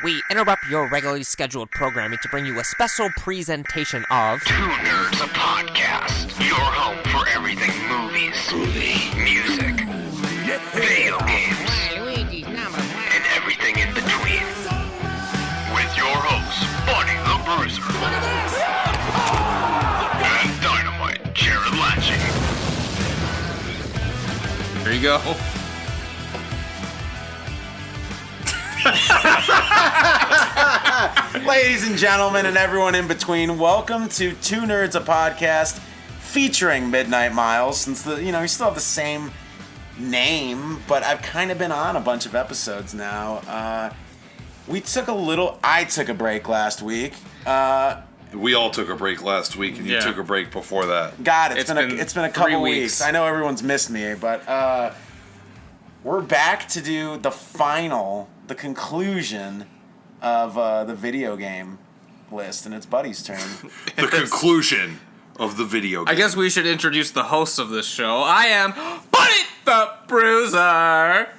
we interrupt your regularly scheduled programming to bring you a special presentation of Two Nerds, a podcast. Your home for everything movies, music, video games, and everything in between. With your hosts, Bunny the Bruiser, and Dynamite Jarrod Latching. There you go. Ladies and gentlemen and everyone in between, welcome to Two Nerds, a podcast featuring Midnight Miles. Since we still have the same name, but I've kind of been on a bunch of episodes now. I took a break last week. We all took a break last week, and you took a break before that. God, it's been a couple weeks. I know everyone's missed me, but we're back to do the conclusion of the video game list, and it's Buddy's turn. The conclusion of the video game. I guess we should introduce the host of this show. I am Buddy the Bruiser,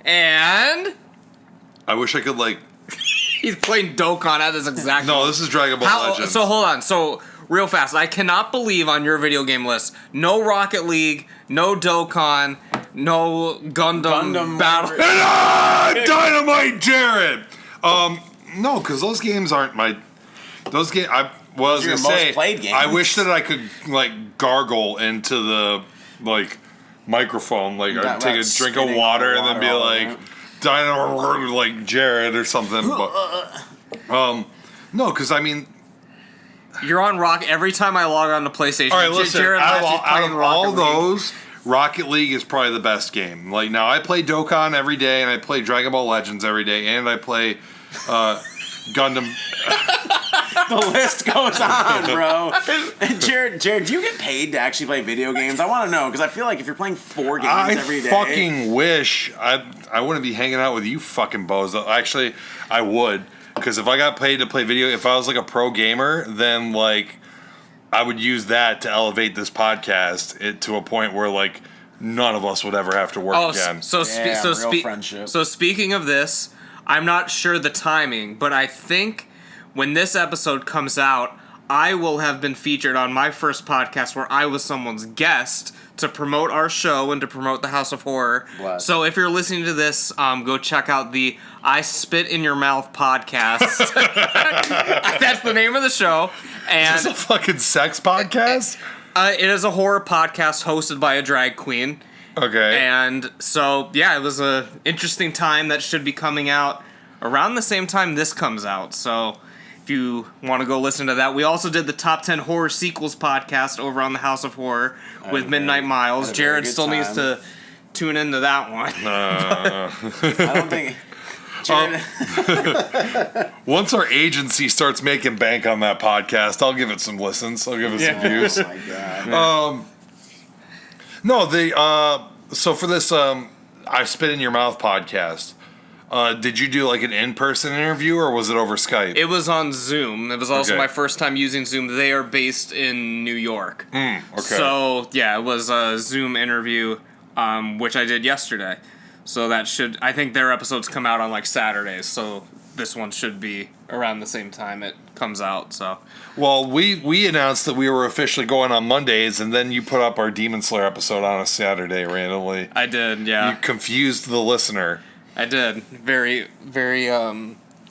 and I wish I could, he's playing Dokkan at this exact No, this is Dragon Ball Legends. So hold on. So real fast, I cannot believe on your video game list, no Rocket League, no Dokkan, no Gundam Battle. Dynamite Jarrod! No, because those games aren't my... Those games... I was going to say, I wish that I could, gargle into the, microphone. I'd take a drink of water and then be like, Dynamite, like Jarrod or something. But, no, because, You're on Rock every time I log on to PlayStation. All right, listen, Jarrod out of all those, Rocket League is probably the best game. Now, I play Dokkan every day, and I play Dragon Ball Legends every day, and I play Gundam. The list goes on, bro. Jarrod, do you get paid to actually play video games? I want to know, because I feel like if you're playing 4 games every day... I fucking wish I wouldn't be hanging out with you fucking bozos. Actually, I would. Because if I got paid to play video, if I was a pro gamer, then I would use that to elevate this podcast to a point where none of us would ever have to work again. So speaking of this, I'm not sure the timing, but I think when this episode comes out, I will have been featured on my first podcast where I was someone's guest to promote our show and to promote the House of Horror. Bless. So if you're listening to this, go check out the I Spit in Your Mouth podcast. That's the name of the show. And is this a fucking sex podcast? It is a horror podcast hosted by a drag queen. Okay. And so, yeah, it was an interesting time that should be coming out around the same time this comes out. So if you want to go listen to that. We also did the Top 10 Horror Sequels podcast over on the House of Horror with Midnight Miles. Jarrod still needs to tune into that one. I don't think... Once our agency starts making bank on that podcast, I'll give it some listens. I'll give it some views. Oh my God. So for this I Spit in Your Mouth podcast, did you do an in-person interview or was it over Skype? It was on Zoom. It was also my first time using Zoom. They are based in New York. Okay. So, yeah, it was a Zoom interview, which I did yesterday. So I think their episodes come out on Saturdays, so this one should be around the same time it comes out, so. Well, we announced that we were officially going on Mondays, and then you put up our Demon Slayer episode on a Saturday randomly. I did, yeah. You confused the listener. I did. Very, very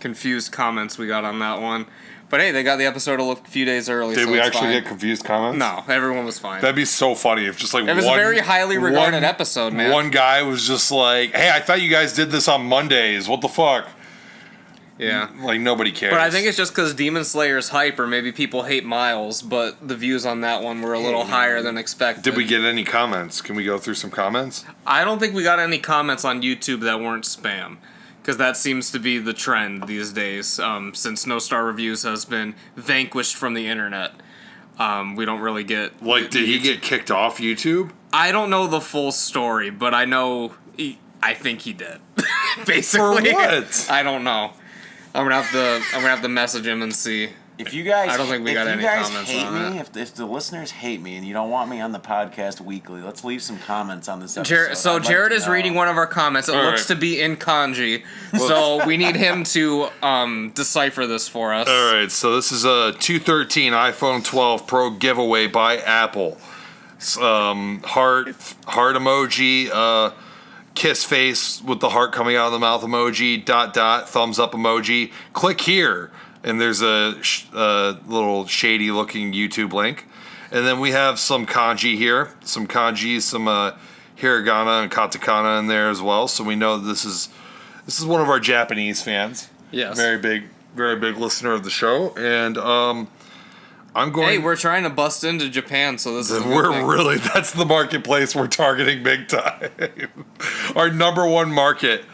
confused comments we got on that one. But hey, they got the episode a few days early. Did we actually get confused comments? No, everyone was fine. That'd be so funny if just it was a very highly regarded episode, man. One guy was just like, "Hey, I thought you guys did this on Mondays. What the fuck?" Yeah. Nobody cares. But I think it's just because Demon Slayer's hype, or maybe people hate Miles, but the views on that one were a little higher than expected. Did we get any comments? Can we go through some comments? I don't think we got any comments on YouTube that weren't spam. Because that seems to be the trend these days, since No Star Reviews has been vanquished from the internet. We don't really get... Did he get kicked off YouTube? I don't know the full story, but I know... I think he did. Basically. For what? I don't know. I'm gonna have to message him and see. If you guys, I don't think we got any comments hate on me, it. if the listeners hate me and you don't want me on the podcast weekly, let's leave some comments on this episode. Jarrod is reading one of our comments. It looks to be in kanji, so we need him to decipher this for us. All right, so this is a 213 iPhone 12 Pro giveaway by Apple. Heart emoji, kiss face with the heart coming out of the mouth emoji, ... thumbs up emoji. Click here. And there's a little shady looking YouTube link. And then we have some kanji here. Some kanji, some hiragana and katakana in there as well. So we know this is one of our Japanese fans. Yes. Very big listener of the show. And I'm going... Hey, we're trying to bust into Japan, so this is... That's the marketplace we're targeting big time. Our number one market...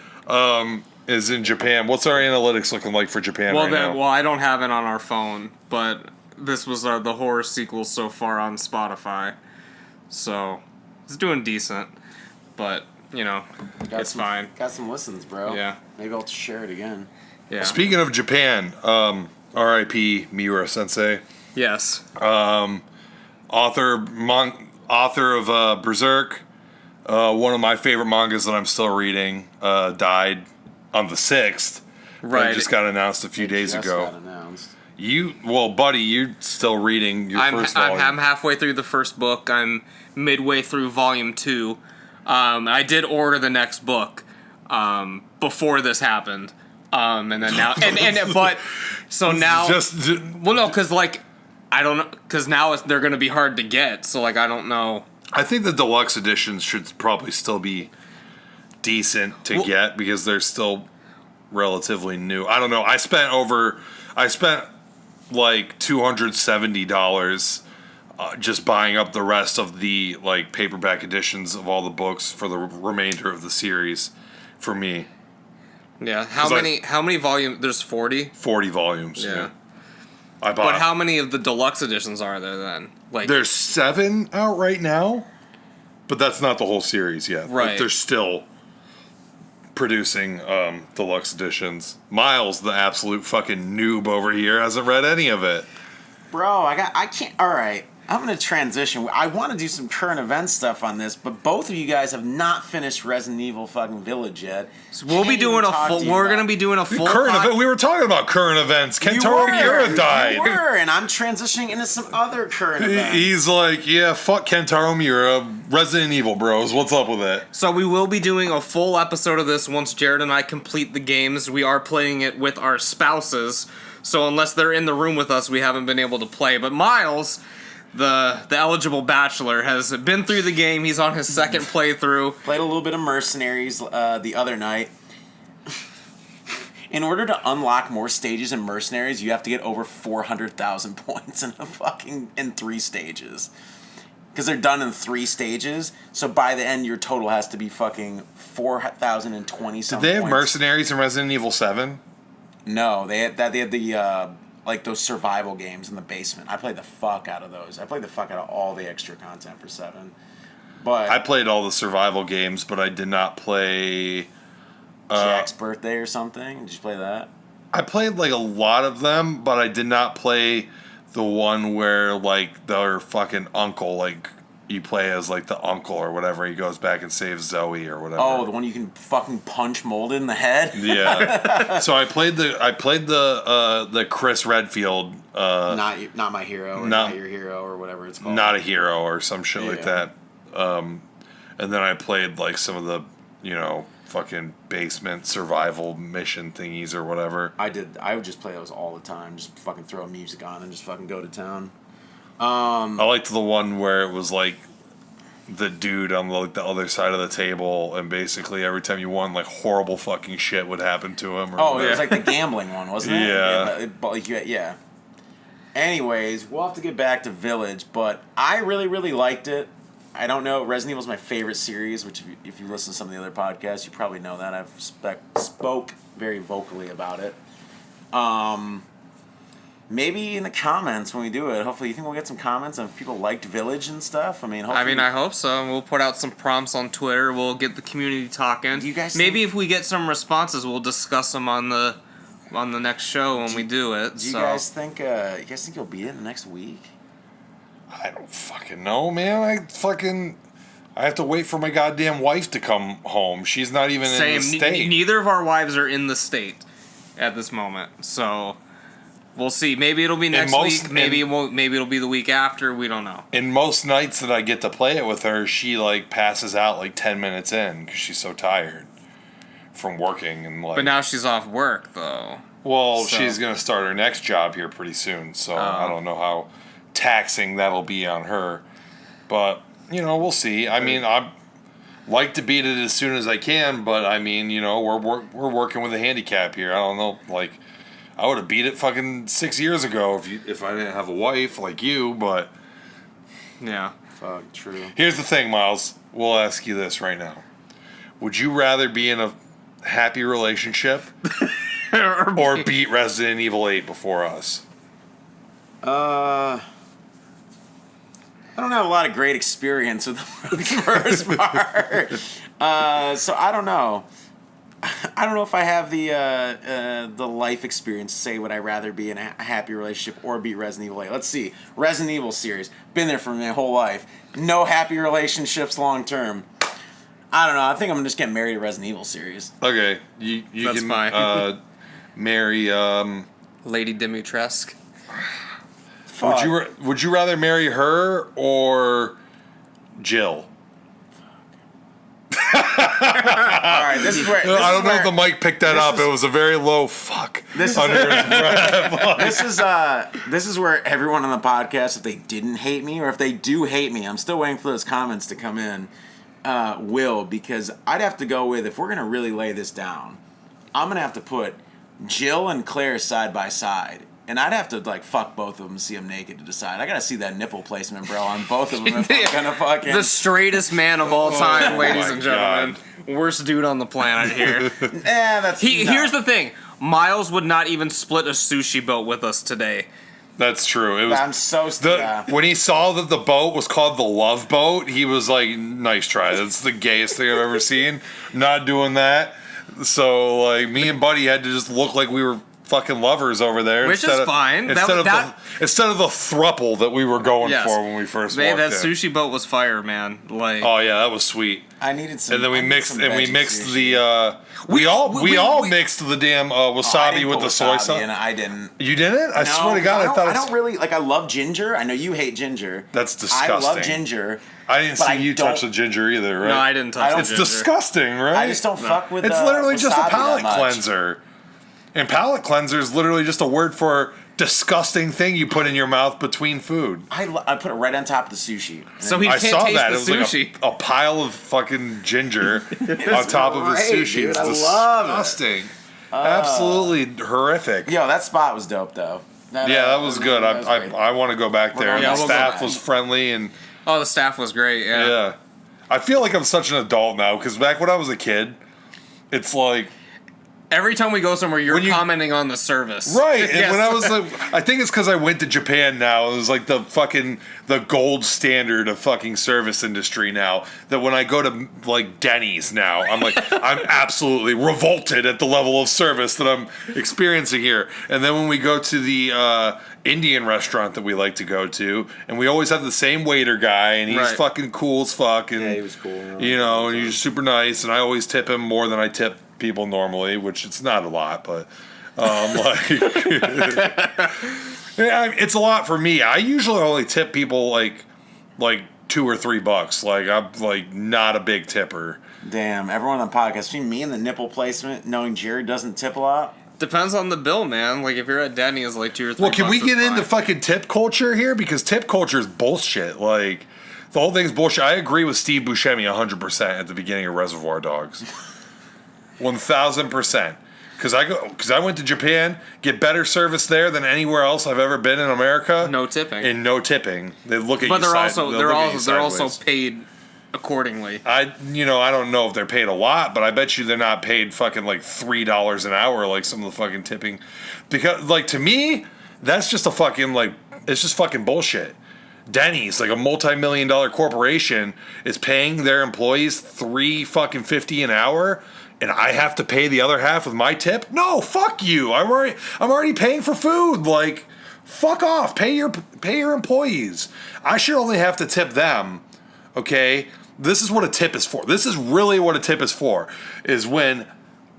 is in Japan. What's our analytics looking like for Japan now? Well, I don't have it on our phone, but this was the horror sequel so far on Spotify. So, it's doing decent. But, it's fine. Got some listens, bro. Yeah. Maybe I'll share it again. Yeah. Speaking of Japan, R.I.P. Miura-sensei. Yes. Author of Berserk, one of my favorite mangas that I'm still reading, died on the 6th. Right. It just got announced a few days ago. Got announced. Buddy, you're still reading your first volume. I'm halfway through the first book. I'm midway through volume 2. I did order the next book before this happened. And then now... but... So now... well, no, because, I don't know... Because now they're going to be hard to get. So, I don't know... I think the deluxe editions should probably still be decent to get because they're still relatively new. I don't know. I spent like $270 just buying up the rest of the paperback editions of all the books for the remainder of the series for me. Yeah. How many volumes? There's 40? 40 volumes. Yeah. But how many of the deluxe editions are there then? There's 7 out right now, but that's not the whole series yet. Right. They're still producing deluxe editions. Miles, the absolute fucking noob over here, hasn't read any of it. Bro, I can't. All right. I'm going to transition. I want to do some current event stuff on this, but both of you guys have not finished Resident Evil fucking Village yet. So we'll be doing we're going to be doing a full current event. We were talking about current events. Kentaro Miura died. You were, and I'm transitioning into some other current events. He's like, yeah, fuck Kentaro Miura. Resident Evil bros. What's up with it? So we will be doing a full episode of this once Jarrod and I complete the games. We are playing it with our spouses, so unless they're in the room with us, we haven't been able to play. But Miles... The eligible bachelor has been through the game. He's on his second playthrough. Played a little bit of Mercenaries the other night. In order to unlock more stages in Mercenaries, you have to get over 400,000 points in 3 stages. Because they're done in 3 stages, so by the end your total has to be fucking 4,020 something. Did they have Mercenaries in Resident Evil 7? No, they had the those survival games in the basement. I played the fuck out of those. I played the fuck out of all the extra content for 7. But I played all the survival games, but I did not play Jack's Birthday or something. Did you play that? I played a lot of them, but I did not play the one where their fucking uncle, you play as the uncle or whatever. He goes back and saves Zoe or whatever. Oh, the one you can fucking punch molded in the head. Yeah. So I played the Chris Redfield. Not my hero. Or not your hero or whatever it's called. Not a hero or some shit like that. And then I played some of the fucking basement survival mission thingies or whatever. I would just play those all the time. Just fucking throw music on and just fucking go to town. I liked the one where it was the dude on the other side of the table, and basically every time you won, horrible fucking shit would happen to him. It was the gambling one, wasn't it? Yeah. Yeah. Anyways, we'll have to get back to Village, but I really, really liked it. I don't know. Resident Evil is my favorite series, which if you listen to some of the other podcasts, you probably know that. I've spoke very vocally about it. Maybe in the comments when we do it. Hopefully, you think we'll get some comments on if people liked Village and stuff. I hope so. We'll put out some prompts on Twitter. We'll get the community talking. Do you guys maybe if we get some responses, we'll discuss them on the on the next show when we do it. Do you guys think you'll beat it in the next week? I don't fucking know, man. I have to wait for my goddamn wife to come home. She's not even in the state. Neither of our wives are in the state at this moment, so we'll see. Maybe it'll be next week. Maybe it won't. Maybe it'll be the week after. We don't know. And most nights that I get to play it with her, she like passes out like 10 minutes in because she's so tired from working and like. But now she's off work though. Well, she's gonna start her next job here pretty soon, so I don't know how taxing that'll be on her. But we'll see. I mean, I'd like to beat it as soon as I can, but I mean, we're working with a handicap here. I don't know, like, I would have beat it fucking 6 years ago if I didn't have a wife like you, but yeah, fuck, true. Here's the thing, Miles. We'll ask you this right now: would you rather be in a happy relationship or beat Resident Evil 8 before us? I don't have a lot of great experience with the first part, so I don't know. I don't know if I have the life experience to say would I rather be in a happy relationship or beat Resident Evil 8. Let's see. Resident Evil series. Been there for my whole life. No happy relationships long term. I don't know. I think I'm just getting married to Resident Evil series. Okay. You That's can fine. marry Lady Dimitrescu. Would you rather marry her or Jill? All right, this is where I don't know if the mic picked that up. It was a very low fuck under his breath. This is where everyone on the podcast, if they didn't hate me or if they do hate me, I'm still waiting for those comments to come in. Because I'd have to go with, if we're gonna really lay this down, I'm gonna have to put Jill and Claire side by side. And I'd have to, like, fuck both of them, see them naked to decide. I gotta see that nipple placement, bro, on both of them if I'm gonna fucking... The straightest man of all time, ladies and gentlemen. Worst dude on the planet here. Here's the thing. Miles would not even split a sushi boat with us today. That's true. It was, I'm so... When he saw that the boat was called the Love Boat, he was like, nice try. That's the gayest thing I've ever seen. Not doing that. So, like, me and Buddy had to just look like we were... fucking lovers over there, which is fine. Instead of the thruple that we were going for when we first walked in. That sushi boat was fire, man. Like, oh yeah, that was sweet. I needed some. And then we mixed the we all mixed the damn wasabi with the soy sauce. And I didn't. You didn't? I swear to God, I don't really like. I love ginger. I know you hate ginger. That's disgusting. I love ginger. I didn't see you touch the ginger either, right? No, I didn't touch the ginger. It's disgusting, right? I just don't fuck with. It's literally just a palate that cleanser. And palate cleanser is literally just a word for disgusting thing you put in your mouth between food. I put it right on top of the sushi. So he can't taste the sushi. Like a pile of fucking ginger on top of his sushi. Dude, it's disgusting. Absolutely horrific. Yo, that spot was dope though. That was good. I want to go back there. The staff was friendly and the staff was great. Yeah. I feel like I'm such an adult now because back when I was a kid, it's like. Every time we go somewhere, you're commenting on the service. Right. Yes. And when I was like, I think it's because I went to Japan now. It was like the gold standard of fucking service industry now. That when I go to like Denny's now, I'm like, I'm absolutely revolted at the level of service that I'm experiencing here. And then when we go to the Indian restaurant that we like to go to, and we always have the same waiter guy, and he's fucking cool as fuck. And, he was cool. And he's super nice, and I always tip him more than I tip people normally, which it's not a lot, but it's a lot for me. I usually only tip people like $2 or $3. Like I'm like not a big tipper. Damn, everyone on the podcast, between me and the nipple placement, knowing Jarrod doesn't tip a lot. Depends on the bill, man. Like if you're at Denny's, like $2 or $3. Well, can we get into fucking tip culture here? Because tip culture is bullshit. Like the whole thing's bullshit. I agree with Steve Buscemi 100% at the beginning of Reservoir Dogs. 1,000%. Because I went to Japan, get better service there than anywhere else I've ever been in America. No tipping. And no tipping. They look at but you. They're also paid accordingly. I don't know if they're paid a lot, but I bet you they're not paid fucking like $3 an hour like some of the fucking tipping. Because like to me, that's just a fucking like it's just fucking bullshit. Denny's, like a multi-million-dollar corporation, is paying their employees $3.50 an hour, and I have to pay the other half with my tip? No, fuck you. I'm already paying for food. Like, fuck off. Pay your employees. I should only have to tip them. Okay? This is what a tip is for. This is really what a tip is for. Is when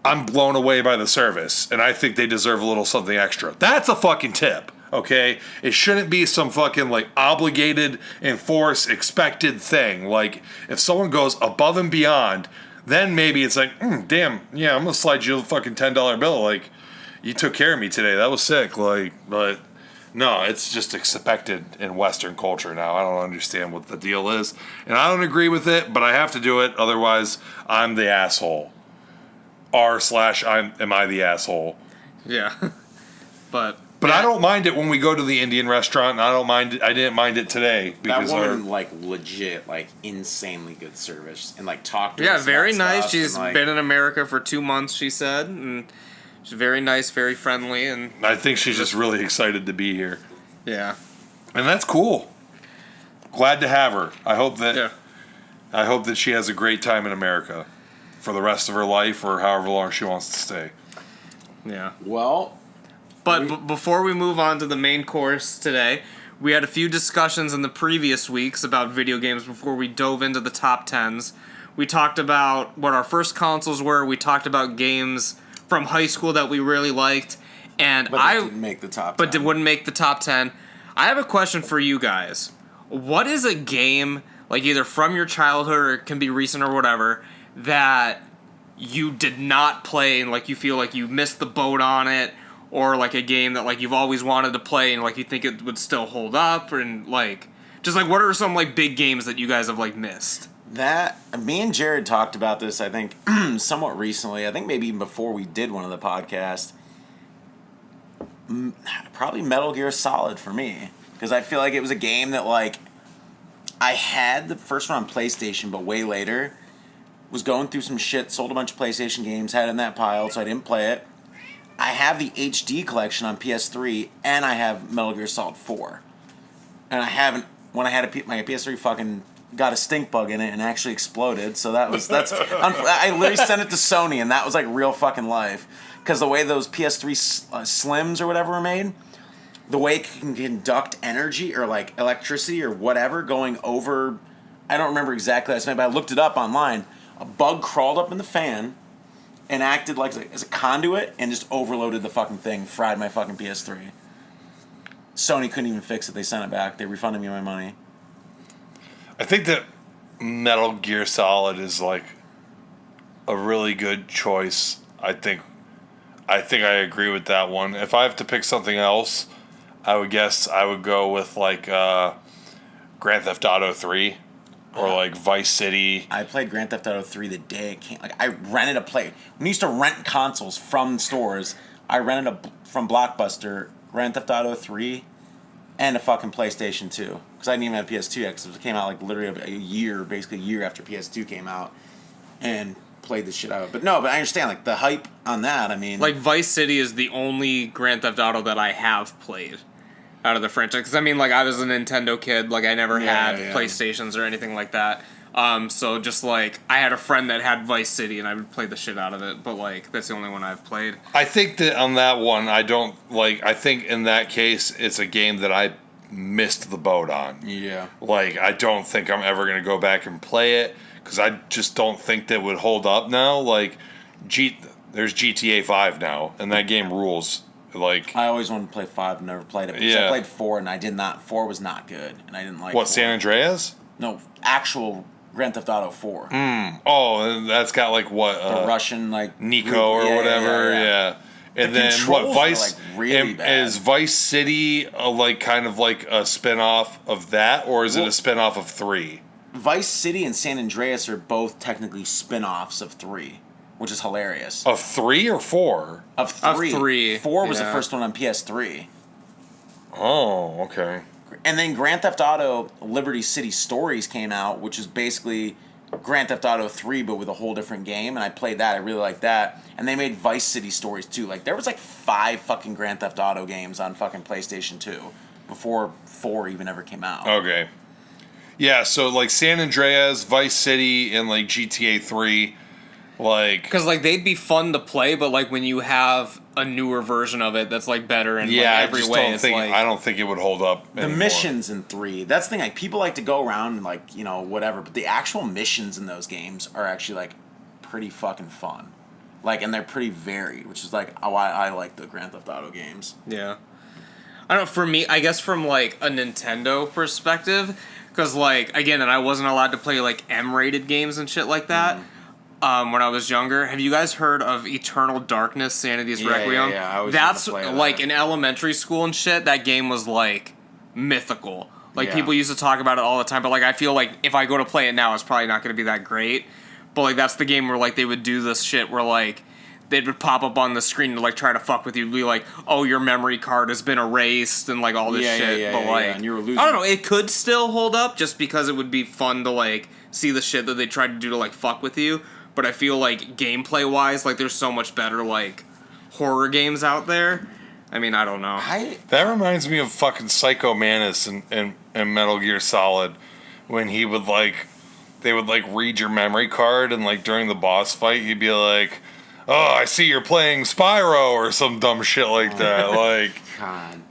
I'm blown away by the service and I think they deserve a little something extra. That's a fucking tip. Okay? It shouldn't be some fucking like obligated, enforced, expected thing. Like if someone goes above and beyond, then maybe it's like, damn, yeah, I'm gonna slide you a fucking $10 bill. Like, you took care of me today. That was sick. Like, but no, it's just expected in Western culture now. I don't understand what the deal is, and I don't agree with it. But I have to do it, otherwise, I'm the asshole. Am I the asshole? Yeah, but I don't mind it when we go to the Indian restaurant. And I don't mind it. I didn't mind it today because that woman like legit like insanely good service and like talked to us very about nice. stuff She's and, like, been in America for 2 months, she said, and she's very nice, very friendly, and I think she's just really excited to be here. Yeah, and that's cool. Glad to have her. I hope that she has a great time in America for the rest of her life or however long she wants to stay. Yeah. Well. But before we move on to the main course today, we had a few discussions in the previous weeks about video games before we dove into the top 10s. We talked about what our first consoles were. We talked about games from high school that we really liked. And but it didn't make the top 10. But it wouldn't make the top 10. I have a question for you guys. What is a game, like either from your childhood or it can be recent or whatever, that you did not play and like you feel like you missed the boat on it? Or like a game that like you've always wanted to play and like you think it would still hold up, and like just like what are some like big games that you guys have like missed? That me and Jarrod talked about this, I think, somewhat recently. I think maybe even before we did one of the podcasts. Probably Metal Gear Solid for me, because I feel like it was a game that like I had the first one on PlayStation, but way later. Was going through some shit, sold a bunch of PlayStation games, had it in that pile, so I didn't play it. I have the HD collection on PS3, and I have Metal Gear Solid 4. And I haven't, when I had my PS3 fucking got a stink bug in it and actually exploded, so I literally sent it to Sony, and that was like real fucking life. Because the way those PS3 Slims or whatever were made, the way it can conduct energy or like electricity or whatever going over, I don't remember exactly how it's made, but I looked it up online. A bug crawled up in the fan, and acted like as a conduit and just overloaded the fucking thing, fried my fucking PS3. Sony couldn't even fix it. They sent it back. They refunded me my money. I think that Metal Gear Solid is like a really good choice. I think I agree with that one. If I have to pick something else, I would go with like Grand Theft Auto 3. Or like Vice City. I played Grand Theft Auto 3 the day it came. Like I rented when we used to rent consoles from stores. I rented from Blockbuster Grand Theft Auto 3 and a fucking PlayStation 2 because I didn't even have PS2 yet because it came out like literally a year after PS2 came out, and played the shit out of it. But I understand like the hype on that. I mean, like Vice City is the only Grand Theft Auto that I have played out of the franchise, because I mean, like I was a Nintendo kid, like I never had PlayStations or anything like that. So just like I had a friend that had Vice City, and I would play the shit out of it. But like that's the only one I've played. I think that on that one, I don't like. I think in that case, it's a game that I missed the boat on. Yeah. Like I don't think I'm ever gonna go back and play it because I just don't think that would hold up now. Like, there's GTA 5 now, and that game rules. Like I always wanted to play 5, never played it. Because I played 4, and I did not. 4 was not good, and I didn't like. What 4. San Andreas? No, actual Grand Theft Auto 4. Oh, that's got like what the Russian like Nico or whatever. Yeah. And then what Vice like really bad. Is Vice City like kind of like a spin-off of that, or is it a spin-off of 3? Vice City and San Andreas are both technically spin-offs of 3. Which is hilarious. Of 3 or 4? Of 3. Of 3. 4 was the first one on PS3. Oh, okay. And then Grand Theft Auto Liberty City Stories came out, which is basically Grand Theft Auto 3, but with a whole different game. And I played that. I really liked that. And they made Vice City Stories, too. Like, there was like 5 fucking Grand Theft Auto games on fucking PlayStation 2. before 4 even ever came out. Okay. Yeah, so like San Andreas, Vice City, and like GTA 3, like because like they'd be fun to play, but like when you have a newer version of it that's like better in every way, I don't think it would hold up. The missions in 3, that's the thing. Like people like to go around and like whatever, but the actual missions in those games are actually like pretty fucking fun. Like, and they're pretty varied, which is like why I like the Grand Theft Auto games. Yeah. I don't know, for me, I guess from like a Nintendo perspective, because like again, and I wasn't allowed to play like M-rated games and shit like that when I was younger. Have you guys heard of Eternal Darkness: Sanity's Requiem? Yeah. I was That's like in elementary school and shit. That game was like mythical. Like people used to talk about it all the time, but like I feel like if I go to play it now, it's probably not going to be that great. But like that's the game where like they would do this shit where like they would pop up on the screen to like try to fuck with you, be like, "Oh, your memory card has been erased," and like all this shit. But like, and you were losing. I don't know, it could still hold up just because it would be fun to like see the shit that they tried to do to like fuck with you. But I feel like gameplay wise, like there's so much better like horror games out there. I mean, I don't know. That reminds me of fucking Psycho Mantis and Metal Gear Solid, when he would like, they would like read your memory card, and like during the boss fight, he'd be like, "Oh, I see you're playing Spyro," or some dumb shit like that. Like, God.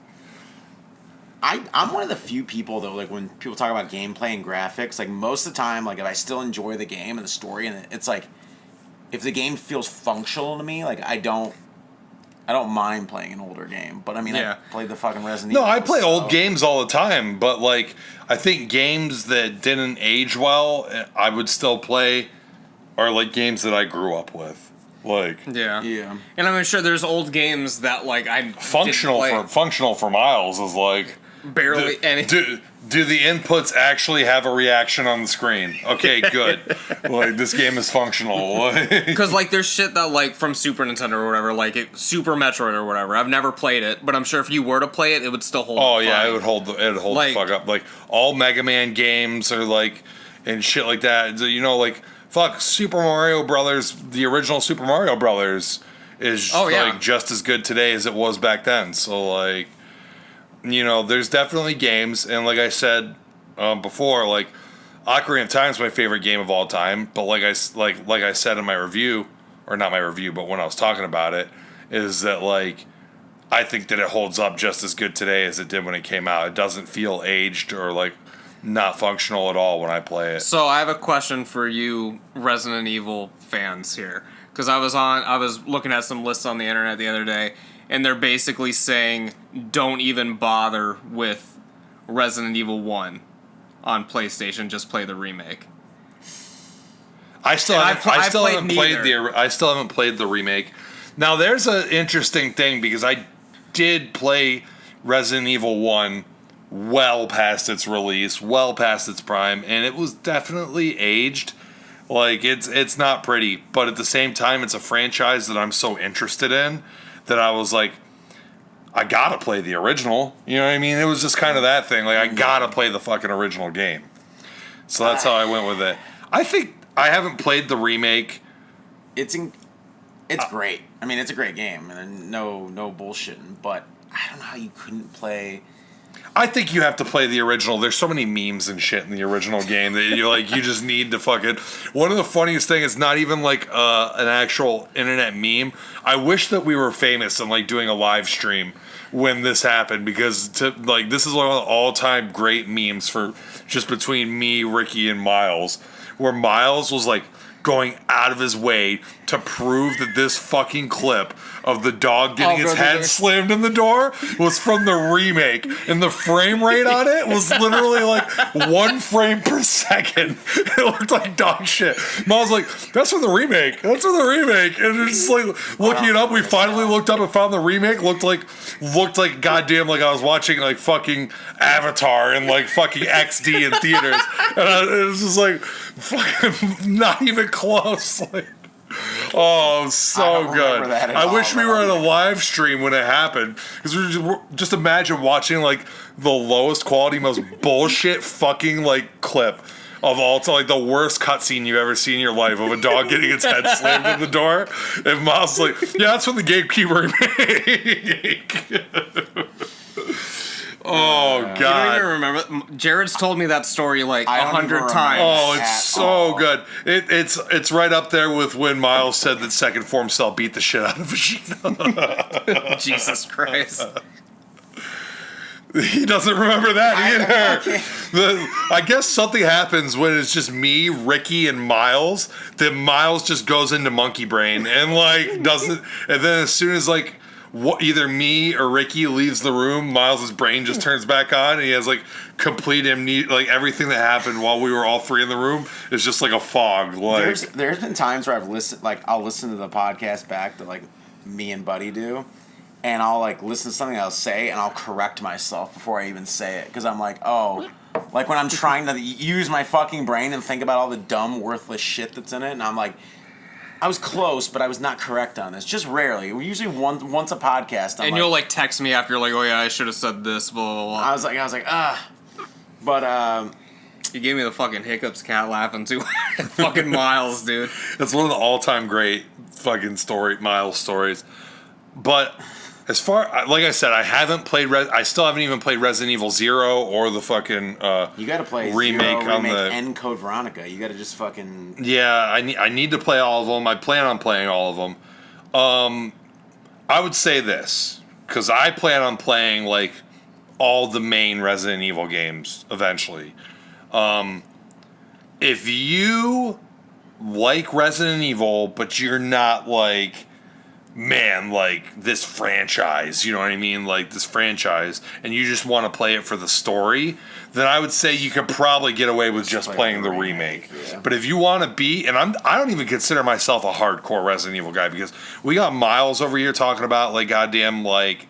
I'm one of the few people though, like when people talk about gameplay and graphics, like most of the time, like if I still enjoy the game and the story, and it's like, if the game feels functional to me, like I don't mind playing an older game. But I mean, I played the fucking Resident Evil. No, I play old games all the time, but like I think games that didn't age well, I would still play, are like games that I grew up with. Like, yeah, and I'm sure there's old games that like I functional for Miles is like barely any. Do the inputs actually have a reaction on the screen? Okay, good. Like this game is functional. Because like there's shit that like from Super Nintendo or whatever, like Super Metroid or whatever. I've never played it, but I'm sure if you were to play it, it would still hold. Oh yeah, it would hold like, the fuck up. Like all Mega Man games are like and shit like that. Like. Fuck, Super Mario Brothers, the original Super Mario Brothers is like just as good today as it was back then. So like, there's definitely games, and like I said before, like Ocarina of Time is my favorite game of all time. But like I said in my review, or not my review, but when I was talking about it, is that like I think that it holds up just as good today as it did when it came out. It doesn't feel aged or like not functional at all when I play it. So I have a question for you Resident Evil fans here, because I was looking at some lists on the internet the other day, and they're basically saying don't even bother with Resident Evil 1 on PlayStation, just play the remake. I still haven't played the remake. Now there's an interesting thing, because I did play Resident Evil 1 well past its release, well past its prime, and it was definitely aged. Like it's not pretty, but at the same time, it's a franchise that I'm so interested in that I was like, I gotta play the original. You know what I mean? It was just kind of that thing. Like I gotta play the fucking original game. So that's how I went with it. I think I haven't played the remake. It's great. I mean, it's a great game, and no bullshitting. But I don't know how you couldn't play. I think you have to play the original. There's so many memes and shit in the original game that you just need to fucking. One of the funniest things, it's not even like an actual internet meme. I wish that we were famous and like doing a live stream when this happened, because this is one of the all-time great memes for just between me, Ricky, and Miles, where Miles was like going out of his way to prove that this fucking clip of the dog getting his head slammed in the door was from the remake, and the frame rate on it was literally like 1 frame per second. It looked like dog shit. Miles was like, that's from the remake. That's from the remake. And it's like looking it up, we finally looked up and found the remake. Looked like goddamn like I was watching like fucking Avatar and like fucking XD in theaters. And it was just like fucking not even close. Like, oh, so good. I wish we were at a live stream when it happened, because just imagine watching like the lowest quality, most bullshit fucking like clip of all time, like the worst cutscene you've ever seen in your life of a dog getting its head slammed in the door. And Miles like, yeah, that's from the Gatekeeper remake. Oh You don't even remember. Jarrod's told me that story like 100 times. Oh, it's so good. It's right up there with when Miles said that Second Form Cell beat the shit out of Vegeta. Jesus Christ. He doesn't remember that either. I guess something happens when it's just me, Ricky, and Miles. That Miles just goes into monkey brain and like doesn't. And then as soon as like either me or Ricky leaves the room, Miles' brain just turns back on, and he has like complete amnesia. Like everything that happened while we were all three in the room is just like a fog. Like there's been times where I've listened, like I'll listen to the podcast back that like me and Buddy do. And I'll like listen to something I'll say, and I'll correct myself before I even say it, because I'm like, oh, like when I'm trying to use my fucking brain and think about all the dumb, worthless shit that's in it, and I'm like, I was close, but I was not correct on this. Just rarely. We usually once a podcast. And you'll like text me after, you're like, oh yeah, I should have said this. Blah blah blah. I was like, but you gave me the fucking hiccups, cat laughing too. Fucking Miles, dude. That's one of the all-time great fucking Miles stories, but. As far, like I said, I haven't played. I still haven't even played Resident Evil 0 or the fucking. You got to play remake Zero, on the and Code Veronica. You got to just fucking. Yeah, I need to play all of them. I plan on playing all of them. I would say this because I plan on playing like all the main Resident Evil games eventually. If you like Resident Evil, but you're not like. Man, like this franchise, you know what I mean? Like this franchise, and you just want to play it for the story, then I would say you could probably get away with just playing the remake. Yeah. But if you want to be, and I don't even consider myself a hardcore Resident Evil guy, because we got Miles over here talking about like goddamn like,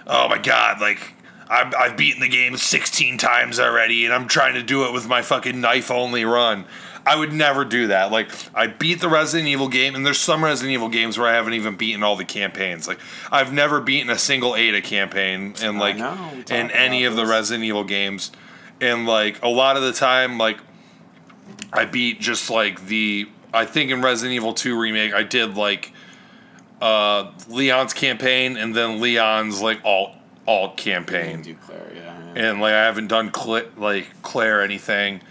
oh my god, like I've beaten the game 16 times already, and I'm trying to do it with my fucking knife only run. I would never do that. Like, I beat the Resident Evil game, and there's some Resident Evil games where I haven't even beaten all the campaigns. Like, I've never beaten a single Ada campaign in, like, in any of the Resident Evil games. And, like, a lot of the time, like, I beat just, like, I think in Resident Evil 2 Remake, I did, like, Leon's campaign, and then Leon's, like, alt campaign. Do Claire, yeah. And, like, I haven't done, Claire anything.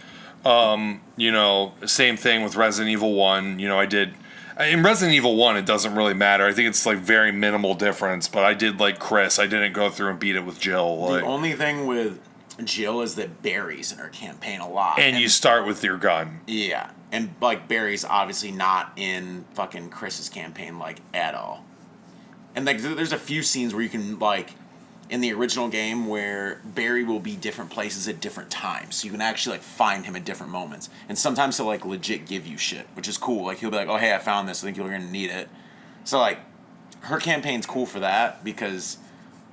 You know, same thing with Resident Evil 1. You know, I did... In Resident Evil 1, it doesn't really matter. I think it's, like, very minimal difference. But I did, like, Chris. I didn't go through and beat it with Jill. Like, the only thing with Jill is that Barry's in her campaign a lot. And you start with your gun. Yeah. And, like, Barry's obviously not in fucking Chris's campaign, like, at all. And, like, there's a few scenes where you can, like... in the original game where Barry will be different places at different times. So you can actually, like, find him at different moments. And sometimes he'll, like, legit give you shit, which is cool. Like, he'll be like, oh, hey, I found this. I think you're going to need it. So, like, her campaign's cool for that because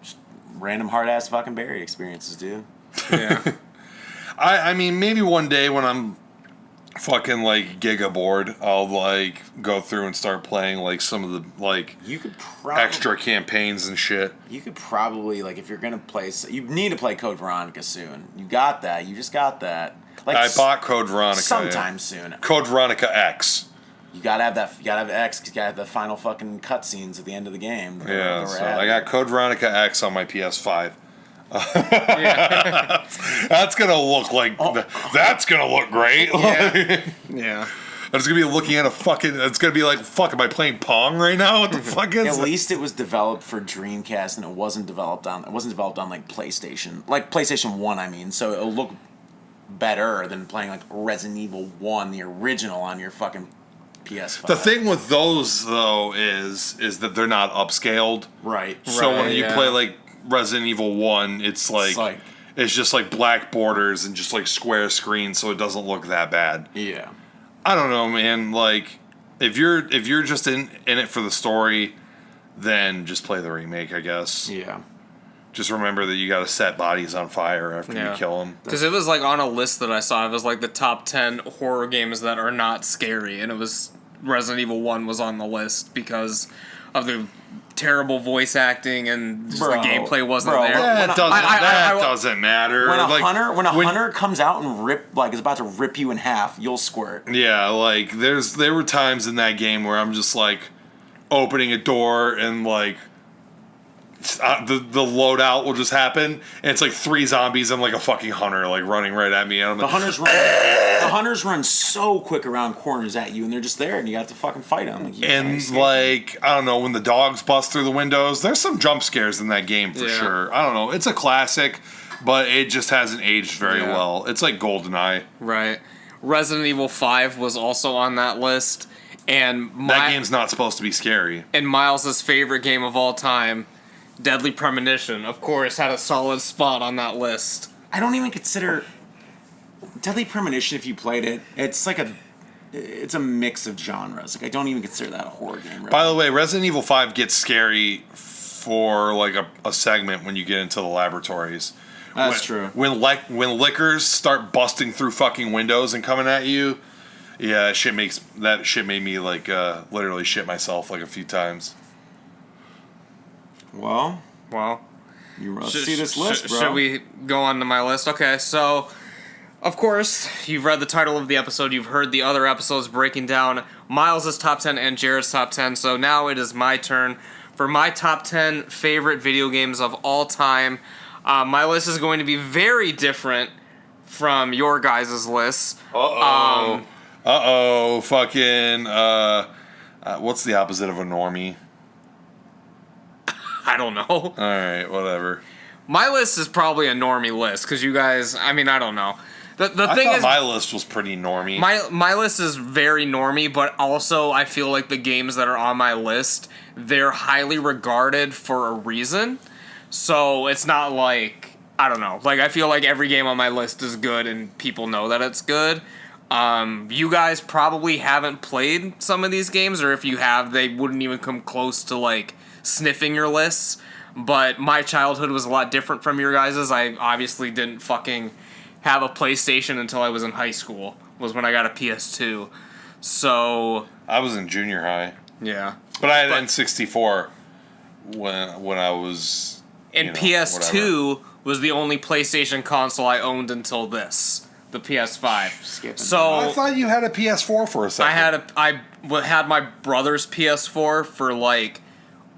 just random hard-ass fucking Barry experiences, dude. Yeah. I mean, maybe one day when I'm fucking, like, giga bored, I'll, like, go through and start playing, like, some of the, like, you could extra campaigns and shit. You could probably, like, if you're going to play... You need to play Code Veronica soon. You got that. You just got that. Like, I bought Code Veronica. Sometime soon. Code Veronica X. You gotta have that. You gotta have X because you gotta have the final fucking cutscenes at the end of the game. Yeah, so I got Code Veronica X on my PS5. Yeah. That's gonna look like that's gonna look great. Yeah. Yeah. I'm just gonna be looking at a fucking. It's gonna be like, fuck, am I playing Pong right now? What the fuck is? At least it was developed for Dreamcast, and it wasn't developed on like PlayStation 1. I mean, so it'll look better than playing like Resident Evil 1, the original, on your fucking PS5. The thing with those though is that they're not upscaled. Right. So when you play like Resident Evil 1, it's just like black borders and just like square screens, so it doesn't look that bad. Yeah. I don't know, man. Like, if you're just in it for the story, then just play the remake, I guess. Yeah. Just remember that you got to set bodies on fire after you kill them. Because it was like on a list that I saw. It was like the top 10 horror games that are not scary, and it was Resident Evil 1 was on the list because of the terrible voice acting and just the gameplay wasn't there. That doesn't matter. When a hunter comes out and is about to rip you in half, you'll squirt. Yeah, like there were times in that game where I'm just like opening a door and like the loadout will just happen, and it's like 3 zombies and like a fucking hunter like running right at me. And I'm the like, hunters run so quick around corners at you, and they're just there, and you have to fucking fight them. Like, I don't know, when the dogs bust through the windows, there's some jump scares in that game for sure. I don't know, it's a classic, but it just hasn't aged very well. It's like GoldenEye. Right. Resident Evil 5 was also on that list, and that game's not supposed to be scary. And Miles' favorite game of all time, Deadly Premonition, of course, had a solid spot on that list. I don't even consider Deadly Premonition, if you played it, it's a mix of genres. Like, I don't even consider that a horror game. Really. By the way, Resident Evil 5 gets scary for like a segment when you get into the laboratories. That's true. When lickers start busting through fucking windows and coming at you, yeah, that shit made me like literally shit myself like a few times. Well, you see this list, bro. Should we go on to my list? Okay, so of course you've read the title of the episode. You've heard the other episodes breaking down Miles' top 10 and Jarrod's top 10. So now it is my turn for my top 10 favorite video games of all time. My list is going to be very different from your guys' lists. Fucking, what's the opposite of a normie? I don't know. All right, whatever. My list is probably a normie list, because you guys, I mean, I don't know. The thing is, my list was pretty normie. My list is very normie, but also I feel like the games that are on my list, they're highly regarded for a reason. So it's not like, I don't know. Like, I feel like every game on my list is good and people know that it's good. You guys probably haven't played some of these games, or if you have, they wouldn't even come close to, like, sniffing your lists. But my childhood was a lot different from your guys's. I obviously didn't fucking have a PlayStation until I was in high school, was when I got a PS2. So I was in junior high. Yeah. But I had N64 when I was... And PS2 whatever. Was the only PlayStation console I owned until this, the PS5. So I thought you had a PS4 for a second. I had my brother's PS4 for like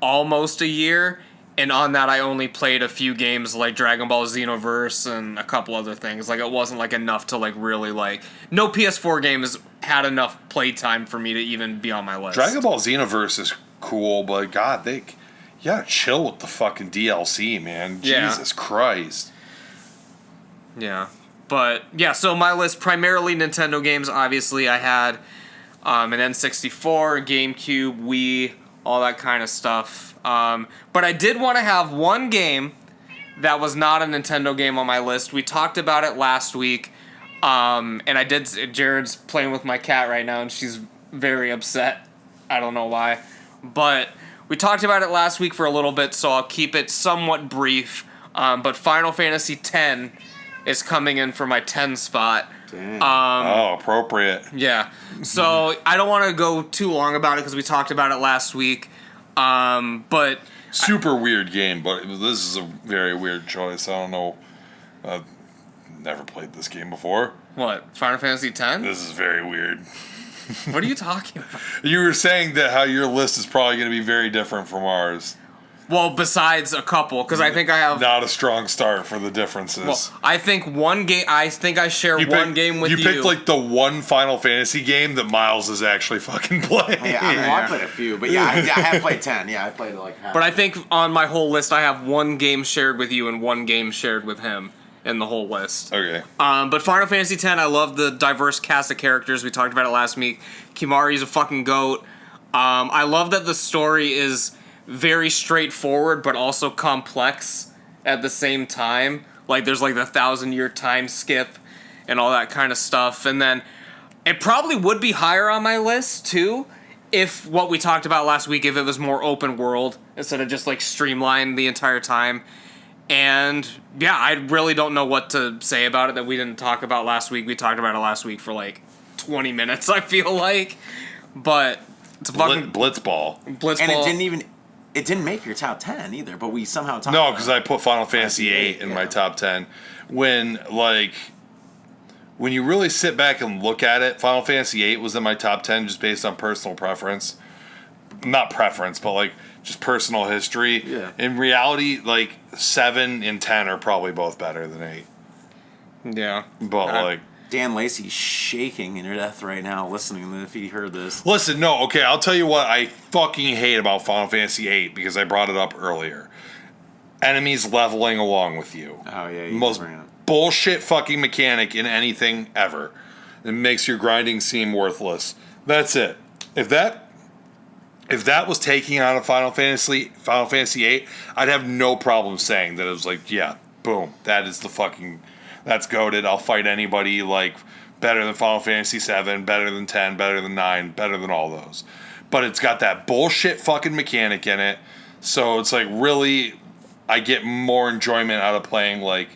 almost a year, and on that I only played a few games like Dragon Ball Xenoverse and a couple other things. Like, it wasn't like enough to like really like... No PS4 games had enough playtime for me to even be on my list. Dragon Ball Xenoverse is cool, but God, you gotta chill with the fucking DLC, man. Yeah. Jesus Christ. Yeah. But, yeah, so my list, primarily Nintendo games. Obviously, I had an N64, GameCube, Wii, all that kind of stuff. But I did want to have one game that was not a Nintendo game on my list. We talked about it last week, and Jarrod's playing with my cat right now, and she's very upset. I don't know why. But we talked about it last week for a little bit, so I'll keep it somewhat brief. But Final Fantasy X is coming in for my 10 spot. Appropriate. Yeah. So I don't want to go too long about it because we talked about it last week. But super weird game, but this is a very weird choice. I don't know. I've never played this game before. What? Final Fantasy X? This is very weird. What are you talking about? You were saying that how your list is probably going to be very different from ours. Well, besides a couple, because I think I have... Not a strong start for the differences. Well, I think one game... I think I share one game with you. You picked, like, the one Final Fantasy game that Miles is actually fucking playing. Yeah, I played a few, but yeah, I have played 10. Yeah, I played, like, half. But I think on my whole list, I have one game shared with you and one game shared with him in the whole list. Okay. But Final Fantasy X, I love the diverse cast of characters. We talked about it last week. Kimahri's a fucking goat. I love that the story is very straightforward, but also complex at the same time. Like, there's like the 1,000-year time skip and all that kind of stuff. And then it probably would be higher on my list, too, if what we talked about last week, if it was more open world instead of just like streamlined the entire time. And yeah, I really don't know what to say about it that we didn't talk about last week. We talked about it last week for like 20 minutes, I feel like. But it's a fucking Blitzball. And it didn't make your top 10 either, but we somehow talked No, about because I put Final Fantasy VIII in my top 10. When you really sit back and look at it, Final Fantasy VIII was in my top 10 just based on personal preference. not preference, but like just personal history. Yeah. In reality, like 7 and 10 are probably both better than 8. Yeah. But like Dan Lacey's shaking in her death right now listening if he heard this. listen, no, okay, I'll tell you what I fucking hate about Final Fantasy VIII because I brought it up earlier. Enemies leveling along with you. Oh yeah, Most bullshit fucking mechanic in anything ever. It makes your grinding seem worthless. That's it. If that was taking out of Final Fantasy VIII, I'd have no problem saying that it was like, yeah, boom, that's goated. I'll fight anybody like better than Final Fantasy VII, better than 10, better than 9, better than all those. But it's got that bullshit fucking mechanic in it. So it's like really, I get more enjoyment out of playing like,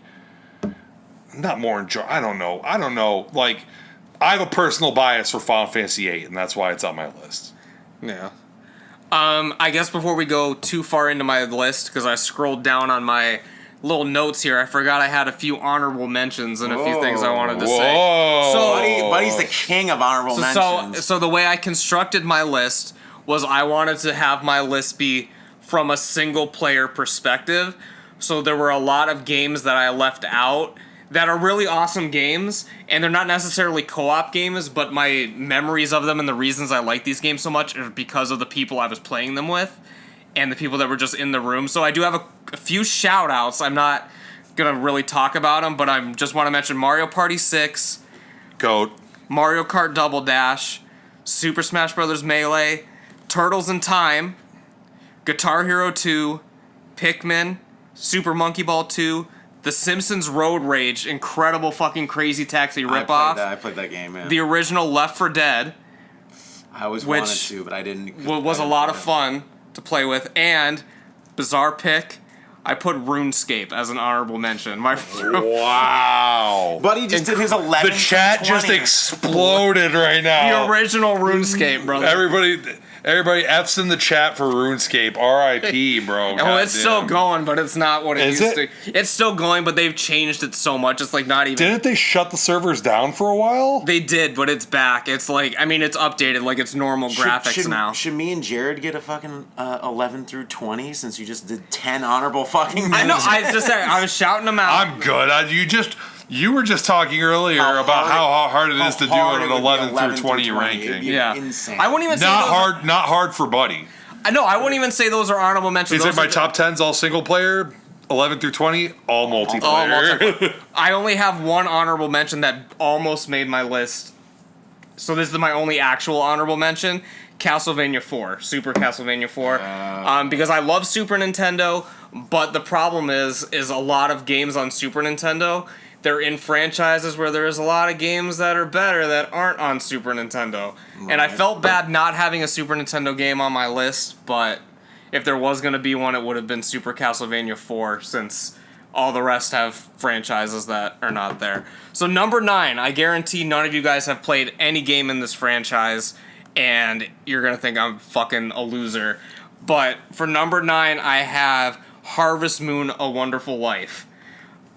not more enjoy. I don't know. Like, I have a personal bias for Final Fantasy VIII, and that's why it's on my list. Yeah. I guess before we go too far into my list, because I scrolled down on my little notes here, I forgot I had a few honorable mentions and a few things I wanted to say. So, Buddy's the king of honorable mentions. So the way I constructed my list was I wanted to have my list be from a single player perspective. So there were a lot of games that I left out that are really awesome games, and they're not necessarily co-op games, but my memories of them and the reasons I like these games so much are because of the people I was playing them with and the people that were just in the room. So I do have a few shout-outs. I'm not going to really talk about them, but I just want to mention Mario Party 6, Goat. Mario Kart Double Dash, Super Smash Bros. Melee, Turtles in Time, Guitar Hero 2, Pikmin, Super Monkey Ball 2, The Simpsons Road Rage, incredible fucking Crazy Taxi ripoff. I played that game, man. The original Left 4 Dead. I always wanted to, but I didn't. Was a lot of fun to play with. And, bizarre pick, I put RuneScape as an honorable mention. Wow. Buddy just did his 11. The chat just exploded right now. The original RuneScape, brother. Everybody F's in the chat for RuneScape. R.I.P., bro. Oh, it's still going, but it's not what it Is used it? to. It's still going, but they've changed it so much. It's like not even. Didn't they shut the servers down for a while? They did, but it's back. It's like, I mean, it's updated. Like, it's normal graphics now. Should me and Jarrod get a fucking 11 through 20 since you just did 10 honorable fucking mentions? I know. I just said I was shouting them out. I'm good. You were just talking earlier about how hard it is to do an 11 through 20 ranking. Yeah, insane. I wouldn't even say Not hard for Buddy. I know. I wouldn't even say those are honorable mentions. Is it my top 10's all single player? 11 through 20, all multiplayer. I only have one honorable mention that almost made my list. So this is my only actual honorable mention. Castlevania 4, Super Castlevania 4, because I love Super Nintendo, but the problem is a lot of games on Super Nintendo, they're in franchises where there's a lot of games that are better that aren't on Super Nintendo. Right. And I felt bad not having a Super Nintendo game on my list, but if there was going to be one, it would have been Super Castlevania 4, since all the rest have franchises that are not there. So number 9, I guarantee none of you guys have played any game in this franchise, and you're going to think I'm fucking a loser. But for number 9, I have Harvest Moon: A Wonderful Life.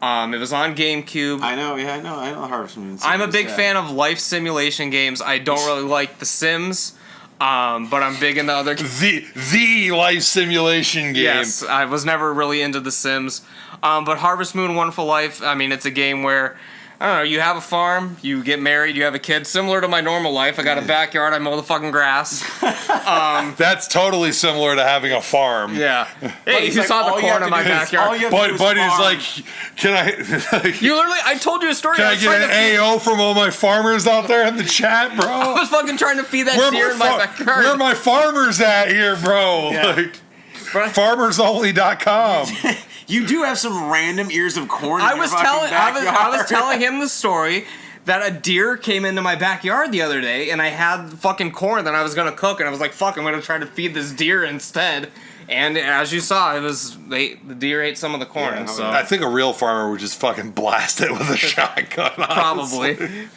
It was on GameCube. I know Harvest Moon. I'm a big fan of life simulation games. I don't really like The Sims, but I'm big into other... The life simulation game. Yes, I was never really into The Sims. But Harvest Moon: Wonderful Life, I mean, it's a game where, I don't know, you have a farm, you get married, you have a kid, similar to my normal life. I got a backyard, I mow the fucking grass. That's totally similar to having a farm. Yeah. Hey, you saw the corn in my backyard. Buddy's like, can I... You literally, I told you a story. Can I get an AO from all my farmers out there in the chat, bro? I was fucking trying to feed that deer in my backyard. Where are my farmers at here, bro? Yeah. Like, farmersonly.com. You do have some random ears of corn. I was telling him the story that a deer came into my backyard the other day, and I had fucking corn that I was gonna cook, and I was like, "Fuck, I'm gonna try to feed this deer instead." And as you saw, the deer ate some of the corn. Yeah, so I think a real farmer would just fucking blast it with a shotgun. Probably.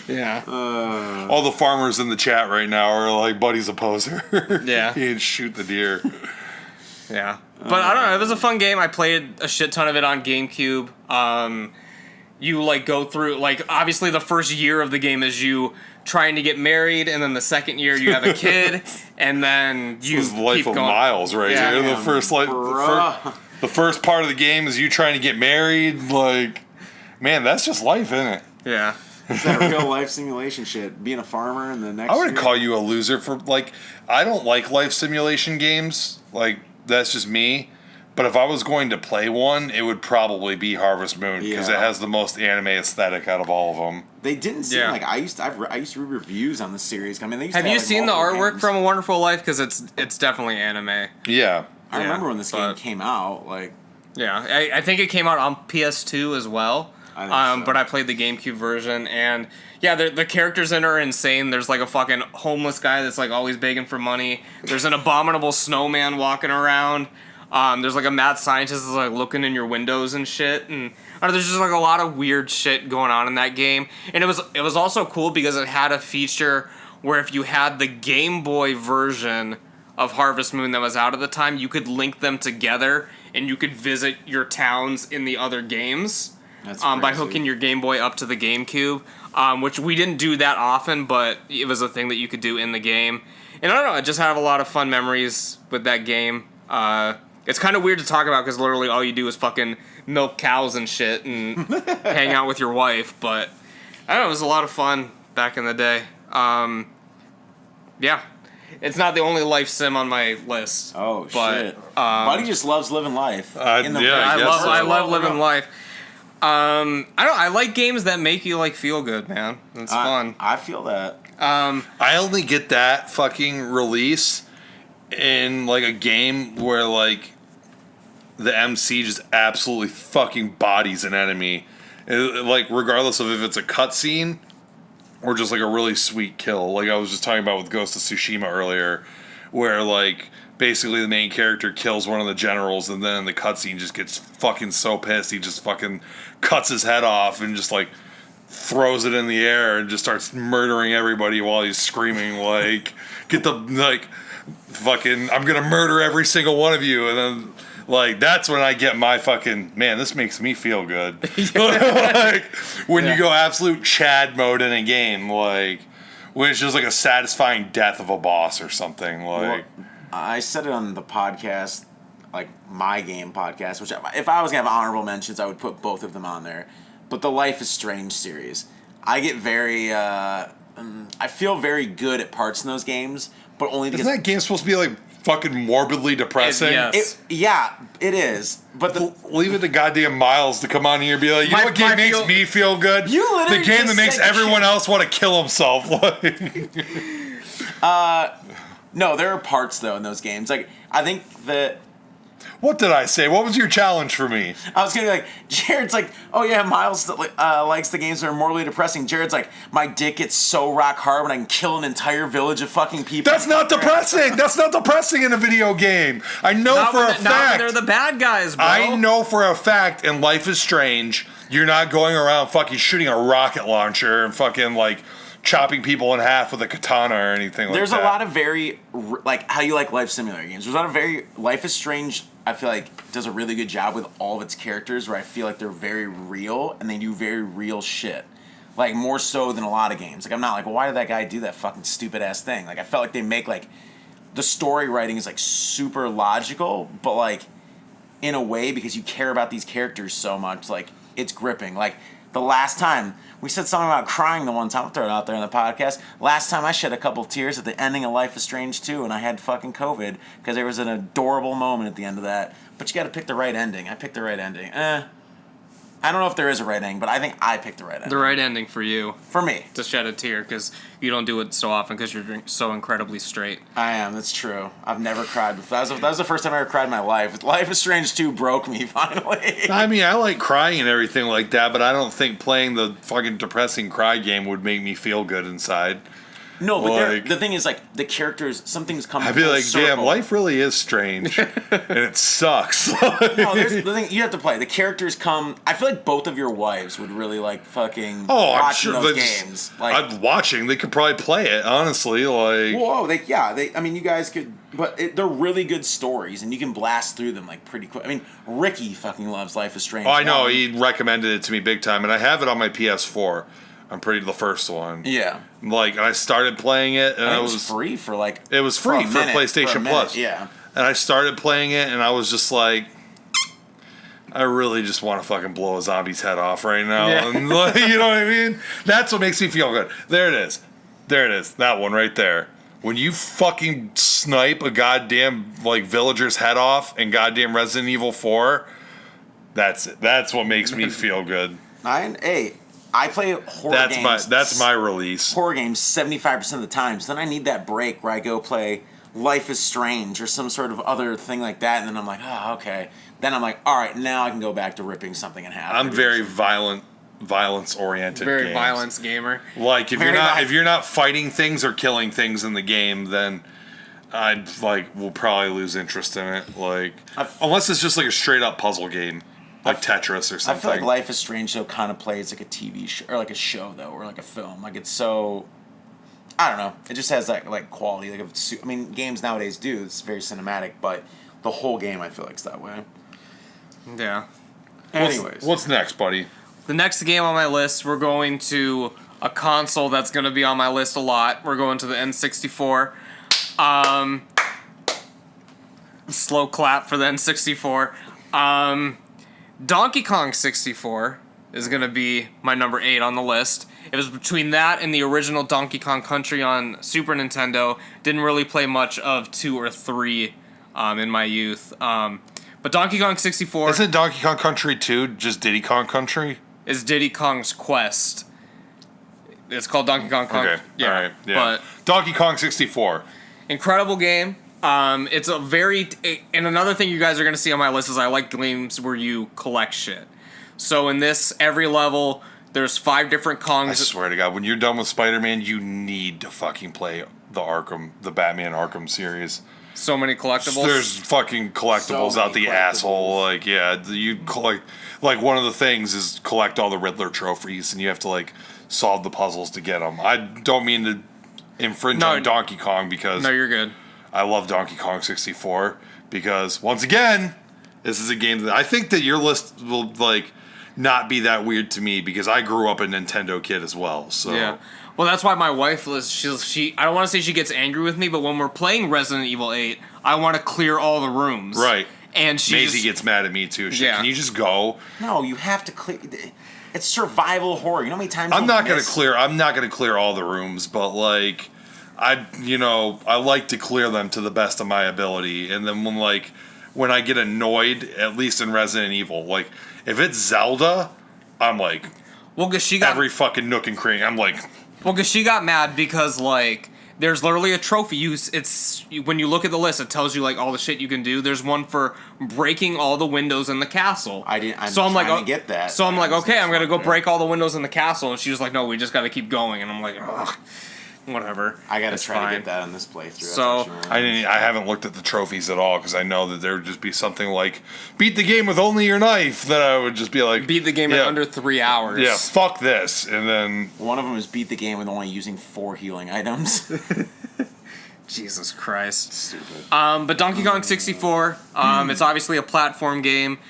Yeah. All the farmers in the chat right now are like, Buddy's a poser. Yeah. He didn't shoot the deer. Yeah. But I don't know, it was a fun game. I played a shit ton of it on GameCube. you like go through like obviously the first year of the game is you trying to get married, and then the second year you have a kid, and then you this is the life keep of going. Miles right here. The first the first part of the game is you trying to get married. Like, man, that's just life, isn't it? Yeah. Is that real life simulation shit? Being a farmer in the next I wouldn't year? call you a loser for, like, I don't like life simulation games. Like, that's just me. But if I was going to play one, it would probably be Harvest Moon because it has the most anime aesthetic out of all of them. They didn't seem like I used to read reviews on the series. I mean, they used have to you have, seen the artwork games. from A Wonderful Life? Because it's definitely anime. Yeah. I remember when this game came out. Like, yeah, I think it came out on PS2 as well. I think so. But I played the GameCube version, and yeah, the characters in it are insane. There's like a fucking homeless guy that's like always begging for money. There's an abominable snowman walking around. There's like a mad scientist that's like looking in your windows and shit, and I don't know, there's just like a lot of weird shit going on in that game. And it was also cool because it had a feature where if you had the Game Boy version of Harvest Moon that was out at the time, you could link them together and you could visit your towns in the other games. That's by hooking your Game Boy up to the GameCube, which we didn't do that often, but it was a thing that you could do in the game. And I don't know, I just have a lot of fun memories with that game. It's kind of weird to talk about because literally all you do is fucking milk cows and shit and hang out with your wife, but I don't know, it was a lot of fun back in the day. Yeah. It's not the only life sim on my list. Oh, but, shit. Buddy just loves living life. I love living life. I don't know, I like games that make you like feel good, man. It's fun. I feel that. I only get that fucking release in like a game where like the MC just absolutely fucking bodies an enemy. Like regardless of if it's a cutscene or just like a really sweet kill. Like I was just talking about with Ghost of Tsushima earlier, where like basically the main character kills one of the generals and then in the cutscene just gets fucking so pissed he just fucking cuts his head off and just like throws it in the air and just starts murdering everybody while he's screaming like, get the like fucking I'm gonna murder every single one of you. And then like that's when I get my fucking man, this makes me feel good. Like when you go absolute Chad mode in a game, like when it's just like a satisfying death of a boss or something. Like I said it on the podcast, like my game podcast, which if I was gonna have honorable mentions, I would put both of them on there. But the Life is Strange series, I get very I feel very good at parts in those games, but only because isn't that game supposed to be like fucking morbidly depressing? Yes. It is. But leave it to goddamn Miles to come on here and be like, you know what game makes me feel good? You literally the game just that makes said everyone shit. else want to kill himself. No, there are parts though in those games. Like I think that. What did I say? What was your challenge for me? I was gonna be like, Jared's like, oh yeah, Miles likes the games that are morally depressing. Jared's like, my dick gets so rock hard when I can kill an entire village of fucking people. That's not depressing. That's not depressing in a video game. I know Not for a when fact. they're the bad guys, bro. I know for a fact in Life is Strange, you're not going around fucking shooting a rocket launcher and fucking like chopping people in half with a katana or anything like that. There's a lot of very, like, how you like life simulator games. There's a lot of very, Life is Strange, I feel like, does a really good job with all of its characters where I feel like they're very real and they do very real shit. Like, more so than a lot of games. Like, I'm not like, well, why did that guy do that fucking stupid-ass thing? Like, I felt like they make, like, the story writing is, like, super logical, but, like, in a way, because you care about these characters so much, like, it's gripping. Like, the last time, we said something about crying the one time, I'll throw it out there in the podcast. Last time I shed a couple tears at the ending of Life is Strange 2, and I had fucking COVID, because there was an adorable moment at the end of that. But you gotta pick the right ending. I picked the right ending. I don't know if there is a right ending, but I think I picked the right ending. The right ending for you. For me. To shed a tear, because you don't do it so often because you're so incredibly straight. I am, that's true. I've never cried before. That was the first time I ever cried in my life. Life is Strange 2 broke me, finally. I mean, I like crying and everything like that, but I don't think playing the fucking depressing cry game would make me feel good inside. No, but like, the thing is, like, the characters, some things come I'd be like, circle. damn, life really is strange. And it sucks. No, there's the thing, you have to play. The characters come, I feel like both of your wives would really like fucking I'm watching sure those games. Like, I'm watching. They could probably play it, honestly. Like, whoa, I mean, you guys could, But they're really good stories, and you can blast through them like pretty quick. I mean, Ricky fucking loves Life is Strange. Oh, I know. He recommended it to me big time, and I have it on my PS4. I'm the first one. Yeah. Like, I started playing it, and it was free for like. It was free for PlayStation Plus. Yeah. And I started playing it, and I was just like, I really just want to fucking blow a zombie's head off right now. Yeah. And, like, you know what I mean? That's what makes me feel good. There it is. That one right there. When you fucking snipe a goddamn like villager's head off in goddamn Resident Evil 4, that's it. That's what makes me feel good. I play horror games. That's my release. Horror games 75% of the time. So then I need that break where I go play Life is Strange or some sort of other thing like that, and then I'm like, oh, okay. Then I'm like, all right, now I can go back to ripping something in half. I'm very violence-oriented. Very violence gamer. Like if you're not fighting things or killing things in the game, then I'd will probably lose interest in it. Like unless it's just like a straight up puzzle game, like Tetris or something. I feel like Life is Strange though kind of plays like a TV show or like a show though, or like a film. Like it's so. I don't know. It just has that like quality. I mean, games nowadays do. It's very cinematic, but the whole game I feel like is that way. Yeah. Anyways, what's next, buddy? The next game on my list, we're going to a console that's going to be on my list a lot. We're going to the N64. Slow clap for the N64. Donkey Kong 64 is going to be my number 8 on the list. It was between that and the original Donkey Kong Country on Super Nintendo. Didn't really play much of 2 or 3 in my youth. But Donkey Kong 64... Isn't Donkey Kong Country 2 just Diddy Kong Country? Is Diddy Kong's Quest. It's called Donkey Kong Country. Okay, yeah. All right, yeah. But Donkey Kong 64. Incredible game. It's a very... And another thing you guys are going to see on my list is I like games where you collect shit. So in this, every level, there's 5 different Kongs. I swear to God, when you're done with Spider-Man, you need to fucking play the Batman Arkham series. So many collectibles. There's fucking collectibles out the asshole. Like, yeah, you collect... Like, one of the things is collect all the Riddler trophies, and you have to, solve the puzzles to get them. I don't mean to infringe on Donkey Kong because... No, you're good. I love Donkey Kong 64 because, once again, this is a game that... I think that your list will, not be that weird to me because I grew up a Nintendo kid as well, so... Yeah. Well, that's why my wife she I don't want to say she gets angry with me, but when we're playing Resident Evil 8, I want to clear all the rooms. Right. And Maisie gets mad at me too. Can you just go? No, you have to clear. It's survival horror. You know how many times I'm not gonna clear all the rooms, but I like to clear them to the best of my ability. And then when I get annoyed, at least in Resident Evil, if it's Zelda, I'm like, well, cause she got every fucking nook and cranny. I'm like, well, because she got mad because there's literally a trophy. When you look at the list, it tells you all the shit you can do. There's one for breaking all the windows in the castle. I'm trying to get that. So I'm like, okay, I'm gonna go break all the windows in the castle, and she was like, no, we just got to keep going. And I'm like, ugh, whatever. I gotta try to get that on this playthrough. So I haven't looked at the trophies at all because I know that there would just be something like beat the game with only your knife. That I would just be like, beat the game in under 3 hours. Yeah, fuck this. And then one of them is beat the game with only using 4 healing items. Jesus Christ. Stupid. But Donkey Kong 64, it's obviously a platform game,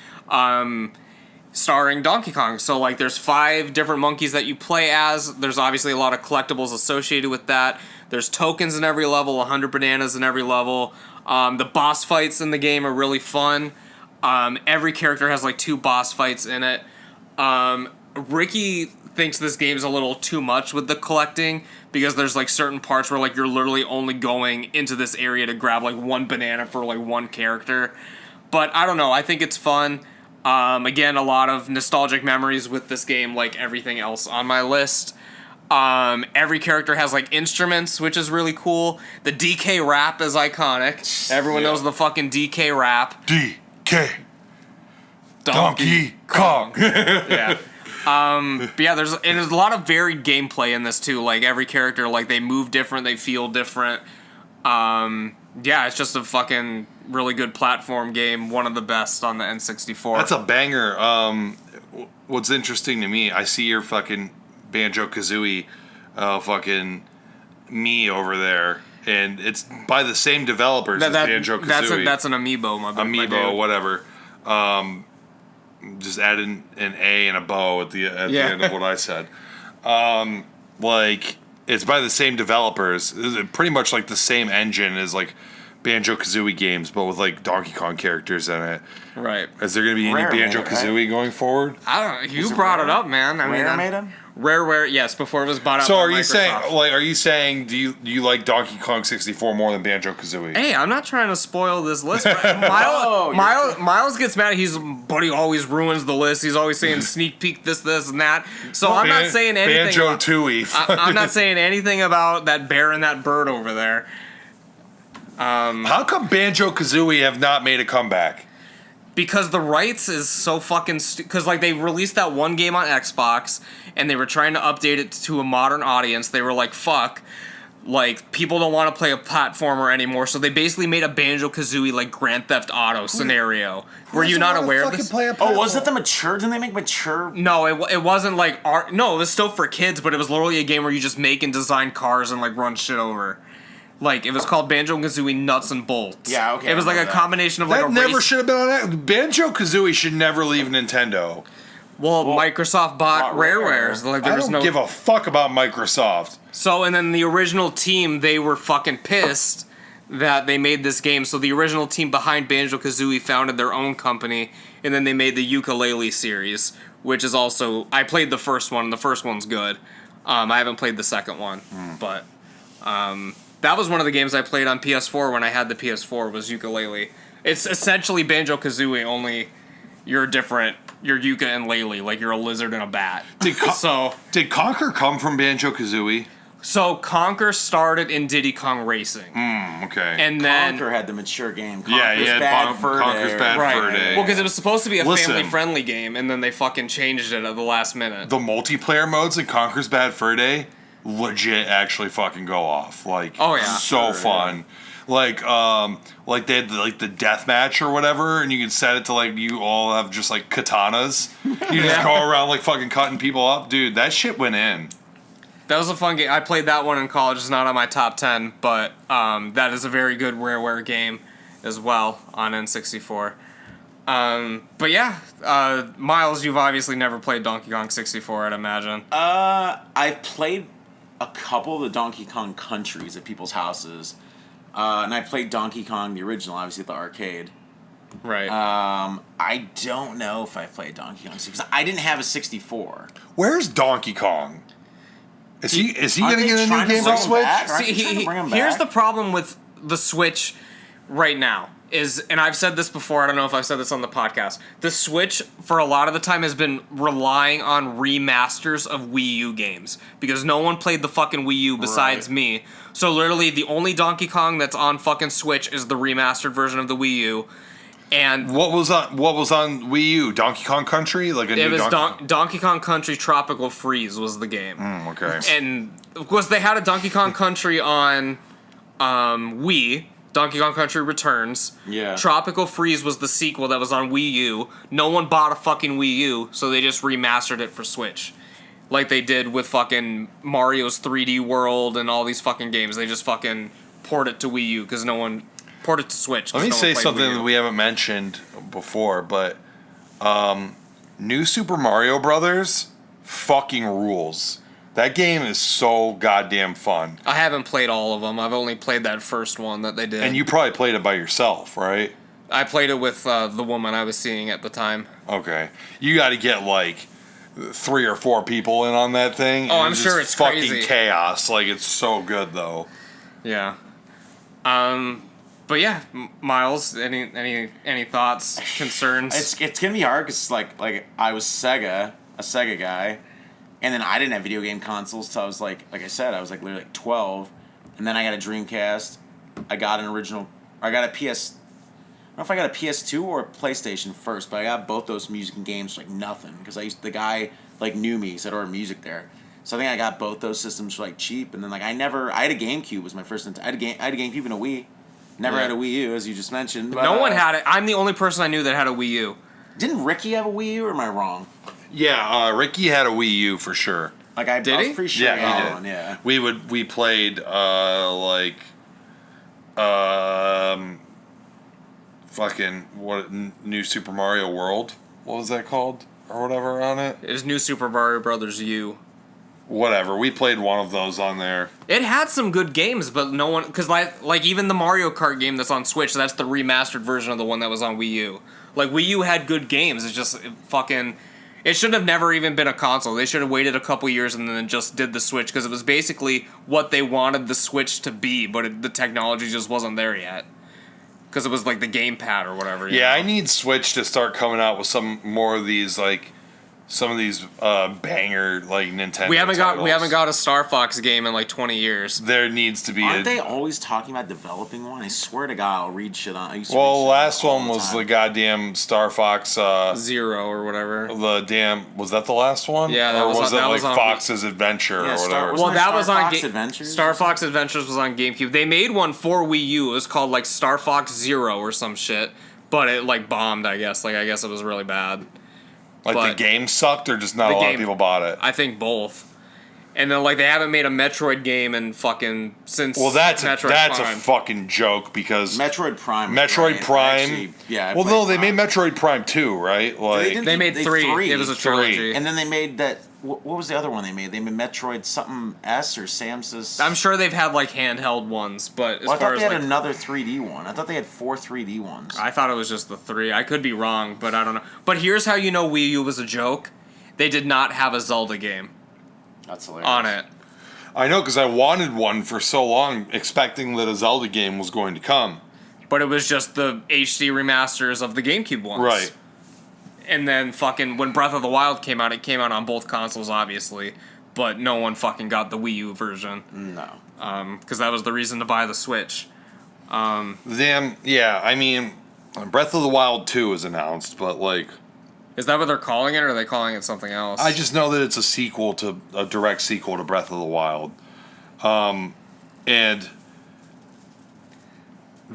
starring Donkey Kong. So, there's 5 different monkeys that you play as. There's obviously a lot of collectibles associated with that. There's tokens in every level, 100 bananas in every level. The boss fights in the game are really fun. Every character has, 2 boss fights in it. Ricky thinks this game's a little too much with the collecting because there's certain parts where you're literally only going into this area to grab 1 banana for 1 character. But I don't know, I think it's fun. Again, a lot of nostalgic memories with this game, like everything else on my list. Every character has instruments, which is really cool. The DK rap is iconic. Everyone knows the fucking DK rap. DK Donkey Kong. Yeah. But yeah, there's a lot of varied gameplay in this too. Every character, they move different, they feel different. Yeah, it's just a fucking really good platform game. One of the best on the N64. That's a banger. What's interesting to me, I see your fucking Banjo-Kazooie fucking me over there. and it's by the same developers as Banjo-Kazooie. That's an amiibo, Amiibo, whatever. Just add an A and a bow at the end of what I said. Like, it's by the same developers. It's pretty much like the same engine as like Banjo-Kazooie games, but with like Donkey Kong characters in it. Right. Is there going to be any Banjo-Kazooie going forward? I don't know. You brought it up, man. Rare made them? Rare, yes, before it was bought out So by are you Microsoft. saying do you like Donkey Kong 64 more than Banjo-Kazooie? Hey, I'm not trying to spoil this list. Miles gets mad. Buddy always ruins the list. He's always saying sneak peek this, and that. So I'm not saying anything. Banjo-Tooie. I'm not saying anything about that bear and that bird over there. How come Banjo-Kazooie have not made a comeback? Because the rights is so fucking because like they released that one game on Xbox and they were trying to update it to a modern audience. They were like, fuck, like people don't want to play a platformer anymore, so they basically made a Banjo-Kazooie like Grand Theft Auto scenario. Were you not aware of this? Was it the mature? Didn't they make mature? No, it wasn't like art. No, it was still for kids, but it was literally a game where you just make and design cars and like run shit over. Like, it was called Banjo-Kazooie Nuts and Bolts. Yeah, okay. It was like a combination of like that a never race. should have been on that. Banjo-Kazooie should never leave Nintendo. Well, Microsoft bought Rareware. So like, I don't give a fuck about Microsoft. So, and then the original team, they were fucking pissed that they made this game. So the original team behind Banjo-Kazooie founded their own company, and then they made the Yooka-Laylee series, which is also... I played the first one, and the first one's good. I haven't played the second one, but... that was one of the games I played on PS4 when I had the PS4, was Yooka-Laylee. It's essentially Banjo-Kazooie, only you're different. You're Yuka and Laylee, like you're a lizard and a bat. Did Conker come from Banjo-Kazooie? So Conker started in Diddy Kong Racing. Okay. And then Conker had the mature game. Conker's Bad Fur Day. Well, because it was supposed to be a family-friendly game, and then they fucking changed it at the last minute. The multiplayer modes in Conker's Bad Fur Day legit actually fucking go off. Like, so fun. Like they had like the death match or whatever, and you can set it to like you all have just like katanas. You just go around like fucking cutting people up, dude. That shit went in. That was a fun game. I played that one in college. It's not on my top 10, but that is a very good Rareware game as well on N64. But yeah, Miles, you've obviously never played Donkey Kong 64, I'd imagine. I've played a couple of the Donkey Kong countries at people's houses, and I played Donkey Kong the original, obviously at the arcade. Right. I don't know if I played Donkey Kong 64. I didn't have a 64. Where's Donkey Kong? Is he gonna get a new game on Switch? See, here's the problem with the Switch right now. And I've said this before, I don't know if I've said this on the podcast. The Switch, for a lot of the time, has been relying on remasters of Wii U games. Because no one played the fucking Wii U besides me. So literally, the only Donkey Kong that's on fucking Switch is the remastered version of the Wii U. And what was on Wii U? Donkey Kong Country? It was Donkey Kong Country Tropical Freeze was the game. Okay. And, of course, they had a Donkey Kong Country on Wii. Donkey Kong Country Returns. Yeah. Tropical Freeze was the sequel that was on Wii U. No one bought a fucking Wii U, so they just remastered it for Switch. Like they did with fucking Mario's 3D World and all these fucking games. They just fucking poured it to Wii U because no one... Poured it to Switch. Let me say something that we haven't mentioned before, but New Super Mario Brothers fucking rules. That game is so goddamn fun. I haven't played all of them. I've only played that first one that they did. And you probably played it by yourself, right? I played it with the woman I was seeing at the time. Okay. You got to get like 3 or 4 people in on that thing. Oh, I'm sure it's fucking crazy. Chaos. Like, it's so good, though. Yeah. But yeah, Miles, any thoughts, concerns? It's gonna be hard because like I was a Sega guy, and then I didn't have video game consoles till I was like I said, I was like literally like 12, and then I got a Dreamcast. I got a PS. I don't know if I got a PS2 or a PlayStation first, but I got both those music and games for like nothing because the guy like knew me, said order music there. So I think I got both those systems for like cheap, and then like I had a GameCube was my first. I had a GameCube and a Wii. Never had a Wii U, as you just mentioned. But, no one had it. I'm the only person I knew that had a Wii U. Didn't Ricky have a Wii U, or am I wrong? Yeah, Ricky had a Wii U for sure. Like I was pretty sure he had one. Yeah. We played like fucking New Super Mario World. What was that called or whatever on it? It was New Super Mario Brothers U. Whatever. We played one of those on there. It had some good games, but no one, because like even the Mario Kart game that's on Switch, that's the remastered version of the one that was on Wii U. Like Wii U had good games. It's just it should have never even been a console. They should have waited a couple years and then just did the Switch, because it was basically what they wanted the Switch to be, but the technology just wasn't there yet. Because it was like the gamepad or whatever. Yeah, I need Switch to start coming out with some more of these some of these banger Nintendo. We haven't titles. got a Star Fox game in like 20 years. There needs to be. Aren't they always talking about developing one? I swear to God, I'll read shit on. Last one was the goddamn Star Fox Zero or whatever. Was that the last one? Yeah, that was on Fox's Adventure or whatever? That was on Adventures. Star Fox Adventures was on GameCube. They made one for Wii U. It was called like Star Fox Zero or some shit, but it like bombed. I guess I guess it was really bad. The game sucked, or just not a lot of people bought it? I think both. And then they haven't made a Metroid game in fucking since. Well, that's Metroid a fucking joke, because Metroid Prime. Prime. They made Metroid Prime 2, right? They made three. It was a trilogy. And then they made that. What was the other one they made? They made Metroid something S or Samus. I'm sure they've had handheld ones, but I thought they had another 3D one. I thought they had 4 3D ones. I thought it was just the 3. I could be wrong, but I don't know. But here's how you know Wii U was a joke. They did not have a Zelda game. That's hilarious. On it. I know, because I wanted one for so long, expecting that a Zelda game was going to come. But it was just the HD remasters of the GameCube ones. Right. And then when Breath of the Wild came out, it came out on both consoles, obviously. But no one fucking got the Wii U version. No. Because that was the reason to buy the Switch. Yeah, I mean, Breath of the Wild 2 is announced, but Is that what they're calling it, or are they calling it something else? I just know that it's a direct sequel to Breath of the Wild. And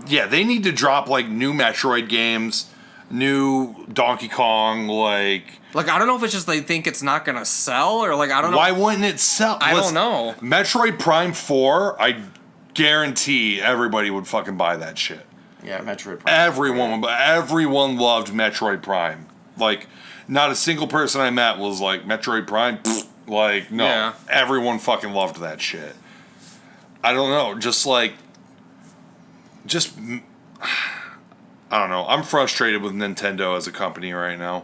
yeah, they need to drop new Metroid games, new Donkey Kong, I don't know if it's just they think it's not gonna sell, or I don't know. Why wouldn't it sell? I don't know. Metroid Prime 4, I guarantee everybody would fucking buy that shit. Yeah, Metroid Prime. Everyone loved Metroid Prime. Not a single person I met was like, Metroid Prime? No. Yeah. Everyone fucking loved that shit. I don't know, I don't know. I'm frustrated with Nintendo as a company right now.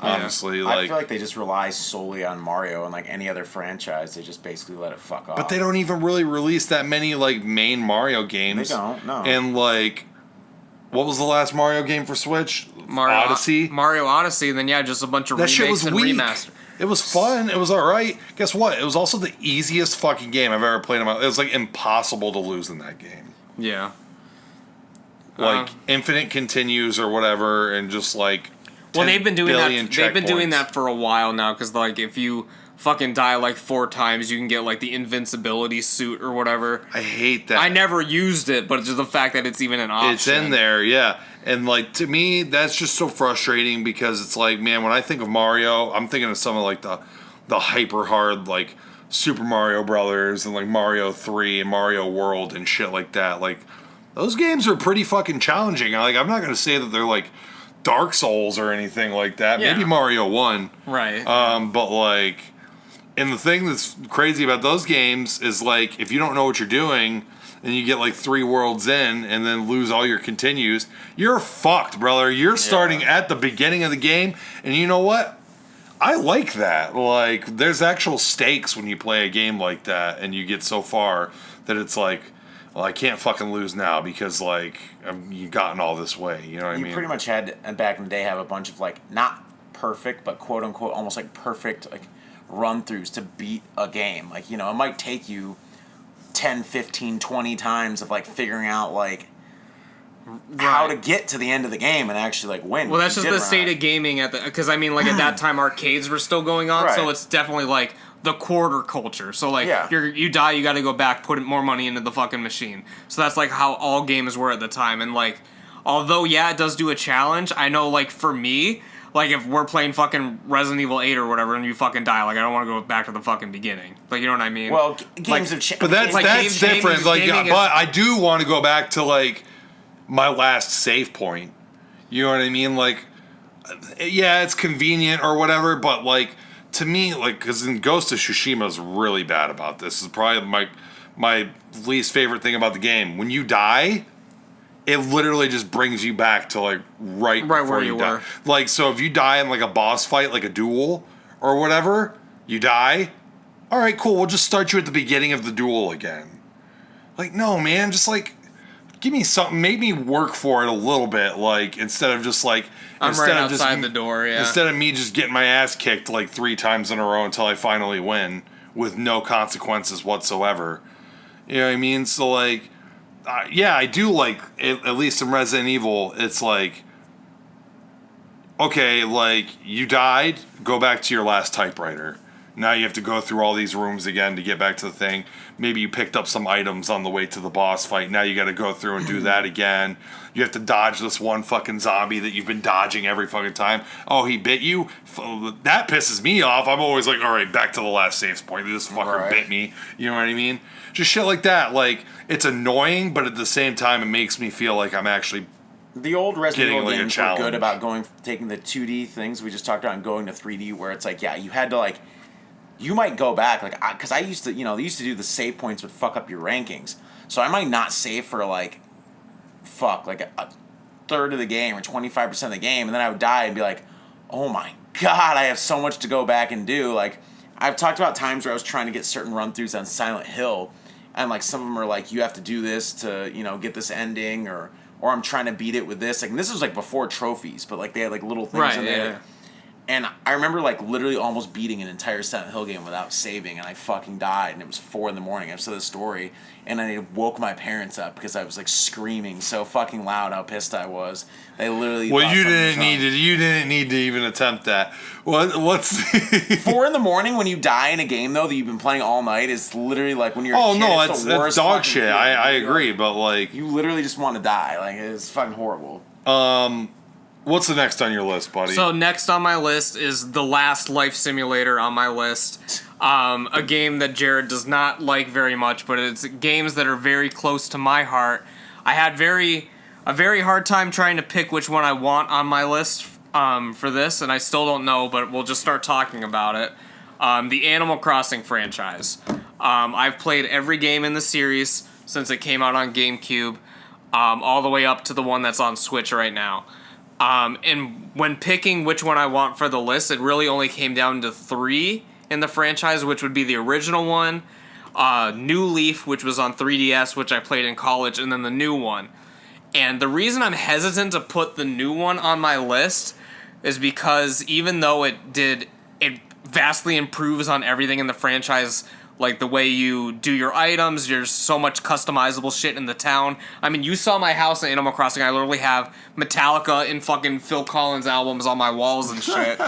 Honestly, I feel like they just rely solely on Mario, and any other franchise, they just basically let it fuck off. But they don't even really release that many main Mario games. They don't, no. And what was the last Mario game for Switch? Odyssey. Mario Odyssey, and then just a bunch of remakes and remaster. It was fun. It was alright. Guess what? It was also the easiest fucking game I've ever played in my life. It was impossible to lose in that game. Yeah. Infinite continues or whatever, and just well, they've been doing that. They've been doing that for a while now, because if you fucking die 4 times, you can get the invincibility suit or whatever. I hate that. I never used it, but it's just the fact that it's even an option. It's in there, yeah. And to me, that's just so frustrating, because it's man, when I think of Mario, I'm thinking of some of the hyper hard Super Mario Brothers and Mario 3 and Mario World and shit like that. Those games are pretty fucking challenging. I'm not gonna say that they're Dark Souls or anything like that. Yeah. Maybe Mario 1. Right. But and the thing that's crazy about those games is if you don't know what you're doing and you get 3 worlds in and then lose all your continues, you're fucked, brother. You're starting at the beginning of the game, and you know what? I like that. There's actual stakes when you play a game like that, and you get so far that it's well, I can't fucking lose now because you've gotten all this way. You know what I mean? You pretty much had back in the day have a bunch of not perfect, but quote unquote almost perfect run throughs to beat a game. It might take you 10, 15, 20 times of figuring out how to get to the end of the game and actually win. Well, that's just the state of gaming because at that time arcades were still going on, so it's definitely the quarter culture. So you die, you got to go back, put more money into the fucking machine. So that's how all games were at the time. And although it does do a challenge, I know for me, Like, if we're playing fucking Resident Evil 8 or whatever and you fucking die, like, I don't want to go back to the fucking beginning. Like, you know what I mean? Well, games have changed. But that's different. Like, but I do want to go back to, like, my last save point. You know what I mean? Like, yeah, it's convenient or whatever, but, like, to me, like, because in Ghost of Tsushima is really bad about this. This is probably my least favorite thing about the game. When you die, it literally just brings you back to, like, right where you die. were. Like, so if you die in, like, a boss fight, like a duel or whatever, you die. All right, cool. We'll just start you at the beginning of the duel again. Like, no, man, just, like, give me something. Make me work for it a little bit, like, instead of just, like... I'm right outside the door, yeah. Instead of me just getting my ass kicked, like, 3 times in a row until I finally win with no consequences whatsoever. You know what I mean? So, like, yeah, I do like, at least in Resident Evil, it's like, okay, like, you died, go back to your last typewriter. Now you have to go through all these rooms again to get back to the thing. Maybe you picked up some items on the way to the boss fight. Now you got to go through and do that again. You have to dodge this one fucking zombie that you've been dodging every fucking time. Oh, he bit you? That pisses me off. I'm always like, all right, back to the last save point. This fucker bit me. You know what I mean? Just shit like that. Like, it's annoying, but at the same time, it makes me feel like I'm actually... The old Resident Evil games were good about taking the 2D things we just talked about and going to 3D, where it's like, yeah, you had to, like... You might go back, like, because I used to, they used to do the save points would fuck up your rankings. So I might not save for, like, a third of the game or 25% of the game, and then I would die and be like, oh my god, I have so much to go back and do. Like, I've talked about times where I was trying to get certain run-throughs on Silent Hill, and, like, some of them are like, you have to do this to, get this ending, or I'm trying to beat it with this. Like, and this was, like, before trophies, but, like, they had, like, little things in there. Yeah. And I remember, like, literally almost beating an entire Silent Hill game without saving, and I fucking died, and it was 4 a.m. I've said this story, and I woke my parents up because I was, like, screaming so fucking loud how pissed I was. They literally... Well, you didn't need to even attempt that. What's... 4 a.m. when you die in a game, though, that you've been playing all night is literally, like, when you're a kid, no, it's the worst dog shit. feeling. I agree, but, like... You literally just want to die. Like, it's fucking horrible. What's the next on your list, buddy? So next on my list is the last life simulator on my list. A game that Jarrod does not like very much, but it's games that are very close to my heart. I had a very hard time trying to pick which one I want on my list for this, and I still don't know, but we'll just start talking about it. The Animal Crossing franchise. I've played every game in the series since it came out on GameCube, all the way up to the one that's on Switch right now. And when picking which one I want for the list, it really only came down to 3 in the franchise, which would be the original one, New Leaf, which was on 3DS, which I played in college, and then the new one. And the reason I'm hesitant to put the new one on my list is because even though it vastly improves on everything in the franchise, like the way you do your items, there's so much customizable shit in the town. I mean, you saw my house in Animal Crossing. I literally have Metallica and fucking Phil Collins albums on my walls and shit.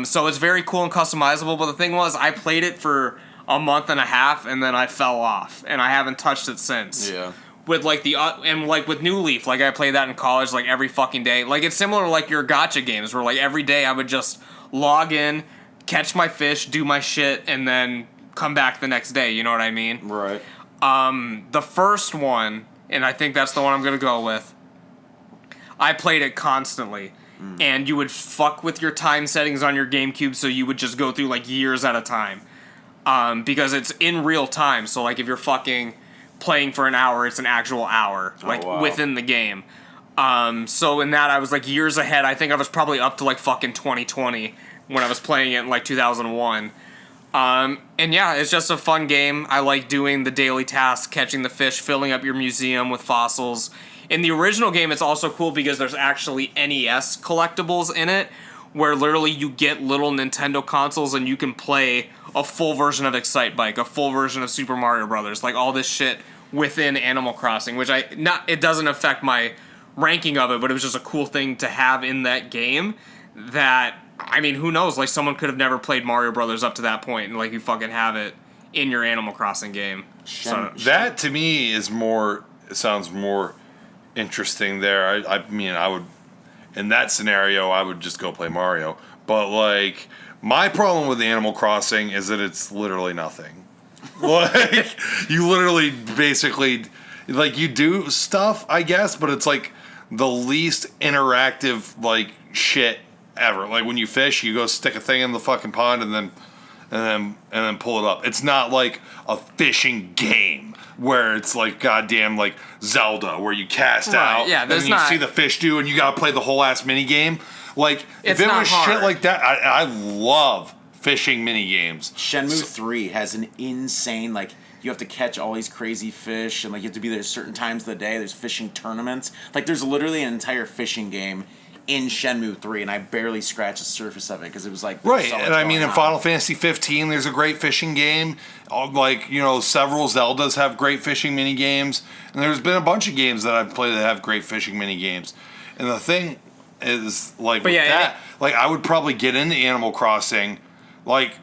So it's very cool and customizable. But the thing was, I played it for a month and a half and then I fell off, and I haven't touched it since. Yeah. With like with New Leaf, like I played that in college like every fucking day. Like it's similar to like your gacha games where like every day I would just log in, catch my fish, do my shit, and then come back the next day, you know what I mean? Right. The first one, and I think that's the one I'm gonna go with, I played it constantly. And you would fuck with your time settings on your GameCube, so you would just go through like years at a time. Because it's in real time, so like if you're fucking playing for an hour, it's an actual hour, like within the game. So in that I was like years ahead. I think I was probably up to like fucking 2020 when I was playing it in like 2001. And yeah, it's just a fun game. I like doing the daily tasks, catching the fish, filling up your museum with fossils. In the original game, it's also cool because there's actually NES collectibles in it, where literally you get little Nintendo consoles and you can play a full version of Excitebike, a full version of Super Mario Brothers, like all this shit within Animal Crossing, which it doesn't affect my ranking of it, but it was just a cool thing to have in that game that... I mean, who knows? Like, someone could have never played Mario Brothers up to that point, and, like, you fucking have it in your Animal Crossing game. So, that, to me, sounds more interesting there. I mean, I would... in that scenario, I would just go play Mario. But, like, my problem with Animal Crossing is that it's literally nothing. Like, you literally basically, like, you do stuff, I guess, but it's, like, the least interactive, like, shit ever. Like, when you fish, you go stick a thing in the fucking pond and then pull it up. It's not like a fishing game where it's like goddamn like Zelda where you cast out and then you see the fish do and you gotta play the whole ass mini game. Like if it was hard. Shit like that, I love fishing mini games. Shenmue 3 has an insane like you have to catch all these crazy fish and like you have to be there at certain times of the day. There's fishing tournaments. Like there's literally an entire fishing game in Shenmue 3, and I barely scratched the surface of it because it was like right. So and I mean, in Final Fantasy 15, there's a great fishing game. Like several Zeldas have great fishing mini games, and there's been a bunch of games that I've played that have great fishing mini games. And the thing is, like, like I would probably get into Animal Crossing, like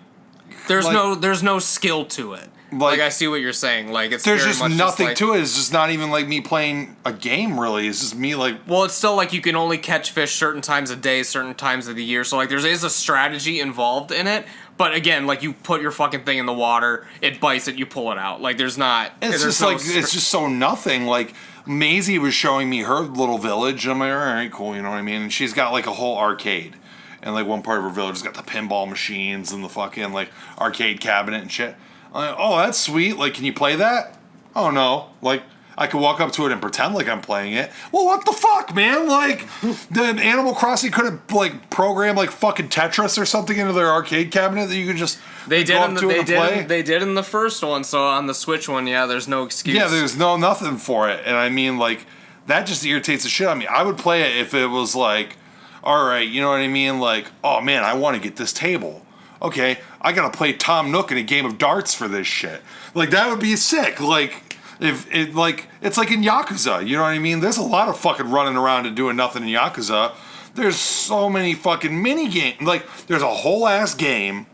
there's no skill to it. Like I see what you're saying. Like it's there's very just much nothing just to it. It's just not even like me playing a game. Really, it's just me like. Well, it's still like you can only catch fish certain times of day, certain times of the year. So like there is a strategy involved in it. But again, like you put your fucking thing in the water, it bites it, you pull it out. Like there's not. It's just it's just so nothing. Like Maisie was showing me her little village. And I'm like, all right, cool. You know what I mean? And she's got like a whole arcade. And like one part of her village has got the pinball machines and the fucking like arcade cabinet and shit. I'm like, oh, that's sweet. Like, can you play that? Oh, no. Like, I could walk up to it and pretend like I'm playing it. Well, what the fuck, man? Like, the Animal Crossing could have, like, programmed, like, fucking Tetris or something into their arcade cabinet that you could just They did in the first one, so on the Switch one, yeah, there's no excuse. Yeah, there's nothing for it. And I mean, like, that just irritates the shit out of me. I would play it if it was like, all right, you know what I mean? Like, oh, man, I want to get this table. Okay, I gotta play Tom Nook in a game of darts for this shit. Like, that would be sick. Like, if it, like, it's like in Yakuza, you know what I mean? There's a lot of fucking running around and doing nothing in Yakuza. There's so many fucking mini games. Like, there's a whole ass game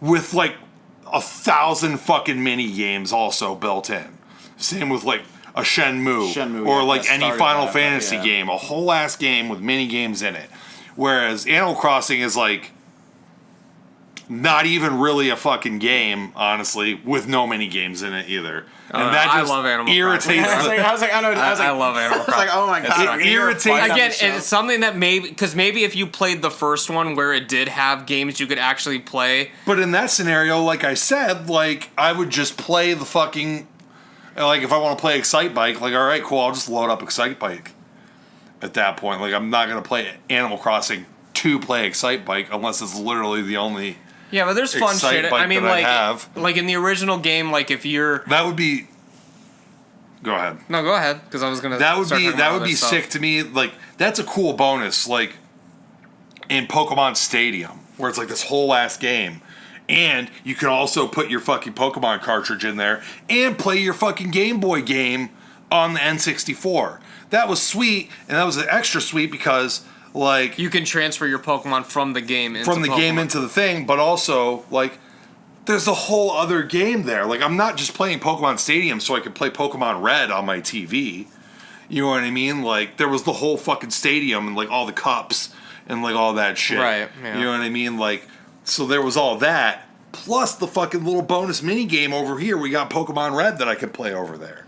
with, like, 1,000 fucking mini games also built in. Same with, like, a Shenmue or, like, any Final Fantasy game. A whole ass game with mini games in it. Whereas Animal Crossing is, like, not even really a fucking game, honestly, with no mini games in it either. And that just love Animal irritates Crossing. I love Animal Crossing. Like, oh my god! It irritates. Again, it's something that maybe if you played the first one where it did have games you could actually play. But in that scenario, like I said, like I would just play the fucking, like if I want to play Excite Bike, like all right, cool, I'll just load up Excite Bike. At that point, like I'm not gonna play Animal Crossing to play Excite Bike unless it's literally the only. Yeah, but there's fun shit. I mean, like in the original game, like if you're that would be. Go ahead. No, go ahead, because I was gonna. That would be sick to me. Like that's a cool bonus, like in Pokemon Stadium, where it's like this whole ass game, and you can also put your fucking Pokemon cartridge in there and play your fucking Game Boy game on the N64. That was sweet, and that was extra sweet because. Like you can transfer your Pokemon from the game into the thing, but also like there's a whole other game there. Like I'm not just playing Pokemon Stadium so I can play Pokemon Red on my TV. You know what I mean? Like there was the whole fucking stadium and like all the cups and like all that shit. Right. Yeah. You know what I mean? Like so there was all that plus the fucking little bonus mini game over here. We got Pokemon Red that I could play over there.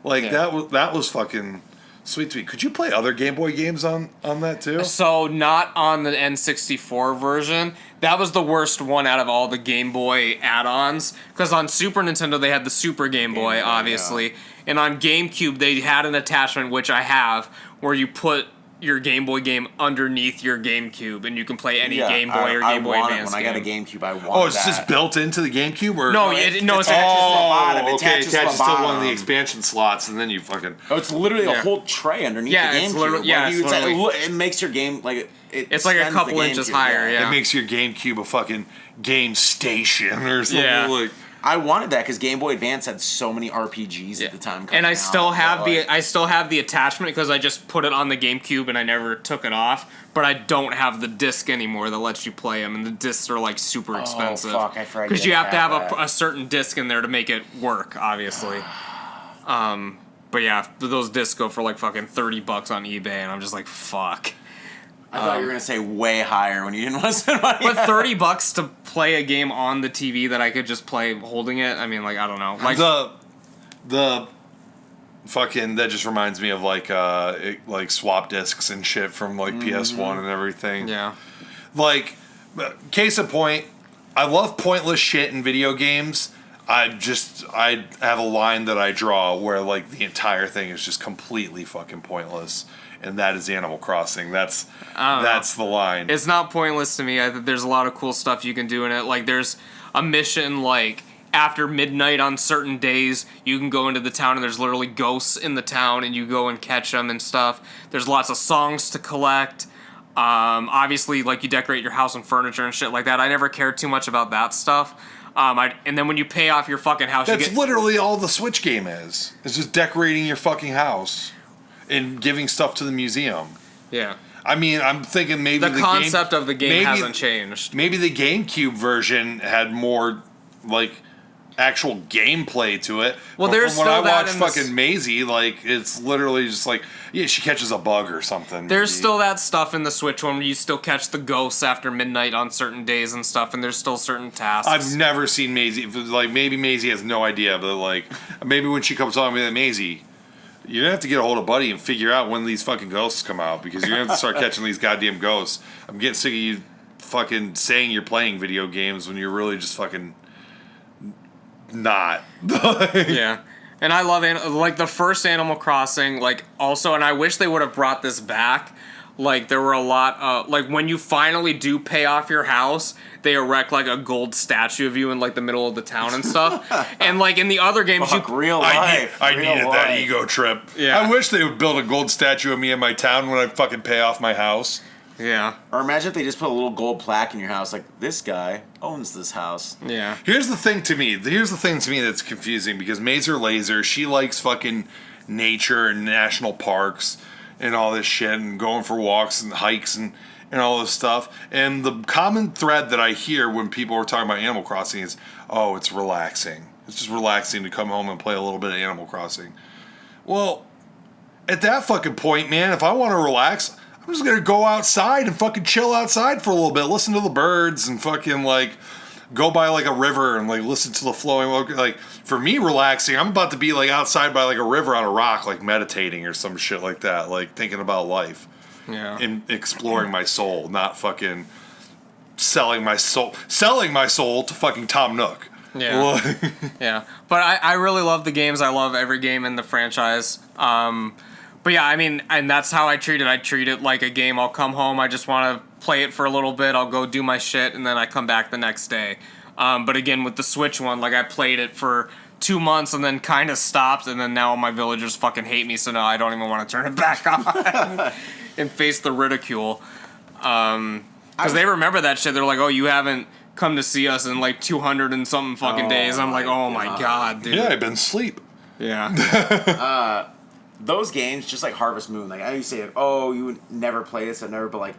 Like that was fucking. Sweet. Could you play other Game Boy games on that too? So not on the N64 version. That was the worst one out of all the Game Boy add-ons. Because on Super Nintendo they had the Super Game Boy, obviously. Yeah. And on GameCube they had an attachment, which I have, where you put your Game Boy game underneath your GameCube, and you can play any Game Boy or Game Boy Advance game. When I got a GameCube, I wanted that. Oh, it's just built into the GameCube? Or no, it's attaches to the bottom. It attaches to one of the expansion slots, and then you fucking... Oh, it's literally a whole tray underneath the GameCube. It makes your game, like... It's like a couple inches higher, It makes your GameCube a fucking game station or something like... I wanted that because Game Boy Advance had so many RPGs at the time. And I still have the attachment because I just put it on the GameCube and I never took it off. But I don't have the disc anymore that lets you play them, and the discs are like super expensive. Oh fuck! I forgot. Because you have to have a certain disc in there to make it work, obviously. But yeah, those discs go for like fucking $30 on eBay, and I'm just like, fuck. I thought you were gonna say way higher when you didn't want to spend money. But $30 to play a game on the TV that I could just play holding it. I mean, like, I don't know. Like the fucking that just reminds me of like swap discs and shit from like PS1 and everything. Yeah. Like, case in point, I love pointless shit in video games. I have a line that I draw where like the entire thing is just completely fucking pointless. And that is Animal Crossing. That's the line. It's not pointless to me. There's a lot of cool stuff you can do in it. Like, there's a mission, like, after midnight on certain days, you can go into the town and there's literally ghosts in the town and you go and catch them and stuff. There's lots of songs to collect. Obviously, like, you decorate your house and furniture and shit like that. I never cared too much about that stuff. And then when you pay off your fucking house, that's literally all the Switch game is. It's just decorating your fucking house. And giving stuff to the museum. Yeah. I mean, I'm thinking maybe the concept of the game hasn't changed. Maybe the GameCube version had more, like, actual gameplay to it. Well, but there's from still when I that watch fucking Maisie, like, it's literally just like, yeah, she catches a bug or something. There's still that stuff in the Switch one where you still catch the ghosts after midnight on certain days and stuff, and there's still certain tasks. I've never seen Maisie. Like, maybe Maisie has no idea, but, like, maybe when she comes on with Maisie, you're going to have to get a hold of Buddy and figure out when these fucking ghosts come out, because you're going to have to start catching these goddamn ghosts. I'm getting sick of you fucking saying you're playing video games when you're really just fucking not. Yeah. And I love, like, the first Animal Crossing, like, also, and I wish they would have brought this back. Like, there were a lot, like, when you finally do pay off your house, they erect, like, a gold statue of you in, like, the middle of the town and stuff. And, like, in the other games, real life. I needed that ego trip. Yeah. I wish they would build a gold statue of me in my town when I fucking pay off my house. Yeah. Or imagine if they just put a little gold plaque in your house, like, this guy owns this house. Yeah. Here's the thing to me that's confusing, because Mazer Laser, she likes fucking nature and national parks and all this shit, and going for walks and hikes and all this stuff. And the common thread that I hear when people are talking about Animal Crossing is, oh, it's relaxing. It's just relaxing to come home and play a little bit of Animal Crossing. Well, at that fucking point, man, if I want to relax, I'm just going to go outside and fucking chill outside for a little bit, listen to the birds and fucking, like, go by, like, a river and, like, listen to the flowing, like, for me, relaxing, I'm about to be, like, outside by, like, a river on a rock, like, meditating or some shit like that, like, thinking about life. Yeah. And exploring my soul, not fucking selling my soul to fucking Tom Nook. Yeah. Yeah. But I really love the games. I love every game in the franchise. But yeah, I mean, and that's how I treat it. I treat it like a game. I'll come home, I just want to play it for a little bit, I'll go do my shit, and then I come back the next day. But again, with the Switch one, like, I played it for 2 months and then kind of stopped, and then now my villagers fucking hate me, so now I don't even want to turn it back on and face the ridicule. Because they remember that shit. They're like, oh, you haven't come to see us in like 200 and something fucking days. I'm like, oh my god, dude. Yeah, I've been asleep. Yeah. Those games, just like Harvest Moon, like, I used to say, like, oh, you would never play this, but like,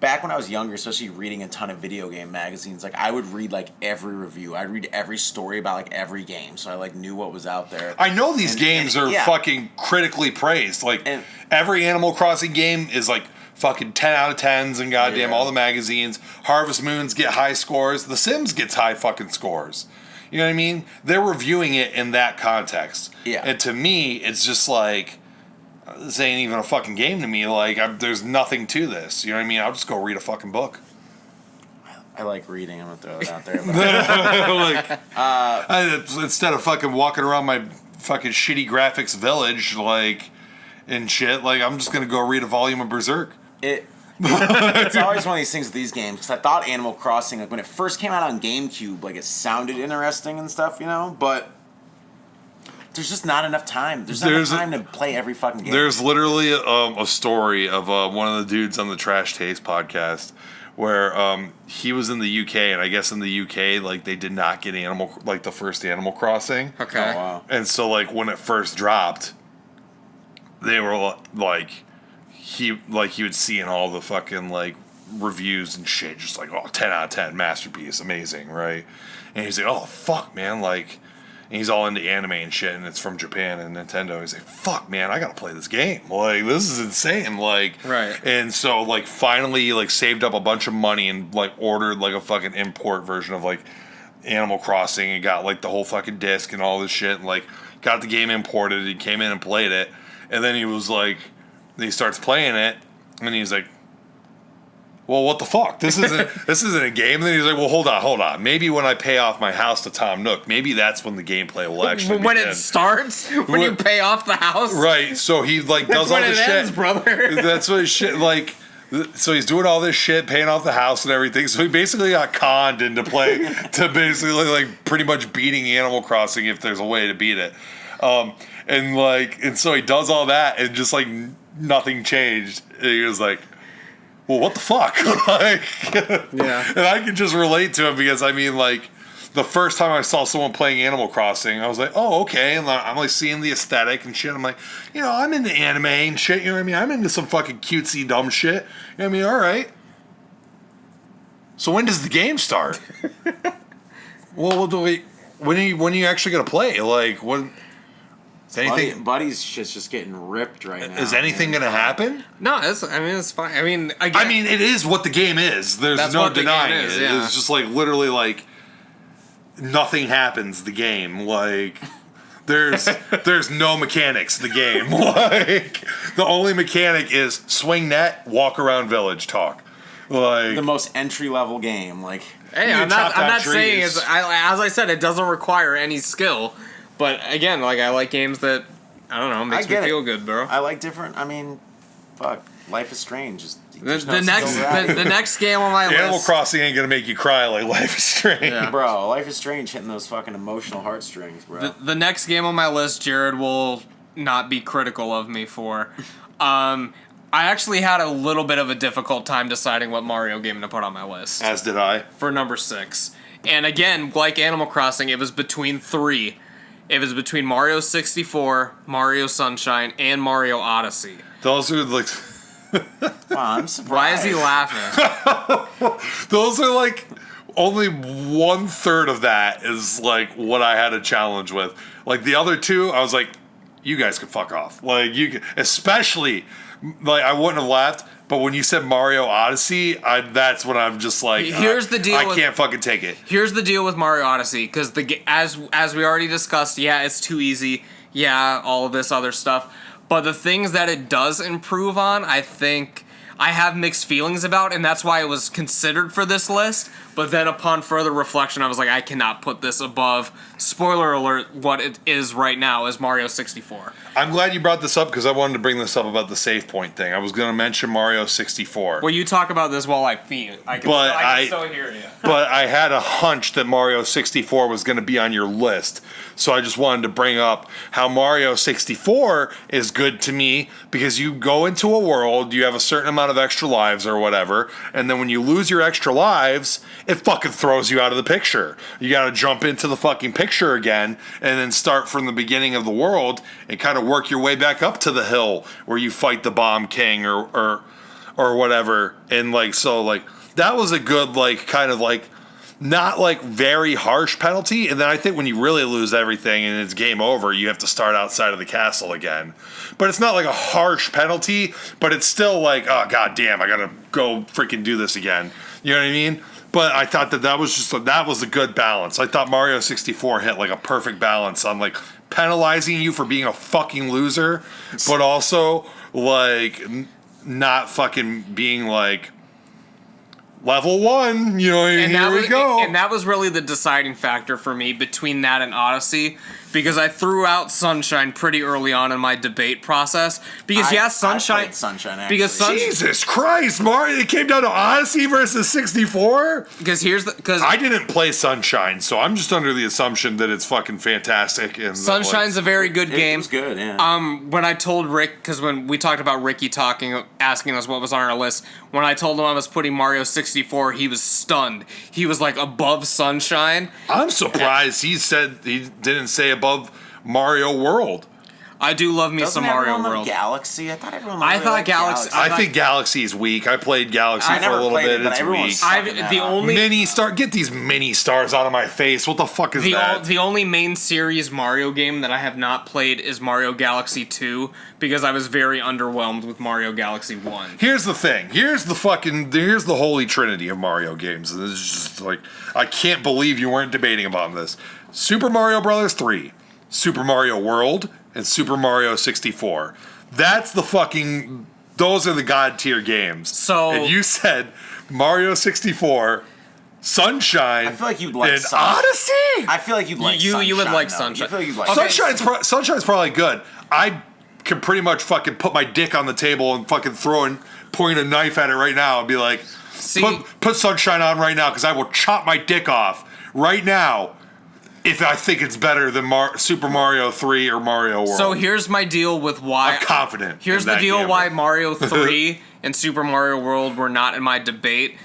back when I was younger, especially reading a ton of video game magazines, like, I would read, like, every review. I'd read every story about, like, every game, so I, like, knew what was out there. I know these games are fucking critically praised. Like, every Animal Crossing game is, like, fucking 10 out of 10s and goddamn all the magazines. Harvest Moons get high scores. The Sims gets high fucking scores. You know what I mean? They're reviewing it in that context. Yeah. And to me, it's just like, this ain't even a fucking game to me. Like, there's nothing to this. You know what I mean? I'll just go read a fucking book. I like reading. I'm going to throw it out there. But instead of fucking walking around my fucking shitty graphics village, like, and shit, like, I'm just going to go read a volume of Berserk. It's always one of these things with these games, because I thought Animal Crossing, like, when it first came out on GameCube, like, it sounded interesting and stuff, you know, but there's just not enough time. There's not enough time to play every fucking game. There's literally a story of one of the dudes on the Trash Taste podcast where he was in the UK, and I guess in the UK, like, they did not get the first Animal Crossing. Okay. Oh, wow. And so, like, when it first dropped, they were like, he would see in all the fucking, like, reviews and shit, just like, oh, 10 out of 10, masterpiece, amazing, right? And he's like, oh, fuck, man, like, And he's all into anime and shit, and it's from Japan and Nintendo. He's like, fuck, man, I gotta play this game. Like, this is insane. Like, right. And so, like, finally, like, saved up a bunch of money and, like, ordered, like, a fucking import version of, like, Animal Crossing and got, like, the whole fucking disc and all this shit. And, like, got the game imported. He came in and played it. And then he was like, he starts playing it, and he's like, well, what the fuck? This isn't a game. And then he's like, well, hold on. Maybe when I pay off my house to Tom Nook, maybe that's when the gameplay will actually when begin. it starts, when you pay off the house, right? So he like does all this shit, ends, brother. That's what his shit like. So he's doing all this shit, paying off the house and everything. So he basically got conned into play to basically like pretty much beating Animal Crossing if there's a way to beat it. And so he does all that and just like nothing changed. And he was like, well, what the fuck? Like, yeah. And I can just relate to him because, I mean, like, the first time I saw someone playing Animal Crossing, I was like, oh, okay. And I'm, like, seeing the aesthetic and shit. I'm like, you know, I'm into anime and shit. You know what I mean? I'm into some fucking cutesy, dumb shit. You know what I mean? All right. So when does the game start? Well, when are you actually going to play? Like, when... Is anything, Buddy's shit's just getting ripped right now. Is anything going to happen? No, it's fine. I mean, it is what the game is. There's no denying it. Yeah. It's just like literally like nothing happens. The game, like there's no mechanics. The game, like the only mechanic is swing net, walk around village, talk. Like the most entry level game. Like, hey, I'm not saying it's. As I said, it doesn't require any skill. But again, like I like games that I don't know makes me feel good, bro. I like different. I mean, fuck, Life is Strange. The next game on my list. Animal Crossing ain't gonna make you cry like Life is Strange, yeah. Bro. Life is Strange hitting those fucking emotional heartstrings, bro. The next game on my list, Jarrod will not be critical of me for. I actually had a little bit of a difficult time deciding what Mario game to put on my list. As did I. For number 6, and again, like Animal Crossing, it was between 3. It was between Mario 64, Mario Sunshine, and Mario Odyssey. Those are like... Wow, I'm surprised. Why is he laughing? Those are like... Only 1/3 of that is like what I had a challenge with. Like the other two, I was like, you guys can fuck off. Like you can... Especially... Like I wouldn't have laughed, but when you said Mario Odyssey, that's when I'm just like, here's the deal. I can't fucking take it. Here's the deal with Mario Odyssey, because as we already discussed, yeah, it's too easy. Yeah, all of this other stuff, but the things that it does improve on, I think I have mixed feelings about, and that's why it was considered for this list. But then upon further reflection, I was like, I cannot put this above, spoiler alert, what it is right now is Mario 64. I'm glad you brought this up because I wanted to bring this up about the save point thing. I was going to mention Mario 64. Well, you talk about this while I pee. I can still hear you. But I had a hunch that Mario 64 was going to be on your list. So I just wanted to bring up how Mario 64 is good to me because you go into a world, you have a certain amount of extra lives or whatever, and then when you lose your extra lives, it fucking throws you out of the picture. You got to jump into the fucking picture again and then start from the beginning of the world and kind of work your way back up to the hill where you fight the Bomb King or whatever. And like, so like that was a good, like, kind of like not like very harsh penalty. And then I think when you really lose everything and it's game over, you have to start outside of the castle again. But it's not like a harsh penalty, but it's still like, oh god damn, I gotta go freaking do this again. You know what I mean? But I thought that was a good balance. I thought Mario 64 hit like a perfect balance on like penalizing you for being a fucking loser, but also like not fucking being like level 1, you know, and here we go. And that was really the deciding factor for me between that and Odyssey, because I threw out Sunshine pretty early on in my debate process. Because Sunshine. I played Sunshine actually. Because Jesus Christ, Mario! It came down to Odyssey versus 64. Because I didn't play Sunshine, so I'm just under the assumption that it's fucking fantastic. And Sunshine's a very good game. It was good, yeah. When I told Rick, because when we talked about Ricky asking us what was on our list, when I told him I was putting Mario 64, he was stunned. He was like above Sunshine. I'm surprised he didn't say above Mario World. I do love me some Mario everyone World. love Galaxy? I thought everyone I really thought liked Galaxy. I think Galaxy is weak. I played Galaxy for a little bit. It's weak. The only mini star. Get these mini stars out of my face. What the fuck is that? The only main series Mario game that I have not played is Mario Galaxy 2 because I was very underwhelmed with Mario Galaxy 1. Here's the thing. Here's the holy trinity of Mario games. And it's just like, I can't believe you weren't debating about this. Super Mario Brothers 3, Super Mario World, and Super Mario 64. Those are the god tier games. So, and you said Mario 64, Sunshine, I feel like you'd like and Odyssey? I feel like you'd like Sunshine. You would like though. Sunshine. I feel like you'd like Sunshine's probably good. I can pretty much fucking put my dick on the table and fucking point a knife at it right now and be like, put Sunshine on right now because I will chop my dick off right now if I think it's better than Super Mario 3 or Mario World. So here's my deal with why... I'm confident. Here's the deal why Mario 3 and Super Mario World were not in my debate.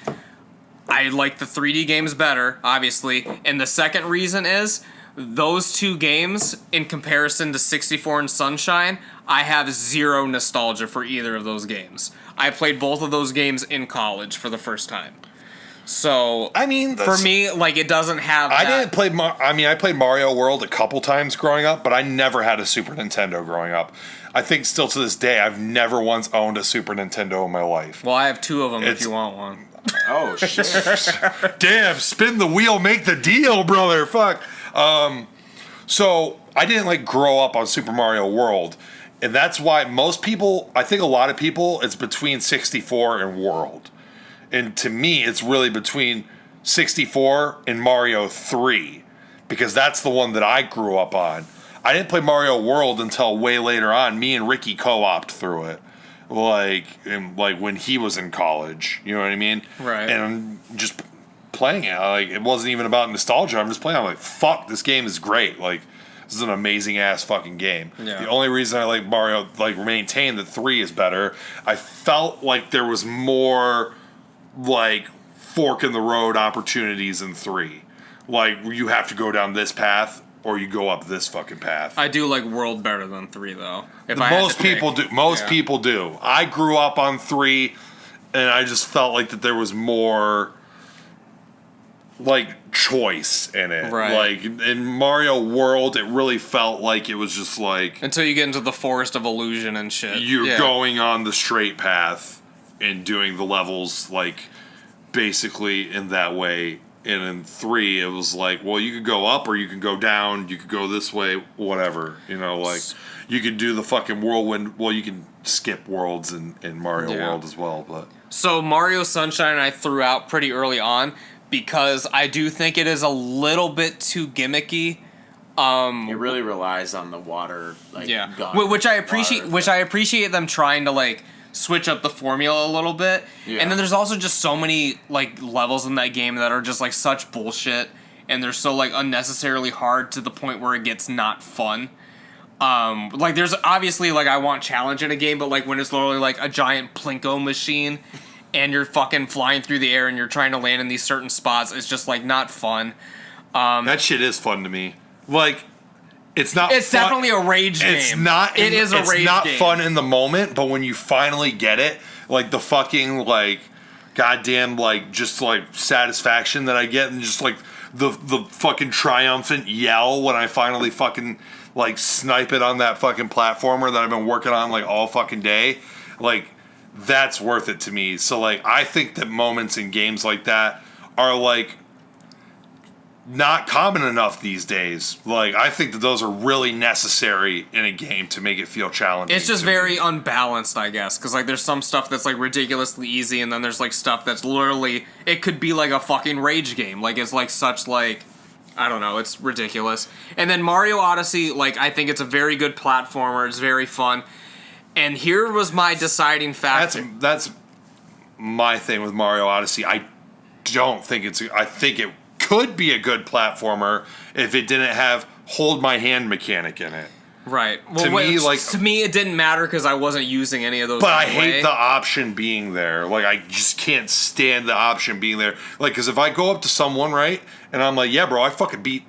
I like the 3D games better, obviously. And the second reason is, those two games, in comparison to 64 and Sunshine, I have zero nostalgia for either of those games. I played both of those games in college for the first time. So, I mean, for me, like, it doesn't have I played Mario World a couple times growing up, but I never had a Super Nintendo growing up. I think still to this day, I've never once owned a Super Nintendo in my life. Well, I have two of them if you want one. Oh, shit. Damn, spin the wheel, make the deal, brother. Fuck. So, I didn't, like, grow up on Super Mario World. And that's why most people, I think a lot of people, it's between 64 and World. And to me, it's really between 64 and Mario 3. Because that's the one that I grew up on. I didn't play Mario World until way later on. Me and Ricky co-opted through it. Like when he was in college. You know what I mean? Right. And I'm just playing it. Like, it wasn't even about nostalgia. I'm just playing. I'm like, fuck, this game is great. Like, this is an amazing ass fucking game. Yeah. The only reason I like Mario, like, maintain that 3 is better, I felt like there was more, like, fork in the road opportunities in 3. Like, you have to go down this path or you go up this fucking path. I do like World better than 3, though. Most people do. Most people do. I grew up on 3, and I just felt like that there was more, like, choice in it. Right. Like, in Mario World, it really felt like it was just like... Until you get into the Forest of Illusion and shit. You're going on the straight path and doing the levels, like, basically in that way. And in 3, it was like, well, you could go up or you could go down. You could go this way, whatever. You know, like, you could do the fucking whirlwind. Well, you can skip worlds in Mario World as well. But so Mario Sunshine I threw out pretty early on because I do think it is a little bit too gimmicky. It really relies on the water, like, gun, which I appreciate. Which I appreciate them trying to, like, switch up the formula a little bit. Yeah. And then there's also just so many, like, levels in that game that are just, like, such bullshit, and they're so, like, unnecessarily hard to the point where it gets not fun. Like, there's obviously, like, I want challenge in a game, but, like, when it's literally, like, a giant Plinko machine and you're fucking flying through the air and you're trying to land in these certain spots, it's just, like, not fun. That shit is fun to me. Like, it's not. It's fun. definitely a rage game. It's not. It is a rage game. It's not fun in the moment, but when you finally get it, like the fucking, like, goddamn, like, just, like, satisfaction that I get, and just, like, the fucking triumphant yell when I finally fucking, like, snipe it on that fucking platformer that I've been working on, like, all fucking day, like, that's worth it to me. So, like, I think that moments in games like that are, like, not common enough these days. Like, I think that those are really necessary in a game to make it feel challenging. It's just very unbalanced, I guess, because, like, there's some stuff that's, like, ridiculously easy, and then there's, like, stuff that's literally, it could be, like, a fucking rage game. Like, it's, like, such, like, I don't know, it's ridiculous. And then Mario Odyssey, like, I think it's a very good platformer, it's very fun. And here was my deciding factor. That's my thing with Mario Odyssey. I don't think I think it could be a good platformer if it didn't have hold my hand mechanic in it. Right. Well, to me, it didn't matter because I wasn't using any of those. But I hate the option being there. Like, I just can't stand the option being there. Like, because if I go up to someone, right, and I'm like, yeah, bro, I fucking beat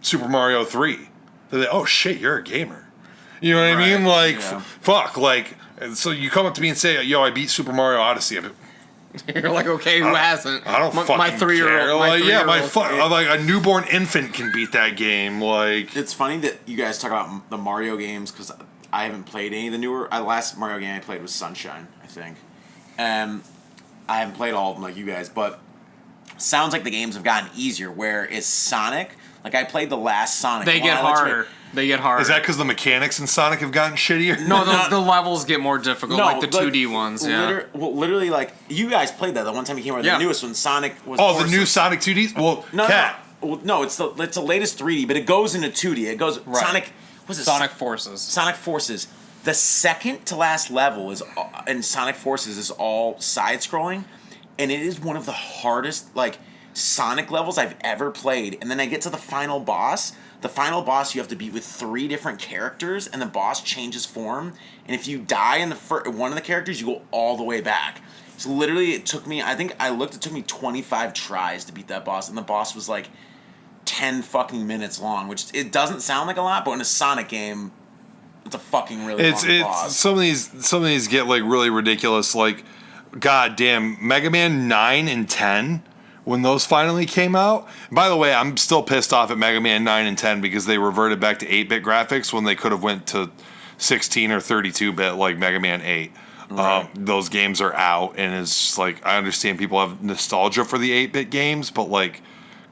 Super Mario 3. They're like, oh shit, you're a gamer. You know what I mean? Like, Yeah. fuck. Like, so you come up to me and say, yo, I beat Super Mario Odyssey. You're like, okay, who hasn't? I don't fucking my 3-year-old. care. My Like, yeah, three-year-old. like a newborn infant can beat that game. Like, It's funny that you guys talk about the Mario games because I haven't played any of the newer. The last Mario game I played was Sunshine, I think. I haven't played all of them like you guys, but sounds like the games have gotten easier. Where is Sonic? Like I played the last Sonic. They get harder. They get harder. is that because the mechanics in Sonic have gotten shittier? No, the levels get more difficult, like the 2D ones. Yeah. Literally, like you guys played that the one time you came out. Yeah. The newest one, Sonic was. Oh, the new Sonic 2Ds? Well, Cat. No, it's the latest 3D, but it goes into 2D. It goes Sonic. What's it? Sonic Forces. Sonic Forces. The second to last level is in Sonic Forces is all side scrolling, and it is one of the hardest like Sonic levels I've ever played. And then I get to the final boss. The final boss you have to beat with 3 different characters, and the boss changes form. And if you die in the one of the characters, you go all the way back. So literally, it took me. I think I looked. It took me 25 tries to beat that boss, and the boss was like 10 fucking minutes long, which it doesn't sound like a lot, but in a Sonic game, it's a fucking really long boss. Some of these get like really ridiculous. Like, goddamn, Mega Man 9 and 10. When those finally came out. By the way, I'm still pissed off at Mega Man 9 and 10 because they reverted back to 8-bit graphics when they could have went to 16 or 32-bit like Mega Man 8. Right. Those games are out, and it's just like, I understand people have nostalgia for the 8-bit games, but like,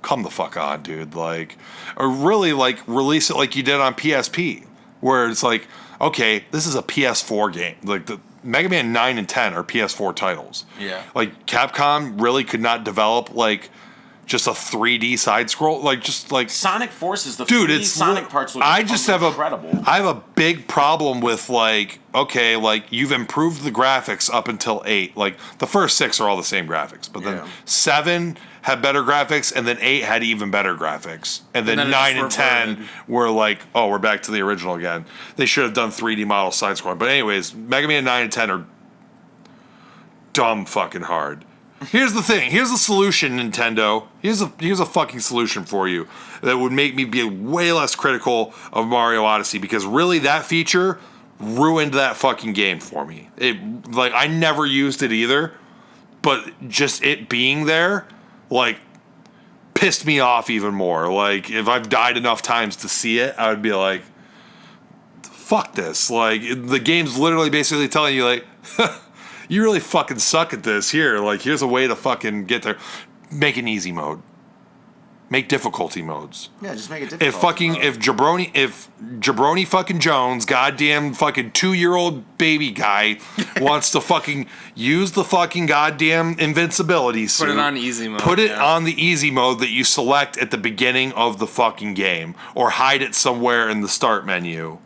come the fuck on, dude. Like, or really like release it like you did on PSP, where it's like, okay, this is a PS4 game. Like the Mega Man 9 and 10 are PS4 titles. Yeah. Like, Capcom really could not develop, like, just a 3D side scroll. Like, just, like... Sonic Forces, the dude, 3D it's Sonic parts look incredible. I have a big problem with, like, okay, like, you've improved the graphics up until 8. Like, the first 6 are all the same graphics. But then 7 had better graphics, and then 8 had even better graphics. And then 9 and 10 were like, oh, we're back to the original again. They should have done 3D model side scrolling. But anyways, Mega Man 9 and 10 are dumb fucking hard. Here's the thing. Here's the solution, Nintendo. Here's a fucking solution for you that would make me be way less critical of Mario Odyssey, because really that feature ruined that fucking game for me. It, like, I never used it either, but just it being there, like, pissed me off even more. Like, if I've died enough times to see it, I would be like, fuck this. Like, the game's literally basically telling you, like, you really fucking suck at this. Here, like, here's a way to fucking get there. Make an easy mode. Make difficulty modes. Yeah, just make it difficult. If Jabroni fucking Jones, goddamn fucking 2-year-old baby guy, wants to fucking use the fucking goddamn invincibility suit. Put it on easy mode. Put it on the easy mode that you select at the beginning of the fucking game, or hide it somewhere in the start menu.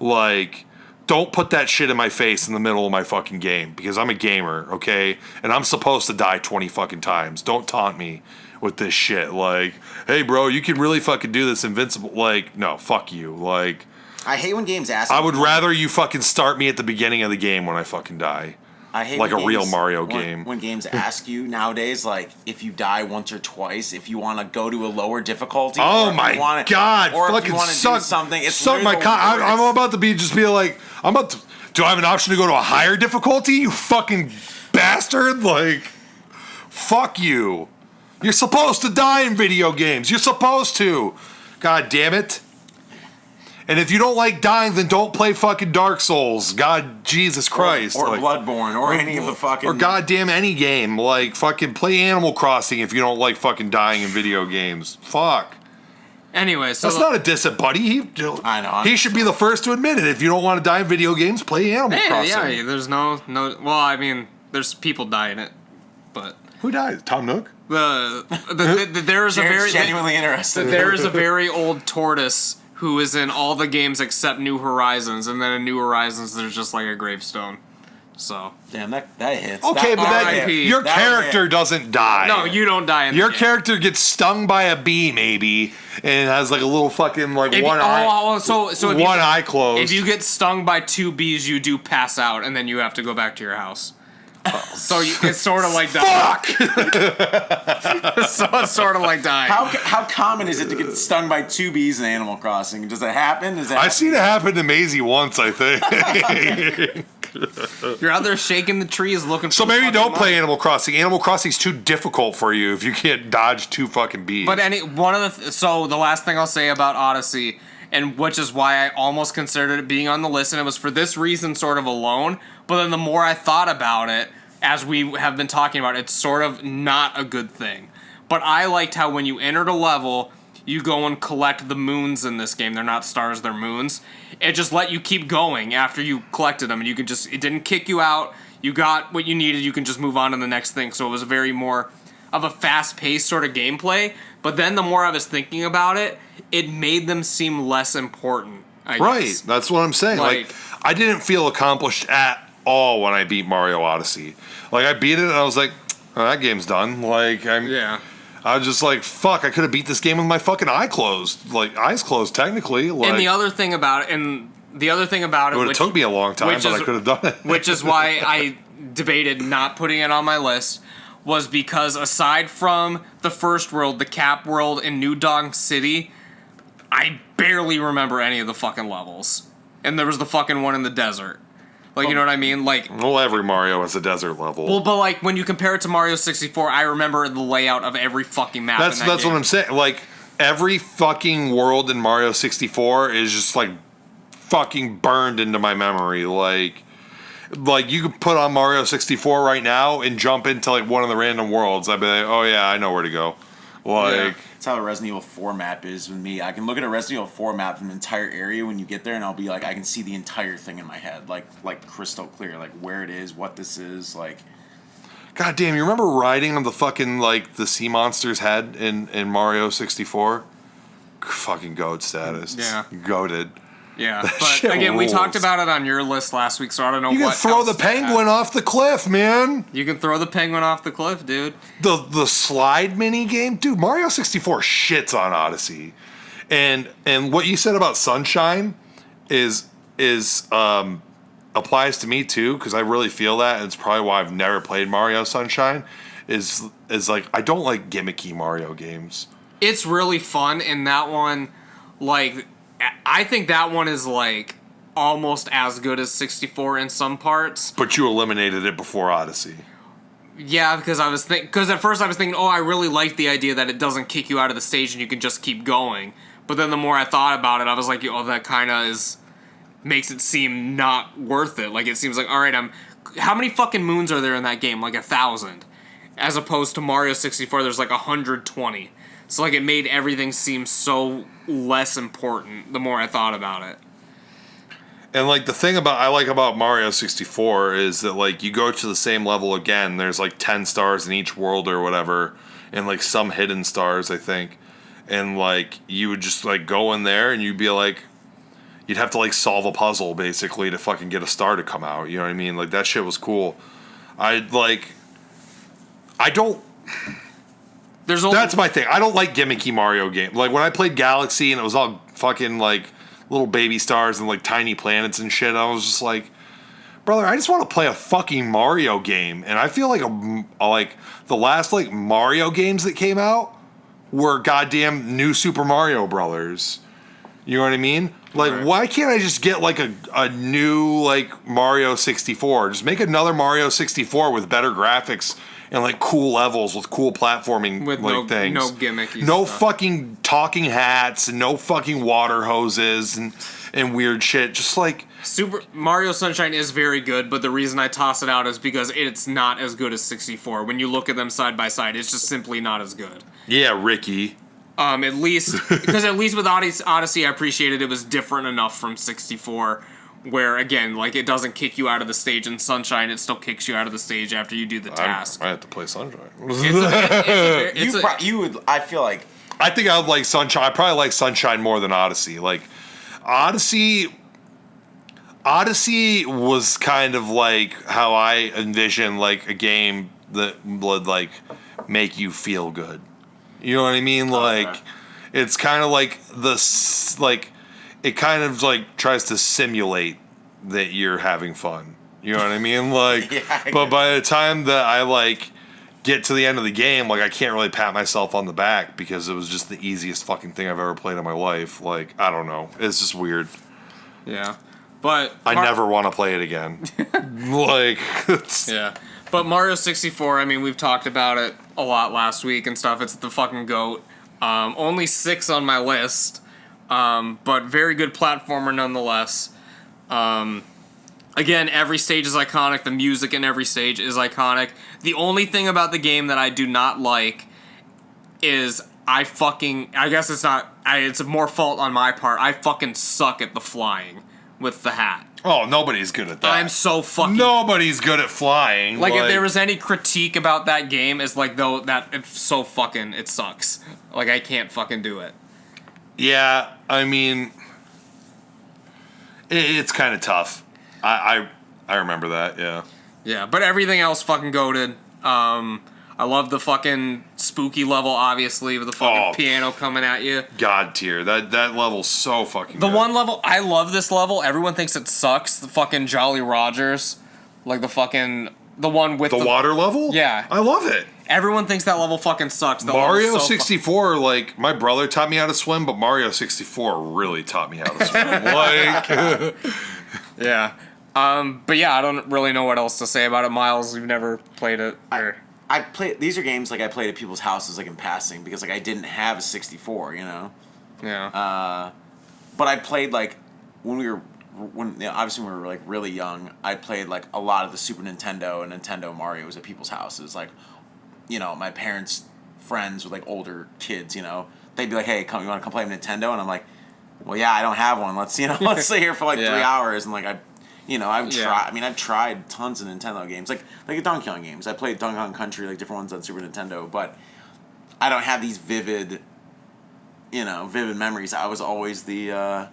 Like, don't put that shit in my face in the middle of my fucking game, because I'm a gamer, okay? And I'm supposed to die 20 fucking times. Don't taunt me with this shit. Like, hey, bro, you can really fucking do this invincible. Like, no, fuck you. Like, I hate when games ask. I would rather you fucking start me at the beginning of the game when I fucking die. I hate like when a real Mario game. When games ask you nowadays, like, if you die once or twice, if you want to go to a lower difficulty. Oh my god! Or fucking if you want to do something, it's suck my cock. I'm about to be like, do I have an option to go to a higher difficulty? You fucking bastard! Like, fuck you. You're supposed to die in video games. You're supposed to. God damn it. And if you don't like dying, then don't play fucking Dark Souls. God, Jesus Christ. Or like, Bloodborne, or any of the fucking... Or goddamn any game. Like, fucking play Animal Crossing if you don't like fucking dying in video games. Fuck. Anyway, so... That's not a diss at Buddy. I know. He should be the first to admit it. If you don't want to die in video games, play Animal Crossing. Yeah, there's no... Well, I mean, there's people die in it, but... Who dies? Tom Nook? There's a very... genuinely interested. There is a very old tortoise who is in all the games except New Horizons, and then in New Horizons there's just like a gravestone. So damn, that hits. Okay, but your character doesn't die. No, you don't die in your the game. character gets stung by a bee, maybe, and has like a little fucking like one eye. So if one eye closed. If you get stung by 2 bees, you do pass out, and then you have to go back to your house. So it's sort of like dying. Fuck! So it's sort of like dying. How common is it to get stung by 2 bees in Animal Crossing? Does it happen? I've seen it happen to Maisie once, I think. You're out there shaking the trees looking for So maybe don't money. play Animal Crossing. Animal Crossing's too difficult for you if you can't dodge 2 fucking bees. But so the last thing I'll say about Odyssey, and which is why I almost considered it being on the list, and it was for this reason sort of alone, but then the more I thought about it, as we have been talking about, it's sort of not a good thing. But I liked how when you entered a level, you go and collect the moons in this game. They're not stars, they're moons. It just let you keep going after you collected them, and you could just, it didn't kick you out. You got what you needed, you can just move on to the next thing. So it was a very more of a fast-paced sort of gameplay. But then the more I was thinking about it, it made them seem less important, I guess. That's what I'm saying. Like, I didn't feel accomplished at all when I beat Mario Odyssey. Like, I beat it and I was like, oh, that game's done. Like, I was just like, fuck, I could have beat this game with my fucking eyes closed, technically. Like, and the other thing about it, it would have took me a long time, but I could have done it. Which is why I debated not putting it on my list, was because aside from the first world, the Cap world in New Donk City, I barely remember any of the fucking levels. And there was the fucking one in the desert. Like, you know what I mean? Like, well, every Mario has a desert level. Well, but like when you compare it to Mario 64, I remember the layout of every fucking map. That's what I'm saying. Like, every fucking world in Mario 64 is just like fucking burned into my memory. Like you could put on Mario 64 right now and jump into like one of the random worlds. I'd be like, oh yeah, I know where to go. Like, that's how a Resident Evil 4 map is with me. I can look at a Resident Evil 4 map from the entire area when you get there, and I'll be like, I can see the entire thing in my head, like crystal clear, like where it is, what this is, like. God damn, you remember riding on the fucking like the sea monster's head in Mario 64? Fucking goat status. Yeah, goated. Yeah, that but again, rules. we talked about it on your list last week, so I don't know. You can throw the penguin off the cliff, man. You can throw the penguin off the cliff, dude. The slide mini game, dude. Mario 64 shits on Odyssey, and what you said about Sunshine is applies to me too, because I really feel that, and it's probably why I've never played Mario Sunshine. Is like, I don't like gimmicky Mario games. It's really fun, and that one, like, I think that one is like almost as good as 64 in some parts. But you eliminated it before Odyssey. Yeah, because at first I was thinking, oh, I really like the idea that it doesn't kick you out of the stage and you can just keep going. But then the more I thought about it, I was like, oh, that kind of makes it seem not worth it. Like, it seems like, all right, how many fucking moons are there in that game? Like 1,000. As opposed to Mario 64, there's like 120. So, like, it made everything seem so less important the more I thought about it. And, like, the thing I like about Mario 64 is that, like, you go to the same level again. There's, like, 10 stars in each world or whatever. And, like, some hidden stars, I think. And, like, you would just, like, go in there and you'd be, like... You'd have to, like, solve a puzzle, basically, to fucking get a star to come out. You know what I mean? Like, that shit was cool. I don't... That's my thing. I don't like gimmicky Mario games. Like, when I played Galaxy and it was all fucking, like, little baby stars and, like, tiny planets and shit, I was just like, brother, I just want to play a fucking Mario game. And I feel like, the last, like, Mario games that came out were goddamn New Super Mario Brothers. You know what I mean? Like, right. Why can't I just get, like, a new, like, Mario 64? Just make another Mario 64 with better graphics and, like, cool levels with cool platforming, with like, things. No gimmicky No stuff. fucking talking hats and no fucking water hoses and weird shit. Just, like... Super Mario Sunshine is very good, but the reason I toss it out is because it's not as good as 64. When you look at them side by side, it's just simply not as good. Yeah, Ricky. At least with Odyssey, I appreciated it was different enough from 64, where again, like, it doesn't kick you out of the stage in Sunshine, it still kicks you out of the stage after you do the task. I have to play Sunshine. I feel like... I think I would like Sunshine. I probably like Sunshine more than Odyssey. Like, Odyssey was kind of like how I envision, like, a game that would, like, make you feel good. You know what I mean? Like, it's kind of like it kind of, like, tries to simulate that you're having fun. You know what I mean? Like, Yeah, but by the time that I like get to the end of the game, like I can't really pat myself on the back because it was just the easiest fucking thing I've ever played in my life. Like, I don't know. It's just weird. Yeah. But I never want to play it again. Like, yeah. But Mario 64, I mean, we've talked about it a lot last week and stuff. It's the fucking GOAT. Only 6 on my list. But very good platformer nonetheless. Again, every stage is iconic. The music in every stage is iconic. The only thing about the game that I do not like is I guess it's more fault on my part. I fucking suck at the flying with the hat. oh, nobody's good at that. I'm so fucking... Nobody's good at flying. Like, if there was any critique about that game, it's like, though, that it's so fucking... It sucks. Like, I can't fucking do it. Yeah, I mean, it's kind of tough. I remember that, yeah. Yeah, but everything else fucking goated. I love the fucking spooky level, obviously, with the fucking piano coming at you. God tier. That level's so fucking The good. one level, I love this level. Everyone thinks it sucks. The fucking Jolly Rogers. Like the fucking... The one with the water level? Yeah. I love it. Everyone thinks that level fucking sucks. Mario 64, like, my brother taught me how to swim, but Mario 64 really taught me how to swim. Like... Yeah. But yeah, I don't really know what else to say about it. Miles, you've never played it. I play. These are games like I played at people's houses, like in passing, because like I didn't have a 64, you know. Yeah. But I played like obviously when we were like really young. I played like a lot of the Super Nintendo and Nintendo Mario's at people's houses. Like, you know, my parents' friends with like older kids, you know, they'd be like, "Hey, you want to come play Nintendo?" And I'm like, "Well, yeah, I don't have one. Let's sit here for like 3 hours." And like I've tried tons of Nintendo games, like Donkey Kong games. I played Donkey Kong Country, like different ones on Super Nintendo, but I don't have these vivid memories. I was always the, Sega.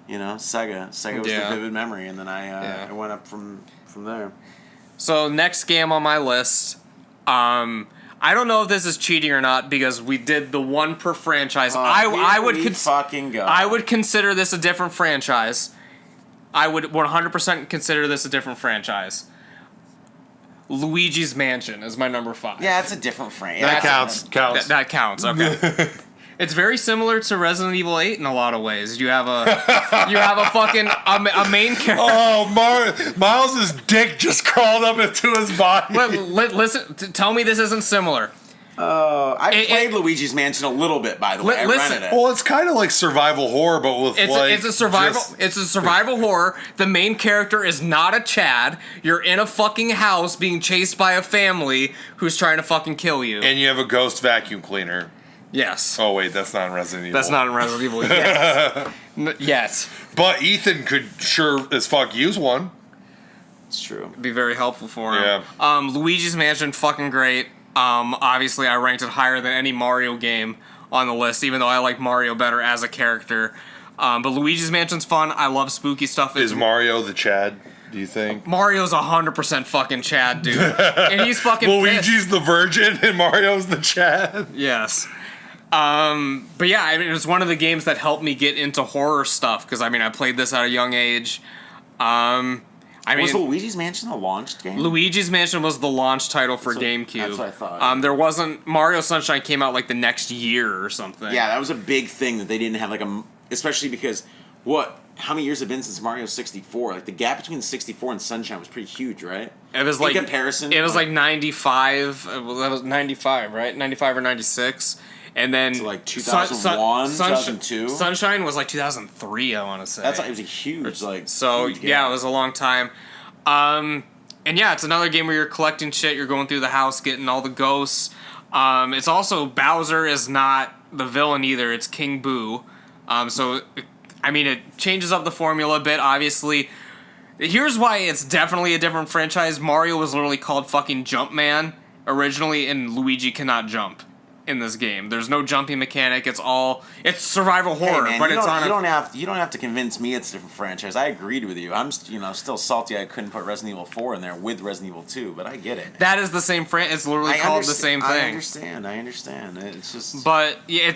Sega was the vivid memory, and then I went up from there. So next game on my list, I don't know if this is cheating or not because we did the one per franchise. I would consider this a different franchise. I would 100% consider this a different franchise. Luigi's Mansion is my number 5. Yeah, it's a different franchise. That counts. That counts. Okay. It's very similar to Resident Evil 8 in a lot of ways. You have a fucking a main character. Oh, Miles' dick just crawled up into his body. Listen, tell me this isn't similar. I played Luigi's Mansion a little bit, by the way. I rented it. Well, it's kind of like survival horror, but with it's a survival horror. The main character is not a Chad. You're in a fucking house being chased by a family who's trying to fucking kill you. And you have a ghost vacuum cleaner. Yes. Oh wait, that's not in Resident Evil. That's not in Resident Evil yet. Yes. But Ethan could sure as fuck use one. It's true. It'd be very helpful for him. Yeah. Luigi's Mansion, fucking great. Obviously, I ranked it higher than any Mario game on the list, even though I like Mario better as a character. But Luigi's Mansion's fun. I love spooky stuff. Is Mario the Chad, do you think? Mario's 100% fucking Chad, dude. And he's fucking Luigi's pissed. the virgin and Mario's the Chad? Yes. But yeah, I mean, it was one of the games that helped me get into horror stuff, because, I mean, I played this at a young age. Was Luigi's Mansion a launched game? Luigi's Mansion was the launch title for GameCube. That's what I thought. There wasn't... Mario Sunshine came out, like, the next year or something. Yeah, that was a big thing that they didn't have, like, especially because, how many years have been since Mario 64? Like, the gap between 64 and Sunshine was pretty huge, right? It was in comparison. It was, like 95... Well, that was 95, right? 95 or 96. And then... So, like, 2001, 2002? Sunshine was, like, 2003, I want to say. It was a huge, huge yeah, it was a long time. And yeah, it's another game where you're collecting shit, you're going through the house, getting all the ghosts. It's also... Bowser is not the villain either, it's King Boo. So, I mean, it changes up the formula a bit, obviously. Here's why it's definitely a different franchise. Mario was literally called fucking Jumpman originally, and Luigi cannot jump in this game. There's no jumping mechanic. It's survival horror, man, but you it's don't have to convince me it's a different franchise. I agreed with you. I'm still salty I couldn't put Resident Evil 4 in there with Resident Evil 2, but I get it. That is the same it's literally called the same thing. I understand. It's just... But yeah,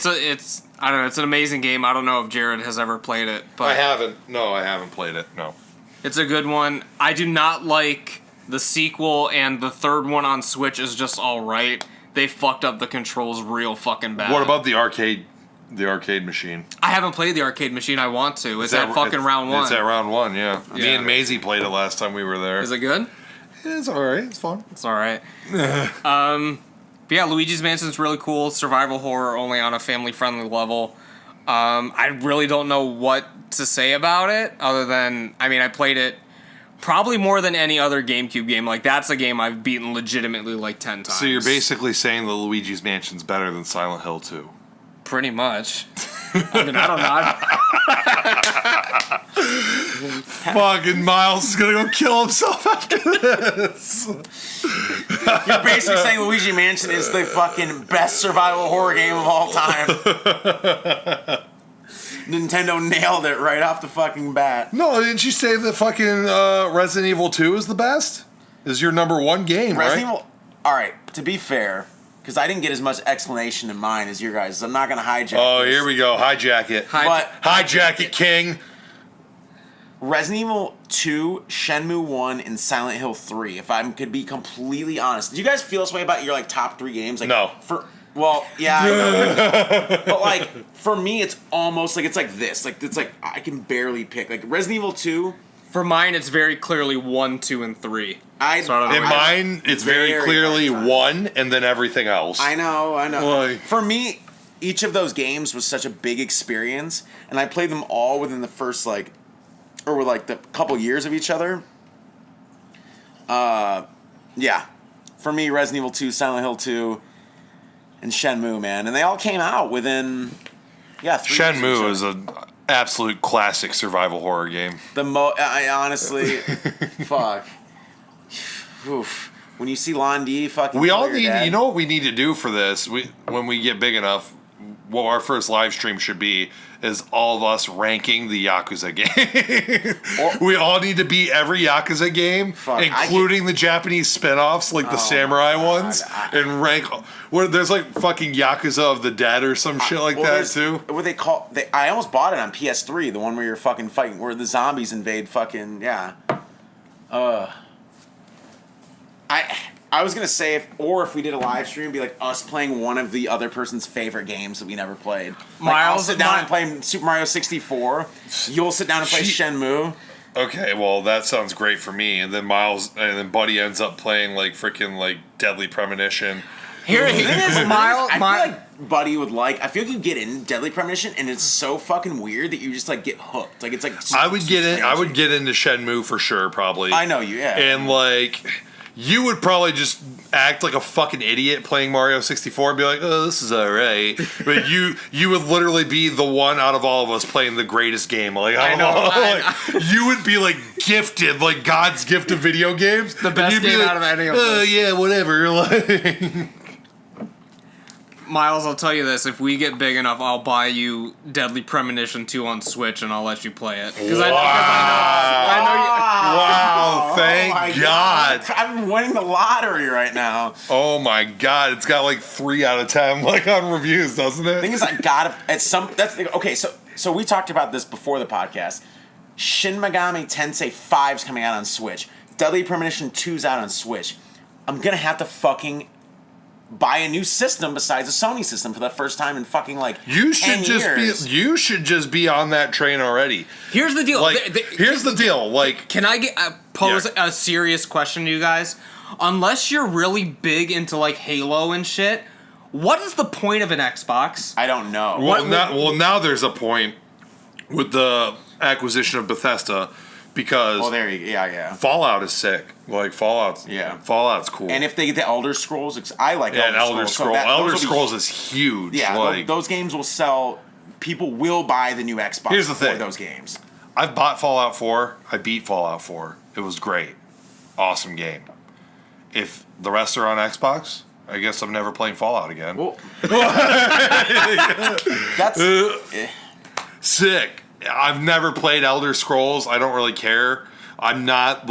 I don't know, it's an amazing game. I don't know if Jarrod has ever played it, but I haven't. No, I haven't played it. No. It's a good one. I do not like the sequel, and the third one on Switch is just alright. They fucked up the controls real fucking bad. What about the arcade machine? I haven't played the arcade machine. I want to. It's at fucking round one. It's at round one, yeah. Me and Maisie played it last time we were there. Is it good? It's alright. It's fun. It's alright. But yeah, Luigi's Mansion's really cool. Survival horror, only on a family-friendly level. I really don't know what to say about it, other than, I mean, I played it probably more than any other GameCube game. Like, that's a game I've beaten legitimately like 10 times. So you're basically saying that Luigi's Mansion's better than Silent Hill 2? Pretty much. I mean, I don't know. Fucking Miles is gonna go kill himself after this. You're basically saying Luigi Mansion is the fucking best survival horror game of all time. Nintendo nailed it right off the fucking bat. No, didn't you say that fucking Resident Evil 2 is the best? Is your number one game, Resident right? Evil. All right, to be fair, because I didn't get as much explanation in mine as your guys, I'm not gonna hijack. Oh, this. here we go. Hijack it. But Hijack it, King. Resident Evil 2, Shenmue 1, and Silent Hill 3, if I could be completely honest. Do you guys feel this way about your like top 3 games? Like, no. Well, yeah, I know. But like, for me, it's almost like, it's like this. Like, it's like, I can barely pick. Like, Resident Evil 2. For mine, it's very clearly 1, 2, and 3. In mine, it's very clearly 1 and then everything else. I know. Like, for me, each of those games was such a big experience, and I played them all within the first, like, or with like the couple years of each other. Yeah. For me, Resident Evil 2, Silent Hill 2, and Shenmue, man. And they all came out within, 3 years. Shenmue is an absolute classic survival horror game. I honestly, fuck. Oof. When you see Londi fucking. We all need, you know what we need to do for this? When we get big enough, what our first live stream should be is all of us ranking the Yakuza game. We all need to beat every Yakuza game, including the Japanese spin-offs, like the samurai ones, and rank. Where there's like fucking Yakuza of the Dead or some shit like that too. What they call? I almost bought it on PS3, the one where you're fucking fighting, where the zombies invade fucking I was gonna say if we did a live stream, it'd be like us playing one of the other person's favorite games that we never played. Like, I'll sit down and play Super Mario 64. You'll sit down and play Shenmue. Okay, well that sounds great for me. And then Buddy ends up playing like freaking like Deadly Premonition. Here's Miles. I feel like Buddy would like. I feel like you get in Deadly Premonition and it's so fucking weird that you just like get hooked. Like it's like. I would get into Shenmue for sure, probably. I know you, yeah. And like. You would probably just act like a fucking idiot playing Mario 64 and be like, oh, this is alright. But you would literally be the one out of all of us playing the greatest game. Like, I know. You would be like gifted, like God's gift of video games. The best game out of any of us. Oh, yeah, whatever. Like. Miles, I'll tell you this. If we get big enough, I'll buy you Deadly Premonition 2 on Switch and I'll let you play it. Wow. I know you. Wow, thank God. I'm winning the lottery right now. Oh my God. It's got like 3 out of 10 like on reviews, doesn't it? The thing is, I gotta, okay, so we talked about this before the podcast. Shin Megami Tensei 5's coming out on Switch. Deadly Premonition 2's out on Switch. I'm gonna have to fucking buy a new system besides a Sony system for the first time in fucking like 10 years. You should just be on that train already. Here's the deal. Like, here's the deal. Like, can I pose a serious question to you guys? Unless you're really big into like Halo and shit, what is the point of an Xbox? I don't know. Now there's a point with the acquisition of Bethesda. Because there you go. Yeah. Fallout is sick. Like Fallout's cool. And if they get the Elder Scrolls, I like Elder Scrolls. Elder Scrolls is huge. Yeah, like, those games will sell. People will buy the new Xbox. Here's the thing. For those games. I've bought Fallout 4. I beat Fallout 4. It was great. Awesome game. If the rest are on Xbox, I guess I'm never playing Fallout again. Well, that's sick. I've never played Elder Scrolls. I don't really care. I'm not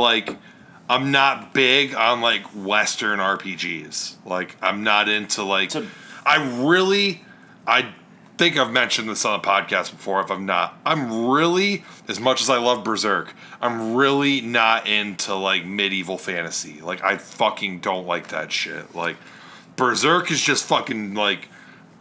big on like Western RPGs. Like I'm not into like I think I've mentioned this on the podcast before. If I'm not, I'm really, as much as I love Berserk, I'm really not into like medieval fantasy. Like I fucking don't like that shit. Like Berserk is just fucking like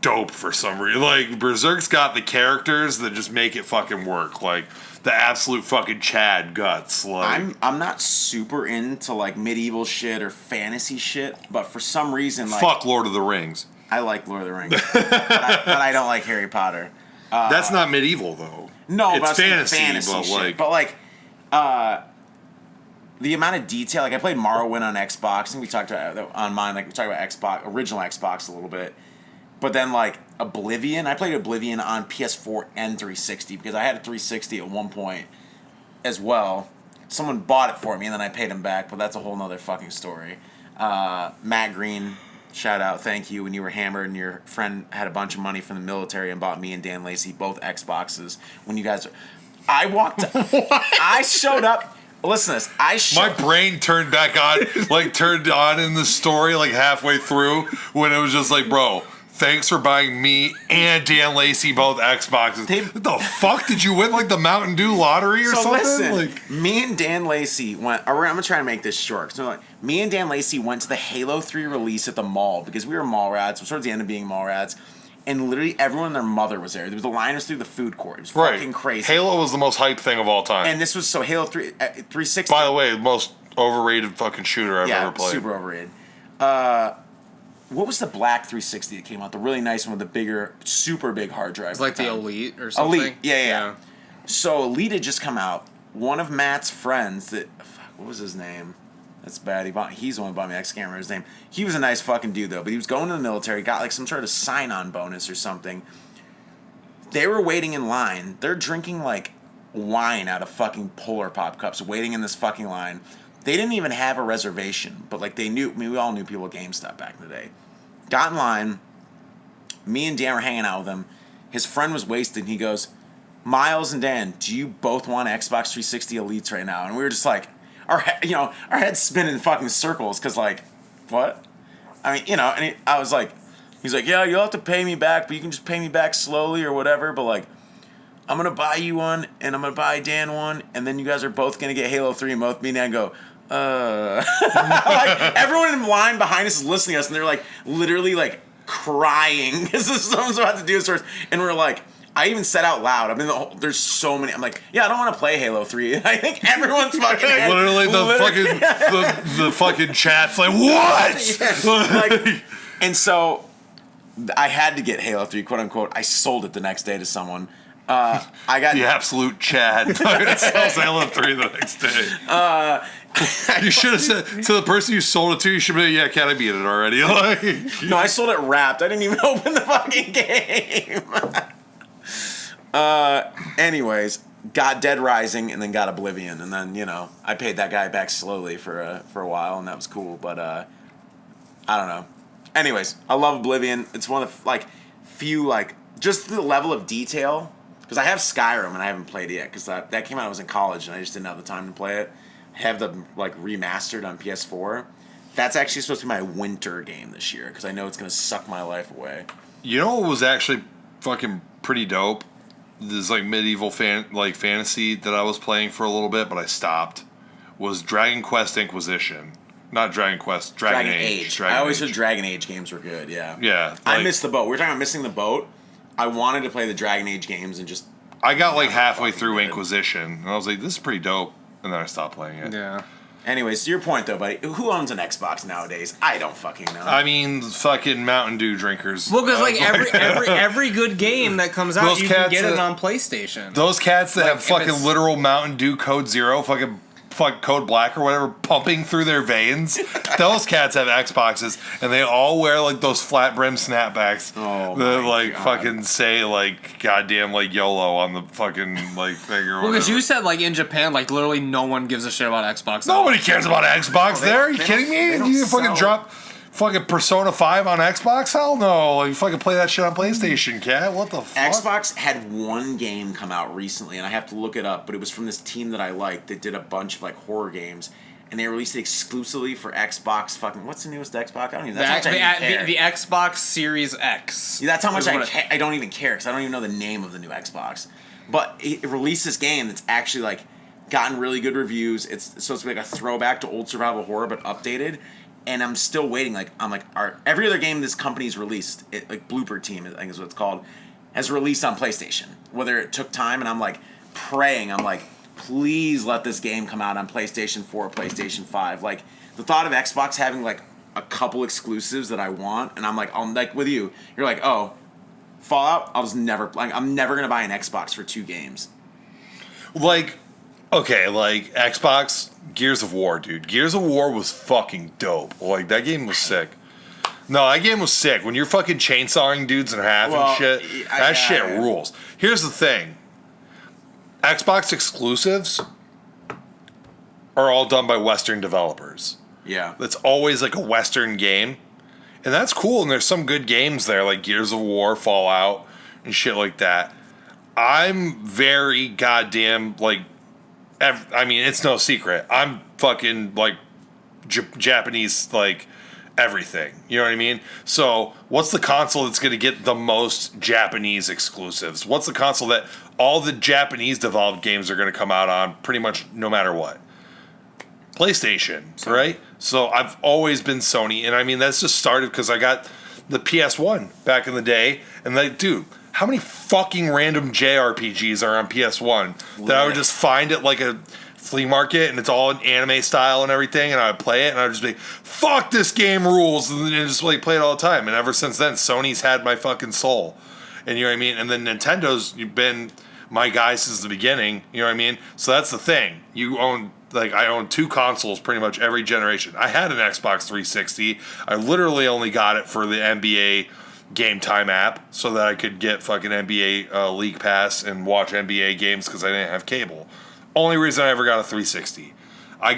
dope for some reason. Like Berserk's got the characters that just make it fucking work. Like the absolute fucking Chad guts. Like I'm not super into like medieval shit or fantasy shit, but for some reason, like fuck Lord of the Rings. I like Lord of the Rings, but I don't like Harry Potter. That's not medieval though. No, it's but fantasy but shit. like, but like, the amount of detail. Like I played Morrowind on Xbox, and we talked about on mine. Like we talked about Xbox, original Xbox a little bit. But then like Oblivion, I played Oblivion on PS4 and 360 because I had a 360 at one point as well. Someone bought it for me, and then I paid him back. But that's a whole nother fucking story. Matt Green. Shout out, thank you. When you were hammered and your friend had a bunch of money from the military and bought me and Dan Lacey both Xboxes. When you guys, I showed up. Listen to this. My brain turned back on, turned on in the story like halfway through when it was just like, bro, thanks for buying me and Dan Lacey both Xboxes. What the fuck? Did you win like the Mountain Dew lottery or something? Listen, me and Dan Lacey went. I'm gonna try to make this short. So me and Dan Lacey went to the Halo 3 release at the mall because we were mall rats. We're towards the end of being mall rats. And literally everyone and their mother was there. There was a line through the food court. It was fucking crazy. Halo was the most hyped thing of all time. And this was Halo 3 360. By the way, the most overrated fucking shooter I've ever played. Super overrated. What was the black 360 that came out? The really nice one with the bigger, super big hard drive. It's like the Elite or something. Elite, yeah. So Elite had just come out. One of Matt's friends what was his name? That's bad. He's the one who bought me. I can't remember his name. He was a nice fucking dude though, but he was going to the military. Got like some sort of sign-on bonus or something. They were waiting in line. They're drinking like wine out of fucking Polar Pop cups, waiting in this fucking line. They didn't even have a reservation, but like they knew. I mean, we all knew people at GameStop back in the day. Got in line. Me and Dan were hanging out with him. His friend was wasted. And he goes, "Miles and Dan, do you both want Xbox 360 Elites right now?" And we were just like, our heads spin in fucking circles because like, what? I mean, and I was like, he's like, "Yeah, you'll have to pay me back, but you can just pay me back slowly or whatever. But like, I'm gonna buy you one, and I'm gonna buy Dan one, and then you guys are both gonna get Halo 3, and both me and Dan go." Like everyone in line behind us is listening to us, and they're like literally like crying because someone's about to do this, and we're like, I even said out loud, I mean, there's so many. I'm like, yeah, I don't want to play Halo 3. And I think everyone's fucking literally the fucking chat's like, what? Yeah. And so I had to get Halo 3, quote unquote. I sold it the next day to someone. I got the absolute Chad. Sells Halo 3 the next day. You should have said to the person you sold it to, you should be like, yeah, can I beat it already? No, I sold it wrapped. I didn't even open the fucking game. Anyways, got Dead Rising and then got Oblivion, and then I paid that guy back slowly for a while, and that was cool. But I don't know. Anyways, I love Oblivion. It's one of the few just the level of detail, because I have Skyrim and I haven't played it yet because that came out when I was in college and I just didn't have the time to play it. I have the remastered on PS4. That's actually supposed to be my winter game this year because I know it's gonna suck my life away. You know what was actually fucking pretty dope? This medieval fantasy that I was playing for a little bit, but I stopped. Was Dragon Quest Inquisition. Not Dragon Quest, Dragon Age. I always heard Dragon Age games were good, yeah. Yeah. I missed the boat. We were talking about missing the boat. I wanted to play the Dragon Age games and just... I got halfway through Inquisition, and I was like, this is pretty dope. And then I stopped playing it. Yeah. Anyways, to your point, though, buddy, who owns an Xbox nowadays? I don't fucking know. I mean, fucking Mountain Dew drinkers. Well, because every good game that comes out, you can get it on PlayStation. Those cats that have fucking literal Mountain Dew Code Zero, fucking Code Black or whatever, pumping through their veins. Those cats have Xboxes, and they all wear those flat brim snapbacks that fucking say goddamn YOLO on the fucking thing or well, because you said in Japan, literally no one gives a shit about Xbox. Nobody cares about Xbox there. Are you kidding me? You fucking drop fucking Persona 5 on Xbox? Hell no. You fucking play that shit on PlayStation, cat. What the fuck? Xbox had one game come out recently, and I have to look it up, but it was from this team that I liked that did a bunch of horror games. and they released it exclusively for Xbox. Fucking what's the newest Xbox? I don't even. That's how much I care. The Xbox Series X. Yeah, that's how much I don't even care because I don't even know the name of the new Xbox. But it released this game that's actually like gotten really good reviews. It's supposed to be like a throwback to old survival horror, but updated. And I'm still waiting. Every other game this company's released, like Blooper Team, I think is what it's called, has released on PlayStation. Whether it took time, and I'm like praying. I'm like, please let this game come out on PlayStation 4 or PlayStation 5. Like, the thought of Xbox having, like, a couple exclusives that I want, and I'm like, with you, you're like, oh, Fallout, I'm never going to buy an Xbox for 2 games. Like, okay, like, Xbox, Gears of War, dude. Gears of War was fucking dope. Like, that game was sick. No, that game was sick. When you're fucking chainsawing dudes in half and shit, that shit rules. Here's the thing. Xbox exclusives are all done by Western developers. Yeah. It's always like a Western game. And that's cool, and there's some good games there, like Gears of War, Fallout, and shit like that. I'm very goddamn, like, it's no secret. I'm fucking, like, Japanese, like, everything. You know what I mean? So, what's the console that's going to get the most Japanese exclusives? What's the console that all the Japanese developed games are going to come out on pretty much no matter what? PlayStation, right? So, I've always been Sony, and I mean, that's just started because I got the PS1 back in the day, and like, dude, how many fucking random JRPGs are on PS1 that I would just find at like a flea market, and it's all in anime style and everything, and I would play it, and I would just be, fuck, this game rules, and then just like play it all the time. And ever since then, Sony's had my fucking soul, and you know what I mean. And then Nintendo's been my guy since the beginning. You know what I mean. So that's the thing. You own, like, I own 2 consoles pretty much every generation. I had an Xbox 360. I literally only got it for the NBA Game Time app so that I could get fucking NBA League Pass and watch NBA games because I didn't have cable. Only reason I ever got a 360. I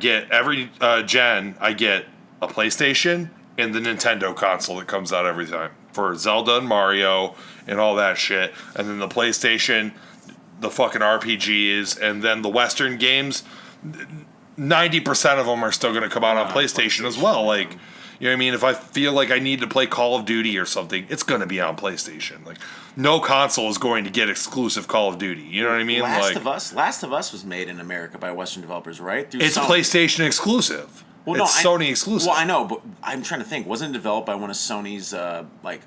get every gen, I get a PlayStation and the Nintendo console that comes out every time for Zelda and Mario and all that shit. And then the PlayStation, the fucking RPGs, and then the Western games, 90% of them are still going to come out on PlayStation as well. Like, you know what I mean? If I feel like I need to play Call of Duty or something, it's going to be on PlayStation. Like, no console is going to get exclusive Call of Duty. You know what I mean? Last of Us was made in America by Western developers, right? It's PlayStation exclusive. Well, it's Sony exclusive. Well, I know, but I'm trying to think. Wasn't it developed by one of Sony's like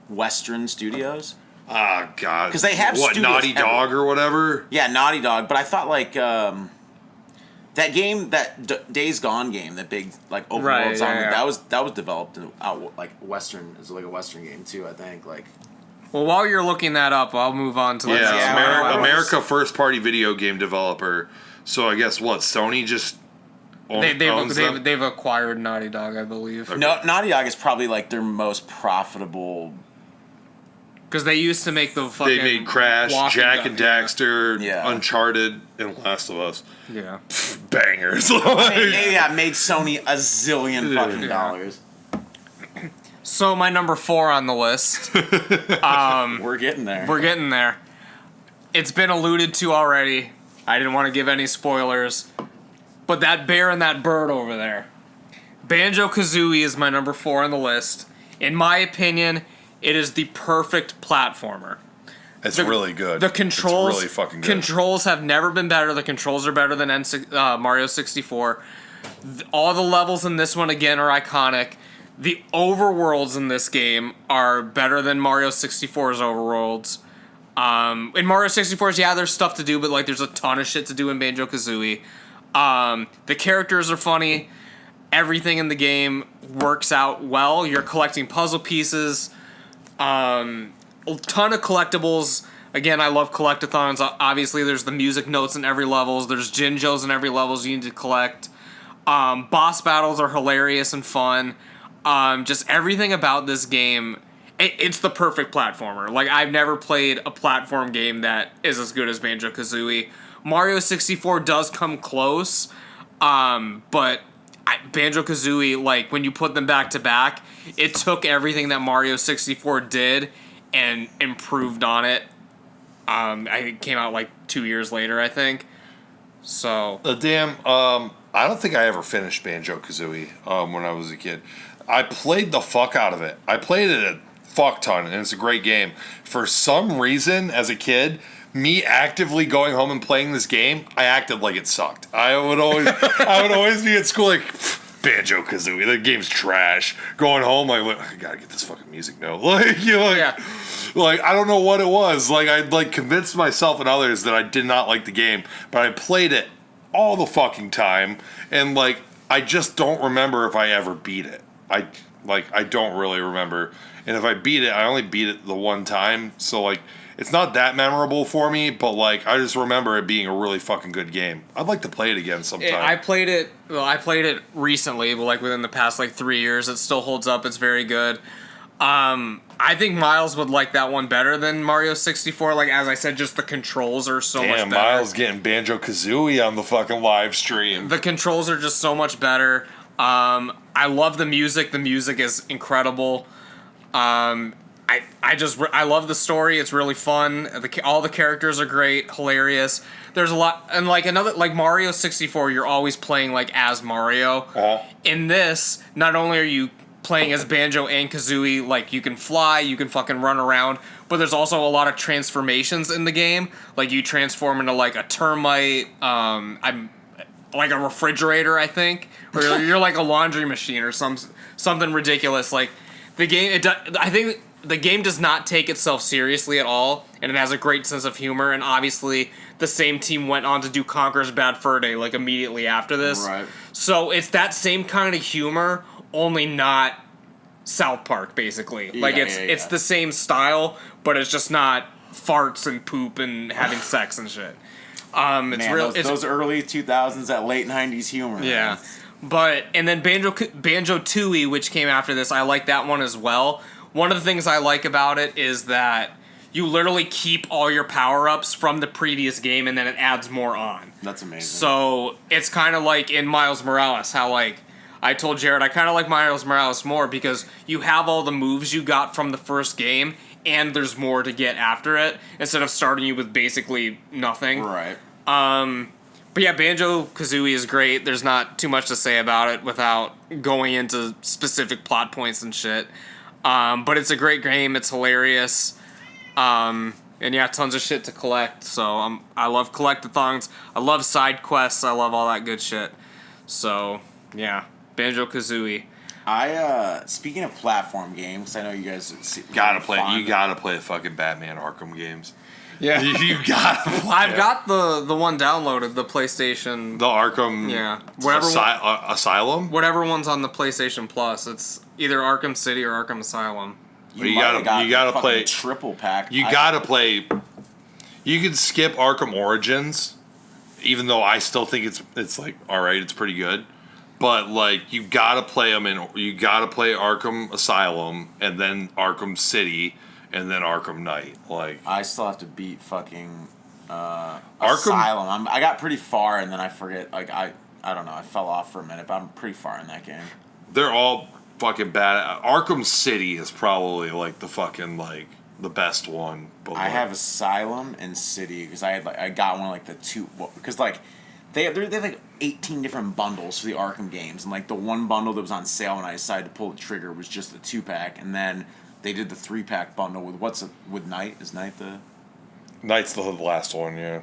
Western studios? Ah, God. Because they have Naughty Dog or whatever? Yeah, Naughty Dog. But I thought like that game, that Days Gone game, that big like open world zombie, that was developed in like Western. It's like a Western game too, I think. Like. Well, while you're looking that up, I'll move on to America first party video game developer. So I guess what, Sony just they've acquired Naughty Dog, I believe. Okay. No, Naughty Dog is probably like their most profitable. Because they used to make the fucking. They made Crash, Jak and Daxter, Uncharted, and Last of Us. Yeah. Bangers. Made Sony a zillion fucking dollars. So my number 4 on the list. We're getting there. We're getting there. It's been alluded to already. I didn't want to give any spoilers. But that bear and that bird over there. Banjo-Kazooie is my number 4 on the list. In my opinion, it is the perfect platformer. It's really good. The controls, it's really fucking good. Controls have never been better. The controls are better than Mario 64. All the levels in this one, again, are iconic. The overworlds in this game are better than Mario 64's overworlds. In Mario 64's, there's stuff to do, but like there's a ton of shit to do in Banjo-Kazooie. The characters are funny. Everything in the game works out well. You're collecting puzzle pieces. A ton of collectibles. Again, I love collectathons. Obviously, there's the music notes in every levels. There's Jinjos in every levels you need to collect. Boss battles are hilarious and fun. Just everything about this game, it's the perfect platformer. Like, I've never played a platform game that is as good as Banjo-Kazooie. Mario 64 does come close, but Banjo-Kazooie, like, when you put them back to back, it took everything that Mario 64 did and improved on it. It came out like 2 years later, I think. So the damn I don't think I ever finished Banjo-Kazooie when I was a kid. I played the fuck out of it. I played it a fuck ton, and it's a great game. For some reason, as a kid, me actively going home and playing this game, I acted like it sucked. I would always be at school like, Banjo-Kazooie, the game's trash. Going home, like, I gotta get this fucking music note. Like, you know, like I don't know what it was. Like, I like convinced myself and others that I did not like the game, but I played it all the fucking time, and like I just don't remember if I ever beat it. I don't really remember, and if I beat it, I only beat it the one time, so like it's not that memorable for me, but like I just remember it being a really fucking good game. I'd like to play it again sometime. I played it recently, but like within the past like 3 years. It still holds up. It's very good. I think Miles would like that one better than Mario 64. Like, as I said, just the controls are so much better. Miles getting Banjo-Kazooie on the fucking live stream. The controls are just so much better. I love the music. The music is incredible. I love the story. It's really fun. All the characters are great, hilarious. There's a lot, and like Mario 64, you're always playing like as Mario. In this, not only are you playing as Banjo and Kazooie, like you can fly, you can fucking run around, but there's also a lot of transformations in the game. Like you transform into like a termite, I'm like a refrigerator, I think, or you're like a laundry machine or something ridiculous. Like the game, I think the game does not take itself seriously at all, and it has a great sense of humor. And obviously, the same team went on to do Conker's Bad Fur Day like immediately after this. Right. So it's that same kind of humor, only not South Park, basically. Like it's the same style, but it's just not farts and poop and having sex and shit. It's those early 2000s, that late 90s humor. Yeah. But and then Banjo-Tooie, which came after this, I like that one as well. One of the things I like about it is that you literally keep all your power-ups from the previous game, and then it adds more on. That's amazing. So it's kind of like in Miles Morales, how like I told Jarrod I kind of like Miles Morales more because you have all the moves you got from the first game, and there's more to get after it, instead of starting you with basically nothing. Right. But yeah, Banjo-Kazooie is great. There's not too much to say about it without going into specific plot points and shit. But it's a great game. It's hilarious. And yeah, tons of shit to collect. So I love collectathons. I love side quests. I love all that good shit. So yeah, Banjo-Kazooie. Speaking of platform games, I know you guys gotta play the fucking Batman Arkham games. Yeah, you gotta play. I've got the one downloaded, the PlayStation. The Arkham. Yeah, Asylum. Whatever one's on the PlayStation Plus, it's either Arkham City or Arkham Asylum. You gotta play triple pack. You gotta play. You can skip Arkham Origins, even though I still think it's like alright, it's pretty good. But like you gotta play them you gotta play Arkham Asylum and then Arkham City and then Arkham Knight. Like I still have to beat fucking Asylum. I got pretty far and then I forget. Like I don't know. I fell off for a minute, but I'm pretty far in that game. They're all fucking bad. Arkham City is probably like the fucking like the best one. But I have Asylum and City because I got one of like the two because like they have like 18 different bundles for the Arkham games, and like the one bundle that was on sale when I decided to pull the trigger was just the 2-pack, and then they did the 3-pack bundle with Knight. Is Knight the Knight's the last one? Yeah.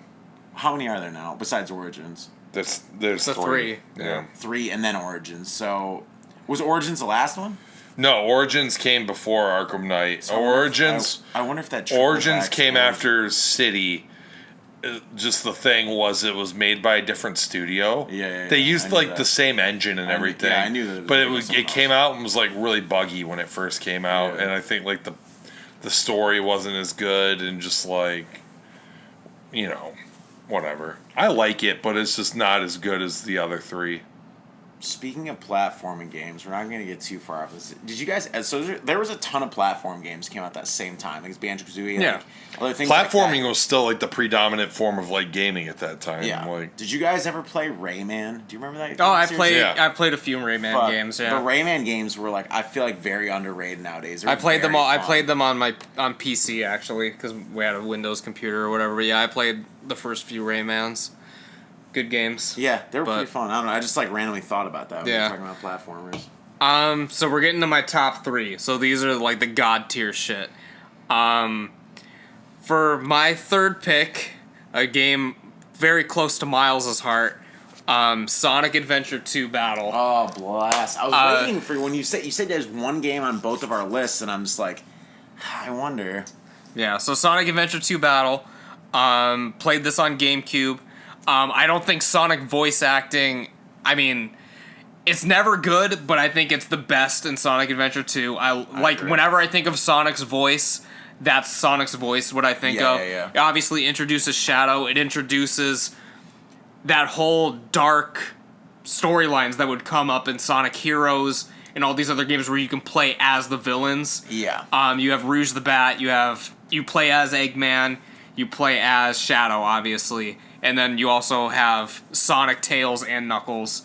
How many are there now besides Origins? There's three. Yeah. 3 and then Origins. So was Origins the last one? No, Origins came before Arkham Knight. So I wonder if that Origins came after City. Just the thing was, it was made by a different studio. Yeah. They used like the same engine and everything. I knew that. But it came out and was like really buggy when it first came out, and I think like the story wasn't as good, and just like, you know, whatever. I like it, but it's just not as good as the other 3. Speaking of platforming games, we're not going to get too far off this. Did you guys? So there was a ton of platform games came out that same time. Like Banjo-Kazooie. Yeah. Like, other things Platforming like was still like the predominant form of like gaming at that time. Yeah. Like, did you guys ever play Rayman? Do you remember that? Oh, I played a few Rayman games. Yeah. The Rayman games were like, I feel like very underrated nowadays. I played them all. Fun. I played them on PC actually because we had a Windows computer or whatever. But yeah, I played the first few Raymans. good games. Yeah, they were pretty fun. I don't know. I just like randomly thought about that when we were talking about platformers. So we're getting to my top 3. So these are like the god tier shit. For my third pick, a game very close to Miles' heart, Sonic Adventure 2 Battle. Oh, blast. I was waiting for when you said there's one game on both of our lists, and I'm just like, I wonder. Yeah, so Sonic Adventure 2 Battle. Played this on GameCube. I don't think Sonic voice acting, I mean, it's never good, but I think it's the best in Sonic Adventure 2. Whenever I think of Sonic's voice, that's Sonic's voice, what I think of. Yeah. It obviously introduces Shadow. It introduces that whole dark storylines that would come up in Sonic Heroes and all these other games where you can play as the villains. Yeah. You have Rouge the Bat. You play as Eggman. You play as Shadow, obviously. And then you also have Sonic, Tails, and Knuckles.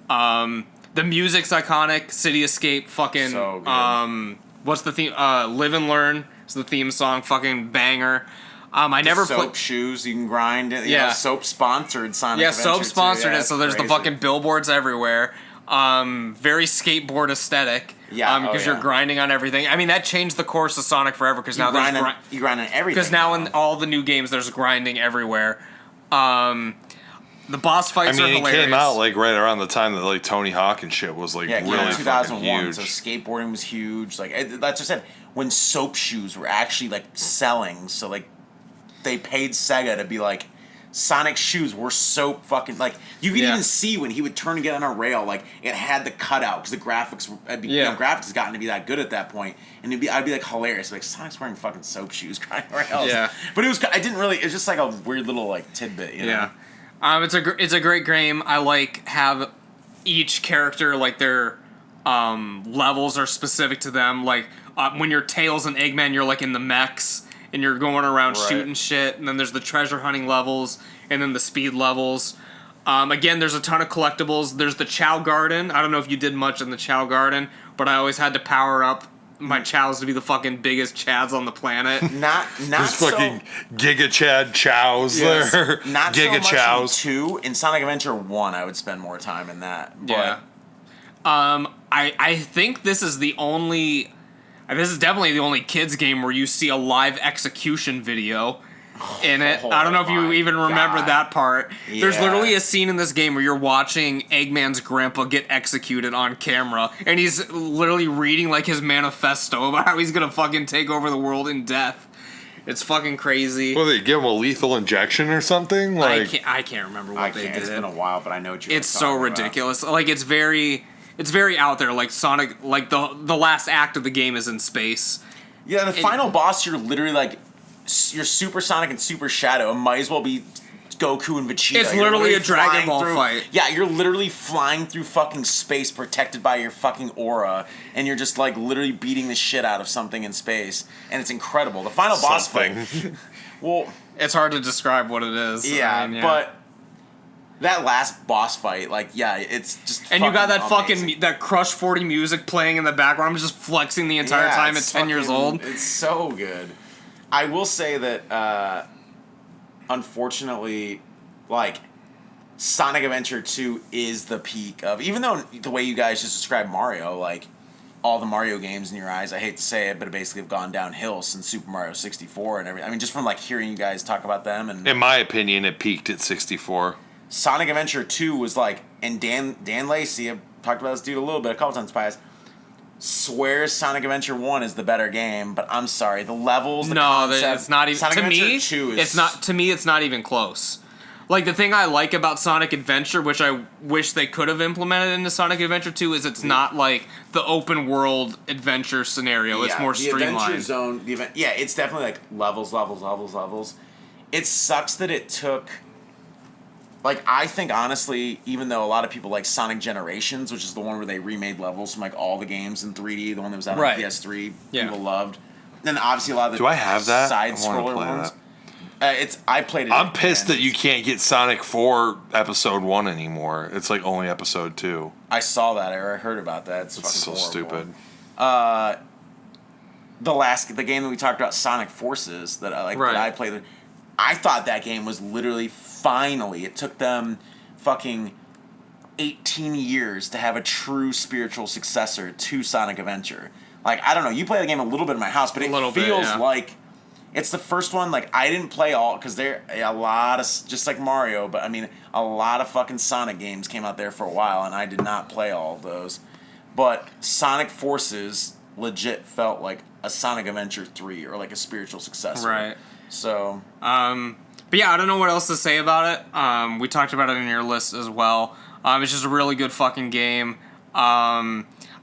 The music's iconic. City Escape, fucking... So good. What's the theme? Live and Learn is the theme song. Fucking banger. I never played... Soap shoes, you can grind it. You know, Soap sponsored Sonic Adventure. Soap sponsored it, so there's crazy. the fucking billboards everywhere. Very skateboard aesthetic. Yeah, because you're grinding on everything. I mean, that changed the course of Sonic forever, because now you grind on everything. Because now in all the new games, there's grinding everywhere. The boss fights are hilarious. It came out like right around the time that like Tony Hawk and shit was like really 2001. huge. So skateboarding was huge. Like that's just said when soap shoes were actually like selling. So like they paid Sega to be like Sonic shoes were soap fucking like you could even see when he would turn and get on a rail like it had the cutout because the graphics graphics had gotten to be that good at that point and I'd be like hilarious like Sonic's wearing fucking soap shoes grinding rails. But it was just like a weird little like tidbit, you know. It's a great game. I have each character like their levels are specific to them. Like when you're Tails and Eggman, you're like in the mechs and you're going around shooting shit. And then there's the treasure hunting levels and then the speed levels. Again, there's a ton of collectibles. There's the Chow Garden. I don't know if you did much in the Chow Garden, but I always had to power up my chows to be the fucking biggest chads on the planet. Not There's fucking Giga Chad chows there. Not Giga so chows. much in 2. In Sonic Adventure 1, I would spend more time in that. But I think this is definitely the only kids game where you see a live execution video in it. I don't know if you even remember that part. Yeah. There's literally a scene in this game where you're watching Eggman's grandpa get executed on camera, and he's literally reading like his manifesto about how he's gonna fucking take over the world in death. It's fucking crazy. Well, they give him a lethal injection or something? Like I can't remember what they did. It's been a while, but I know what you're It's so ridiculous. About. Like it's very out there. Like Sonic, like the last act of the game is in space. Yeah, the final boss, you're literally like. You're Super Sonic and Super Shadow. It might as well be Goku and Vegeta. It's literally a Dragon Ball fight. Yeah, you're literally flying through fucking space protected by your fucking aura, and you're just like literally beating the shit out of something in space, and it's incredible. The final boss fight. Well, it's hard to describe what it is. Yeah, but that last boss fight, like, it's just. And you got that amazing. that Crush 40 music playing in the background. I'm just flexing the entire time at 10 years old. It's so good. I will say that, unfortunately, like, Sonic Adventure 2 is the peak of... Even though the way you guys just described Mario, like, all the Mario games in your eyes, I hate to say it, but basically have gone downhill since Super Mario 64 and everything. I mean, just from, like, hearing you guys talk about them and... In my opinion, it peaked at 64. Sonic Adventure 2 was, like... And Dan Lacey, I've talked about this dude a couple times past... swears Sonic Adventure 1 is the better game, but I'm sorry, the levels, the concept, it's not even Sonic to Adventure me. 2 is, it's not even close. Like the thing I like about Sonic Adventure, which I wish they could have implemented into Sonic Adventure 2, is it's not like the open world adventure scenario. It's more streamlined. Adventure Zone, it's definitely like levels. It sucks that it took. Like, I think, honestly, even though a lot of people like Sonic Generations, which is the one where they remade levels from, like, all the games in 3D, the one that was out on PS3, people loved. And then, obviously, a lot of the Do I have that? side-scroller ones. I played it. I'm pissed that you can't get Sonic 4 Episode 1 anymore. It's, like, only Episode 2. I saw that. I heard about that. It's fucking so horrible. stupid. The game that we talked about, Sonic Forces, that I played... I thought that game was literally finally. It took them fucking 18 years to have a true spiritual successor to Sonic Adventure. Like, I don't know, you play the game a little bit in my house, but it feels like it's the first one. Like, I didn't play all, because there a lot of, just like Mario, but I mean, a lot of fucking Sonic games came out there for a while, and I did not play all of those. But Sonic Forces legit felt like a Sonic Adventure 3 or like a spiritual successor. Right. So. But yeah, I don't know what else to say about it. We talked about it in your list as well. It's just a really good fucking game.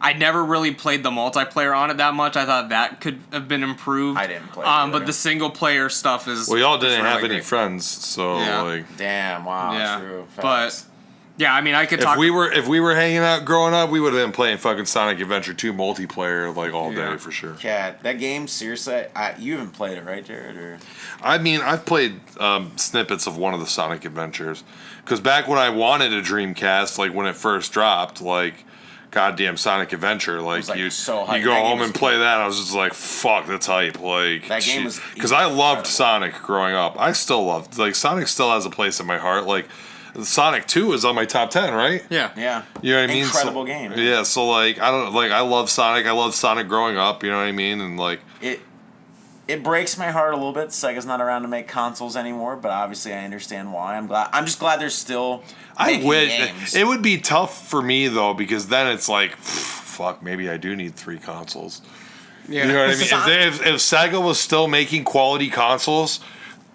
I never really played the multiplayer on it that much. I thought that could have been improved. I didn't play it but the single player stuff is. We all didn't have really any friends, so like. Damn! Wow. True. But yeah, I mean, I could talk. If we were hanging out growing up, we would have been playing fucking Sonic Adventure 2 multiplayer like all day for sure. Yeah, that game seriously. You haven't played it, right, Jarrod? Or? I mean, I've played snippets of one of the Sonic Adventures because back when I wanted a Dreamcast, like when it first dropped, like. Goddamn Sonic Adventure, like you go home and play that. I was just like, fuck, that's hype. Like that game was because I loved Sonic growing up. I still loved Sonic. Still has a place in my heart. Like Sonic 2 is on my top 10, right? Yeah. You know what I mean? Incredible game. Yeah. So like I love Sonic. I loved Sonic growing up. You know what I mean? And like it breaks my heart a little bit. Sega's not around to make consoles anymore, but obviously I understand why. I'm just glad they're still. Games. It would be tough for me though because then it's like, fuck, maybe I do need 3 consoles. Yeah. You know what I mean? If Sega was still making quality consoles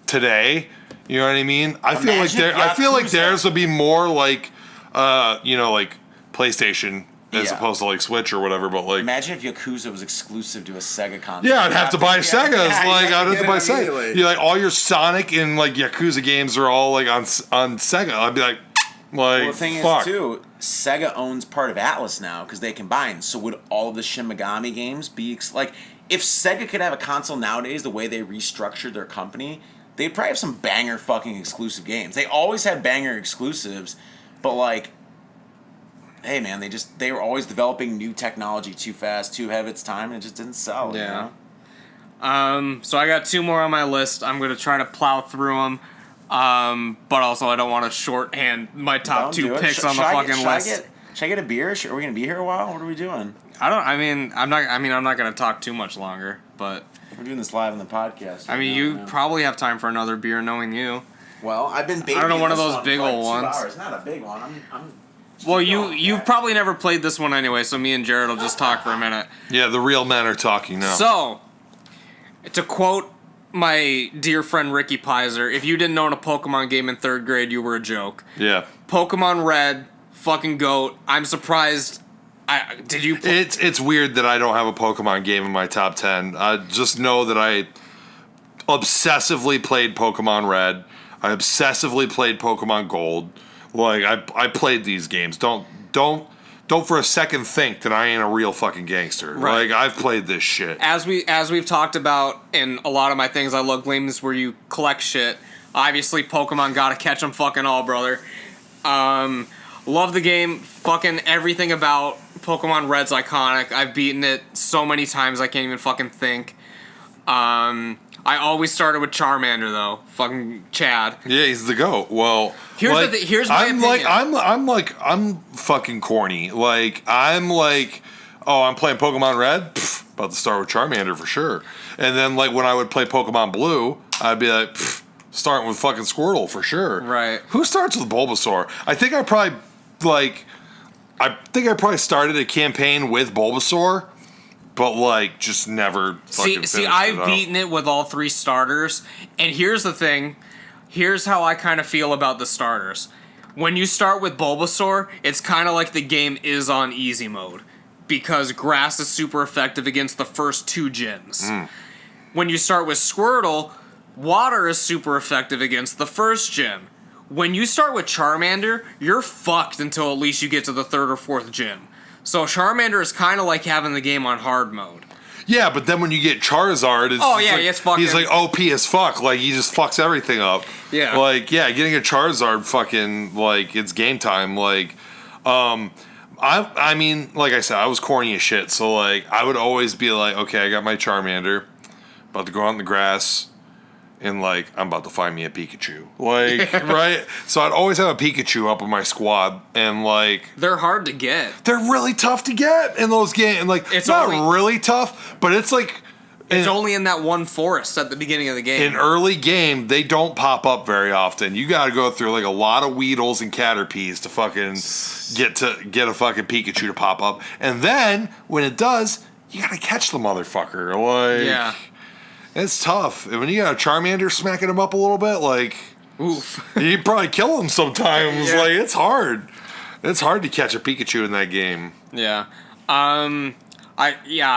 today, you know what I mean? I feel like theirs would be more like, like PlayStation. As opposed to like Switch or whatever, but like imagine if Yakuza was exclusive to a Sega console. Yeah, I'd have to buy Sega's. I'd have to buy Sega. You like all your Sonic and like Yakuza games are all like on Sega. I'd be like, well, the thing fuck. is too, Sega owns part of Atlas now because they combine. So would all of the Shin Megami games be like if Sega could have a console nowadays, the way they restructured their company, they'd probably have some banger fucking exclusive games. They always had banger exclusives, but like. Hey man, they were always developing new technology too fast, too ahead of its time, and it just didn't sell. Yeah. You know? So I got 2 more on my list. I'm gonna try to plow through them, but also I don't want to shorthand my top 2 picks on the fucking list. Should I get a beer? Are we gonna be here a while? What are we doing? I'm not gonna talk too much longer, but we're doing this live on the podcast. I mean, you probably have time for another beer, knowing you. Well, I've been babying. I don't know, one of those big old ones. It's not a big one. Well, you've probably never played this one anyway, so me and Jarrod will just talk for a minute. Yeah, the real men are talking now. So, to quote my dear friend Ricky Pizer, if you didn't own a Pokemon game in 3rd grade, you were a joke. Yeah. Pokemon Red, fucking GOAT. I'm surprised. Did you play? It's weird that I don't have a Pokemon game in my top 10. Just know that I obsessively played Pokemon Red. I obsessively played Pokemon Gold. Like I played these games. Don't for a second think that I ain't a real fucking gangster. Right. Like I've played this shit. As we've talked about in a lot of my things, I love games where you collect shit. Obviously, Pokemon gotta catch 'em fucking all, brother. Love the game. Fucking everything about Pokemon Red's iconic. I've beaten it so many times I can't even fucking think. I always started with Charmander though. Fucking Chad. Yeah, he's the GOAT. Well, here's my opinion. I'm fucking corny. Like I'm like, oh, I'm playing Pokemon Red. Pfft, about to start with Charmander for sure. And then like when I would play Pokemon Blue, I'd be like, starting with fucking Squirtle for sure. Right. Who starts with Bulbasaur? I think I probably started a campaign with Bulbasaur. But, like, just never fucking See, I've beaten it with all 3 starters. And here's the thing. Here's how I kind of feel about the starters. When you start with Bulbasaur, it's kind of like the game is on easy mode. Because Grass is super effective against the first 2 gyms. When you start with Squirtle, Water is super effective against the first gym. When you start with Charmander, you're fucked until at least you get to the 3rd or 4th gym. So Charmander is kind of like having the game on hard mode. Yeah, but then when you get Charizard, it's fucking... He's like OP as fuck. Like, he just fucks everything up. Yeah. Like, yeah, getting a Charizard fucking, like, it's game time. Like, I mean, like I said, I was corny as shit. So, like, I would always be like, okay, I got my Charmander. About to go out in the grass. and like I'm about to find me a Pikachu, like right. So I'd always have a Pikachu up in my squad, and like they're hard to get. They're really tough to get in those games, and like it's not really tough, but it's like it's only in that one forest at the beginning of the game. In early game, they don't pop up very often. You got to go through like a lot of Weedles and Caterpies to fucking get a fucking Pikachu to pop up, and then when it does, you got to catch the motherfucker. Like yeah. It's tough. And when you got a Charmander smacking him up a little bit, like, oof, you probably kill him sometimes. Yeah. Like, it's hard. It's hard to catch a Pikachu in that game. Yeah. I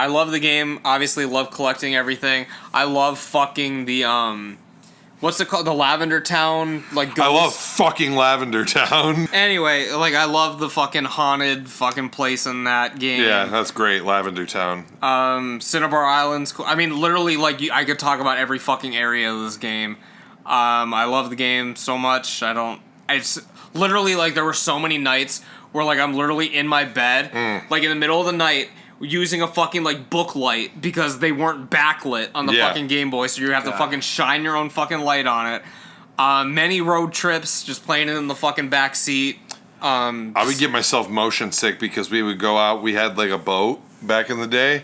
love the game. Obviously, love collecting everything. I love fucking the what's it called? The Lavender Town, like ghosts. I love fucking Lavender Town. Anyway, like I love the fucking haunted fucking place in that game. Yeah, that's great, Lavender Town. Cinnabar Island's cool. I mean, literally, like I could talk about every fucking area of this game. I love the game so much. It's literally like there were so many nights where like I'm literally in my bed, like in the middle of the night, using a fucking like book light because they weren't backlit on the fucking Game Boy, so you have to fucking shine your own fucking light on it. Many road trips, just playing it in the fucking back seat. I would get myself motion sick because we would go out. We had like a boat back in the day,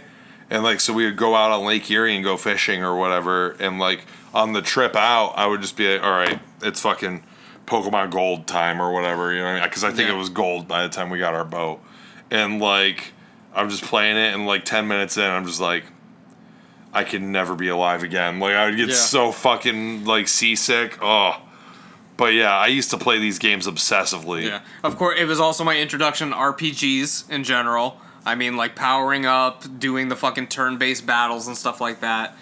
and like so we would go out on Lake Erie and go fishing or whatever. And like on the trip out, I would just be like, all right, it's fucking Pokemon Gold time or whatever, you know? Because I think it was Gold by the time we got our boat, and like. I'm just playing it, and like 10 minutes in, I'm just like, I can never be alive again. Like, I would get so fucking like seasick. Oh, but yeah, I used to play these games obsessively. Yeah, of course, it was also my introduction to RPGs in general. I mean, like powering up, doing the fucking turn-based battles and stuff like that.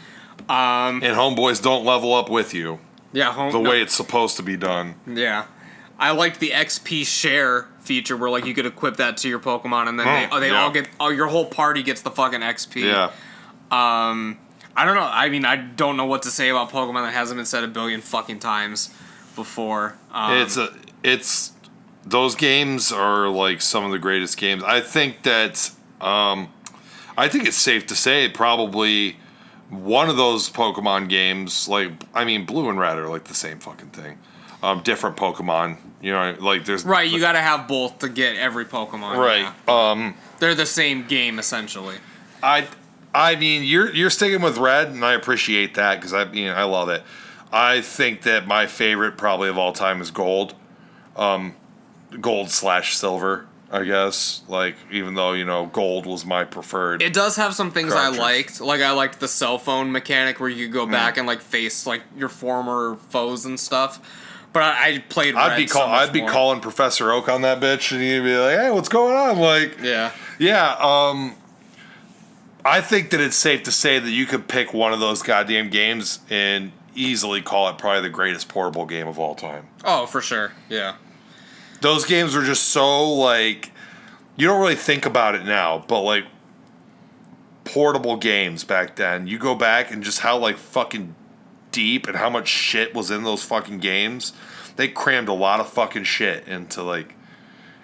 And homeboys don't level up with you. Yeah, the way it's supposed to be done. Yeah. I liked the XP share feature where like you could equip that to your Pokemon and then they all get your whole party gets the fucking XP. Yeah. I don't know. I mean, I don't know what to say about Pokemon that hasn't been said a billion fucking times before. It's those games are like some of the greatest games. I think that I think it's safe to say probably one of those Pokemon games, like I mean Blue and Red are like the same fucking thing. Different Pokemon, you know, like there's right. You got to have both to get every Pokemon. Right. Yeah. They're the same game essentially. I mean, you're sticking with Red, and I appreciate that because I love it. I think that my favorite probably of all time is Gold, Gold/Silver. I guess, like, even though, you know, Gold was my preferred. It does have some things cartridge. I liked. Like, I liked the cell phone mechanic where you could go back and, like, face, like, your former foes and stuff. But I played Red I'd be calling Professor Oak on that bitch, and he'd be like, hey, what's going on? Like, yeah, I think that it's safe to say that you could pick one of those goddamn games and easily call it probably the greatest portable game of all time. Oh, for sure, yeah. Those games were just so, like, you don't really think about it now, but, like, portable games back then, you go back and just how, like, fucking deep and how much shit was in those fucking games. They crammed a lot of fucking shit into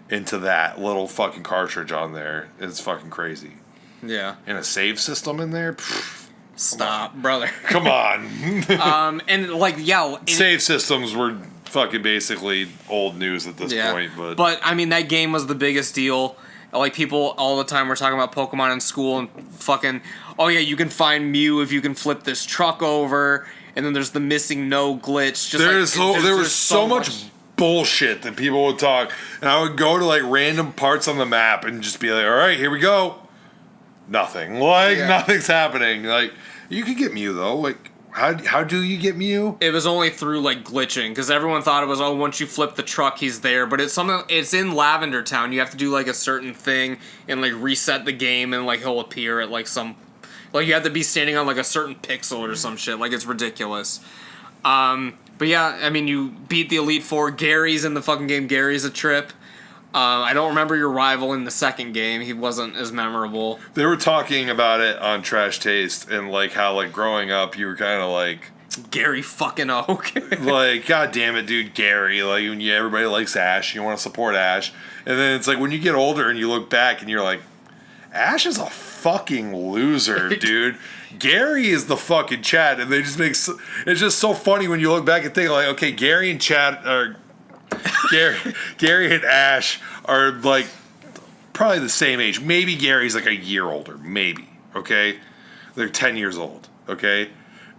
that little fucking cartridge on there. It's fucking crazy. Yeah. And a save system in there? Pfft, stop, brother. Come on. And, like, yeah. Save systems were fucking basically old news at this point, but I mean that game was the biggest deal. Like people all the time were talking about Pokemon in school and fucking oh yeah, you can find Mew if you can flip this truck over, and then there's the missing no glitch. Just there was so much bullshit that people would talk, and I would go to like random parts on the map and just be like, all right, here we go. Nothing. Like nothing's happening. Like you can get Mew though. Like how do you get Mew? It was only through like glitching because everyone thought it was once you flip the truck he's there, but it's something. It's in Lavender Town. You have to do like a certain thing and like reset the game and like he'll appear at like some like you have to be standing on like a certain pixel or some shit. Like it's ridiculous. But yeah, I mean you beat the Elite Four. Gary's in the fucking game. Gary's a trip. I don't remember your rival in the second game. He wasn't as memorable. They were talking about it on Trash Taste and like how like growing up you were kind of like Gary fucking Oak. Like god damn it, dude, Gary. Like when everybody likes Ash, you want to support Ash, and then it's like when you get older and you look back and you're like, Ash is a fucking loser, dude. Gary is the fucking Chad, and they just it's just so funny when you look back and think like, okay, Gary and Chad are Gary and Ash are like probably the same age. Maybe Gary's like a year older, maybe. Okay, they're 10 years old. Okay.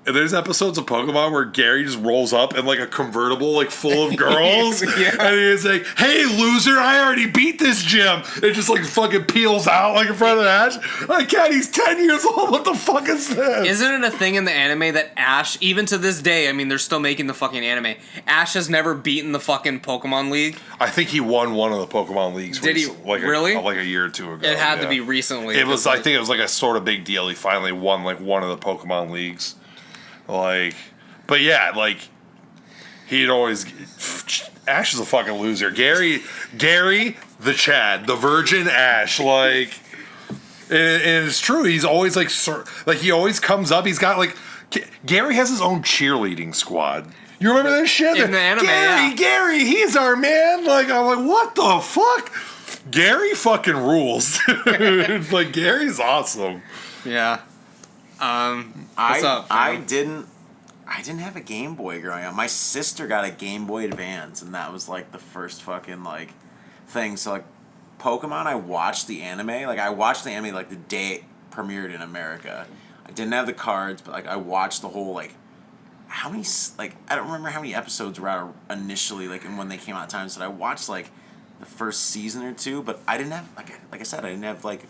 And there's episodes of Pokemon where Gary just rolls up in like a convertible, like full of girls, yeah. And he's like, "Hey, loser! I already beat this gym." It just like fucking peels out like in front of Ash. Like, Cat, he's 10 years old. What the fuck is this? Isn't it a thing in the anime that Ash, even to this day, I mean, they're still making the fucking anime. Ash has never beaten the fucking Pokemon League. I think he won one of the Pokemon leagues. Did he really? Like a year or two ago. It had to be recently. It was. I think it was like a sort of big deal. He finally won like one of the Pokemon leagues. Like, but yeah, like, he'd always... Ash is a fucking loser. Gary, the Chad, the virgin Ash, like... And it's true, he's always, like, he always comes up, he's got, like... Gary has his own cheerleading squad. You remember that shit? In the anime, Gary, he's our man! Like, I'm like, what the fuck? Gary fucking rules, dude. Like, Gary's awesome. Yeah. What's up, I didn't have a Game Boy growing up. My sister got a Game Boy Advance, and that was like the first fucking like thing. So like Pokemon, I watched the anime. Like I watched the anime like the day it premiered in America. I didn't have the cards, but like I watched the whole like how many like I don't remember how many episodes were out initially like and when they came out times. So I watched like the first season or two, but I didn't have like I said I didn't have like.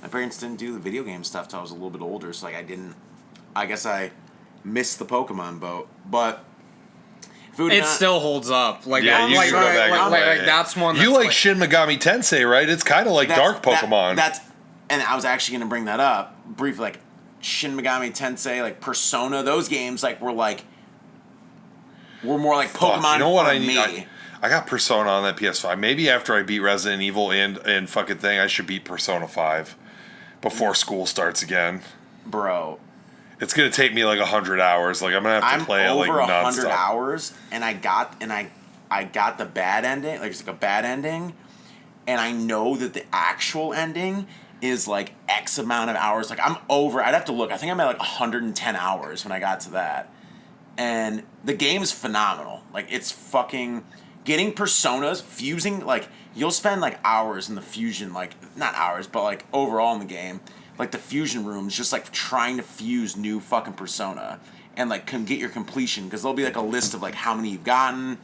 My parents didn't do the video game stuff till I was a little bit older, so like I guess I missed the Pokemon boat. But it still holds up. Like yeah, you can go back and play it. That's one. You like Shin Megami Tensei, right? It's kind of like Dark Pokemon. And I was actually going to bring that up briefly. Like Shin Megami Tensei, like Persona, those games like were more like Pokemon. You know what for I need? me. I got Persona on that PS5. Maybe after I beat Resident Evil and fucking thing, I should beat Persona 5 before school starts again. Bro. It's going to take me like 100 hours. Like I'm going to have to play it like nonstop. I'm over 100 hours, and I got the bad ending. Like it's like a bad ending, and I know that the actual ending is like X amount of hours. Like I'm over. I'd have to look. I think I'm at like 110 hours when I got to that. And the game is phenomenal. Like it's fucking... Getting personas, fusing, like, you'll spend, like, hours in the fusion, like, not hours, but, like, overall in the game, like, the fusion rooms, just, like, trying to fuse new fucking persona and, like, get your completion, because there'll be, like, a list of, like, how many you've gotten,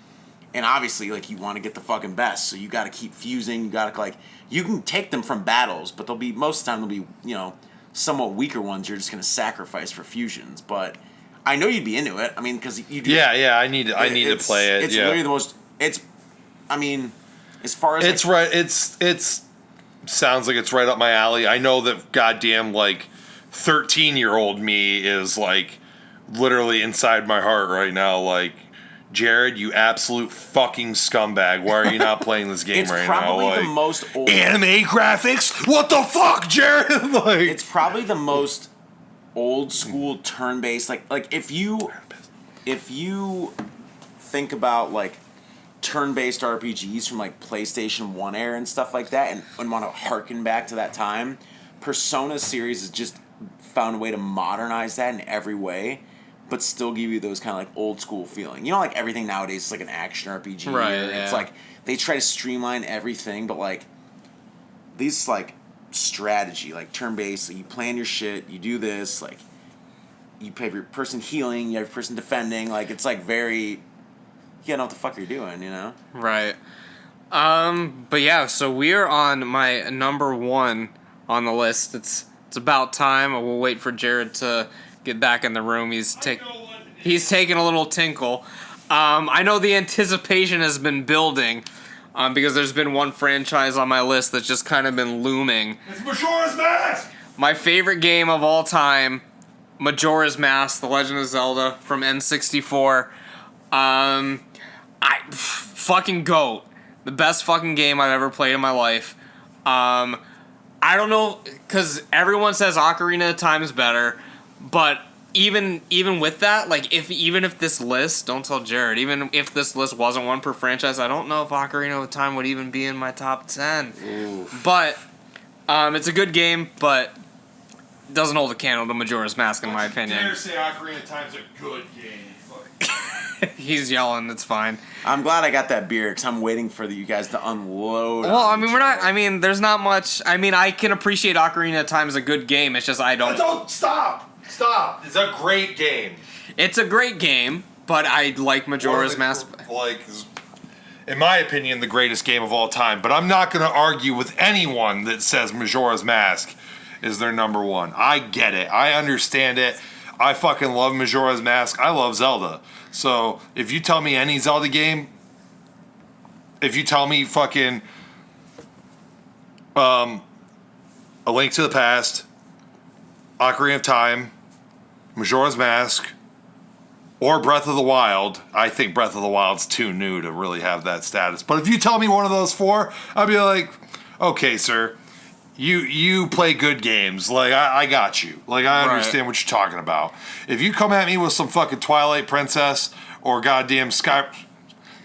and obviously, like, you want to get the fucking best, so you gotta keep fusing, you gotta, like, you can take them from battles, but most of the time there'll be, you know, somewhat weaker ones you're just gonna sacrifice for fusions, but I know you'd be into it, I mean, because you do... Yeah, I need to play it, It's literally the most... I mean, as far as... It's like, right, it's sounds like it's right up my alley. I know that goddamn, like, 13-year-old me is, like, literally inside my heart right now, like, Jarrod, you absolute fucking scumbag. Why are you not playing this game right now? It's probably like, the most... anime graphics? What the fuck, Jarrod? Like, it's probably the most old-school turn-based... Like, if you think about, like... turn-based RPGs from like PlayStation 1 era and stuff like that and want to harken back to that time, Persona series has just found a way to modernize that in every way, but still give you those kind of like old school feeling. You know, like everything nowadays is like an action RPG. Right, yeah. It's like they try to streamline everything, but like these like strategy, like turn-based, like you plan your shit, you do this, like you have your person healing, you have your person defending, like it's like very... You gotta know what the fuck you're doing, you know? Right. But yeah, so we're on my number one on the list. It's about time. We'll wait for Jarrod to get back in the room. He's taking a little tinkle. I know the anticipation has been building because there's been one franchise on my list that's just kind of been looming. It's Majora's Mask! My favorite game of all time, Majora's Mask, The Legend of Zelda from N64. Fucking GOAT. The best fucking game I've ever played in my life. I don't know, because everyone says Ocarina of Time is better, but even with that, like, even if this list, don't tell Jarrod, even if this list wasn't one per franchise, I don't know if Ocarina of Time would even be in my top 10. Ooh. But It's a good game, but doesn't hold a candle to Majora's Mask, in my opinion. I dare say Ocarina of Time's a good game. He's yelling. It's fine. I'm glad I got that beer because I'm waiting for you guys to unload. Well, I mean, we're not. I mean, there's not much. I mean, I can appreciate Ocarina of Time as a good game. It's just I don't. Don't stop. It's a great game. It's a great game, but I like Majora's Mask. Like, in my opinion, the greatest game of all time. But I'm not going to argue with anyone that says Majora's Mask is their number one. I get it. I understand it. I fucking love Majora's Mask. I love Zelda. So if you tell me any Zelda game, if you tell me fucking A Link to the Past, Ocarina of Time, Majora's Mask, or Breath of the Wild, I think Breath of the Wild's too new to really have that status. But if you tell me one of those four, I'll be like, okay, sir, you play good games. Like, I got you. Like, I understand what you're talking about. If you come at me with some fucking Twilight Princess or goddamn